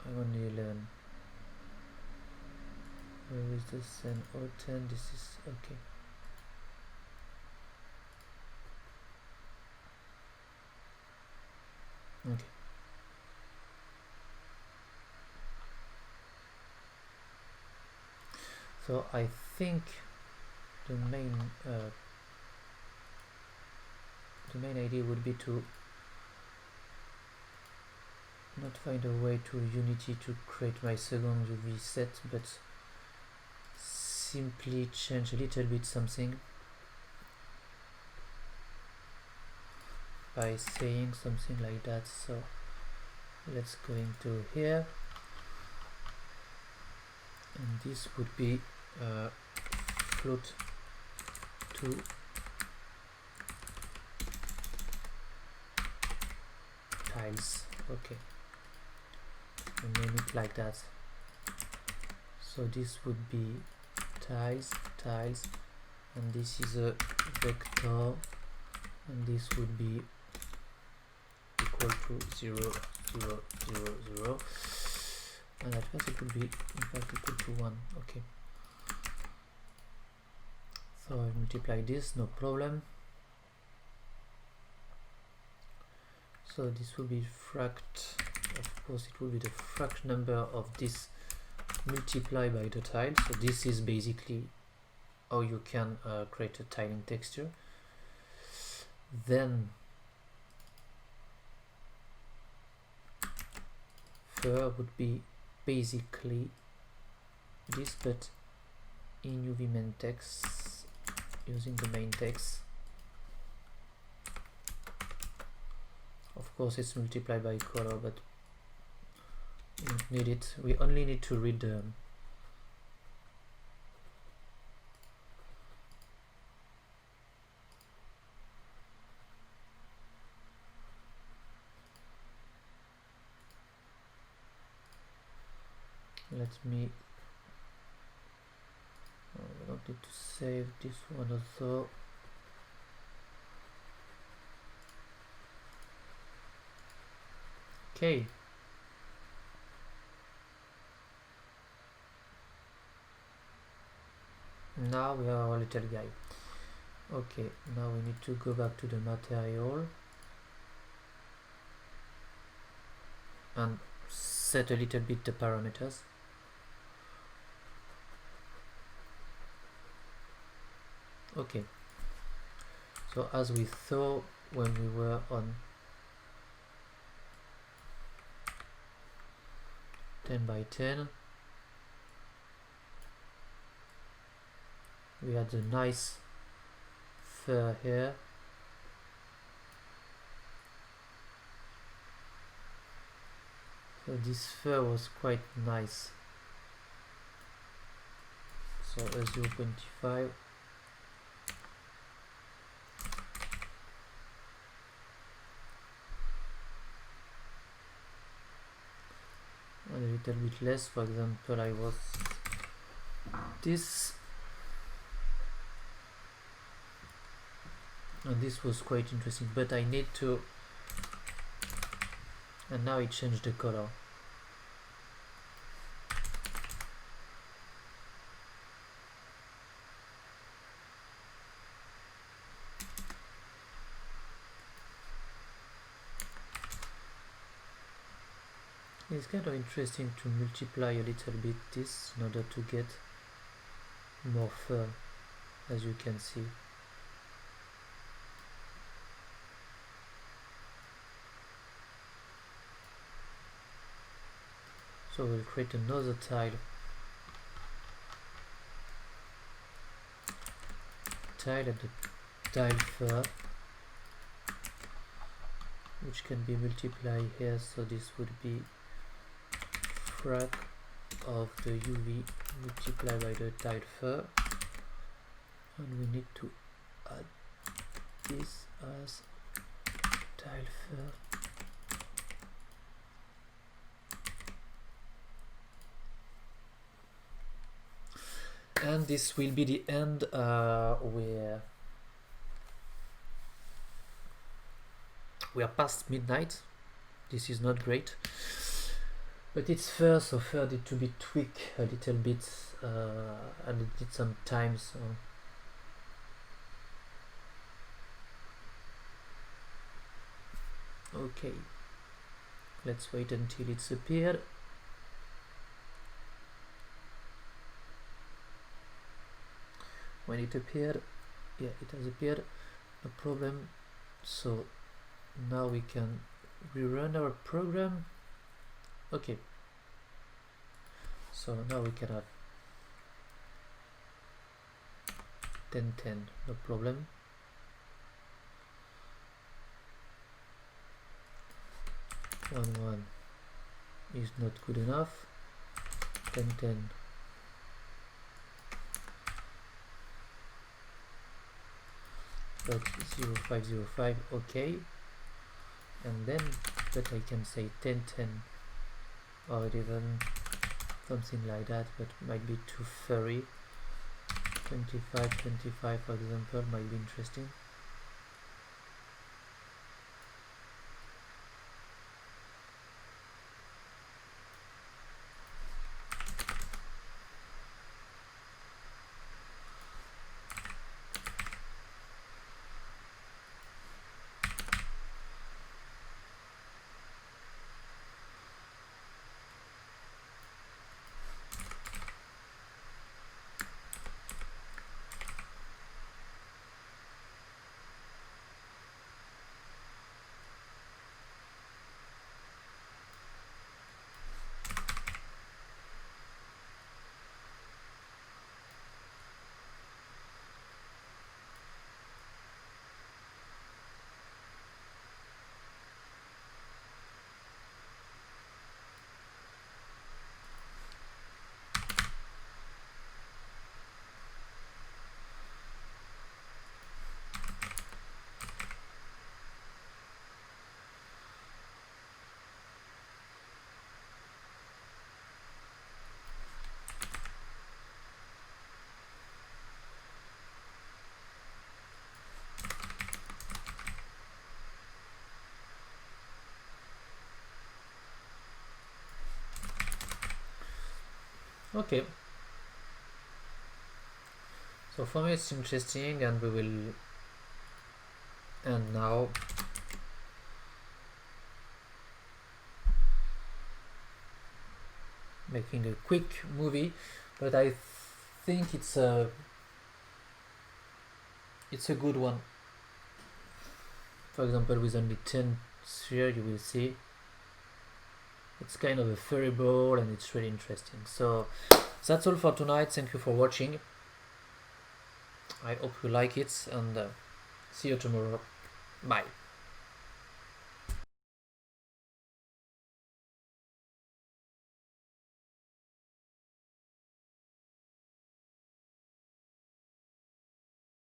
I only learn. Where is this? An O10. This is okay. Okay. So I think the main idea would be to not find a way to Unity to create my second UV set, but simply change a little bit something by saying something like that. So let's go into here, and this would be float to tiles. Okay, and name it like that. So this would be tiles, and this is a vector, and this would be equal to 0, 0, 0, 0, and at first it would be in fact equal to 1. Okay, so I multiply this, no problem. So this will be fract, of course it will be the fract number of this multiplied by the tile. So this is basically how you can create a tiling texture. Then fur would be basically this, but in UV main text, using the main text. Of course it's multiplied by color, but we don't need it. We only need to read the let me I don't need to save this one also. Okay, now we have our little guy. Okay, now we need to go back to the material and set a little bit the parameters. Okay, so as we saw when we were on 10 by 10, we had a nice fur here. So this fur was quite nice. So a 0.5. And a little bit less, for example, I was this, and this was quite interesting, but I need to, and now it changed the color. It's kind of interesting to multiply a little bit this in order to get more fur, as you can see. So we'll create another tile at the tile fur, which can be multiplied here. So this would be frac of the UV multiplied by the tile fur, and we need to add this as tile fur. And this will be the end where we are past midnight. This is not great, but it's fur, so fur need to be tweaked a little bit, and it needs some time. So okay, let's wait until it's appeared. When it appeared, yeah, it has appeared, no problem. So now we can rerun our program. Okay, so now we can have 10-10, no problem. One is not good enough. 10-10. But 0505, okay, and then, but I can say 10-10 or even something like that, but might be too furry. 25-25 for example might be interesting. Okay, so for me it's interesting, and we will end now. Making a quick movie, but I think it's a good one. For example, with only 10 sphere, you will see it's kind of a furry ball, and it's really interesting. So that's all for tonight. Thank you for watching. I hope you like it, and see you tomorrow. Bye.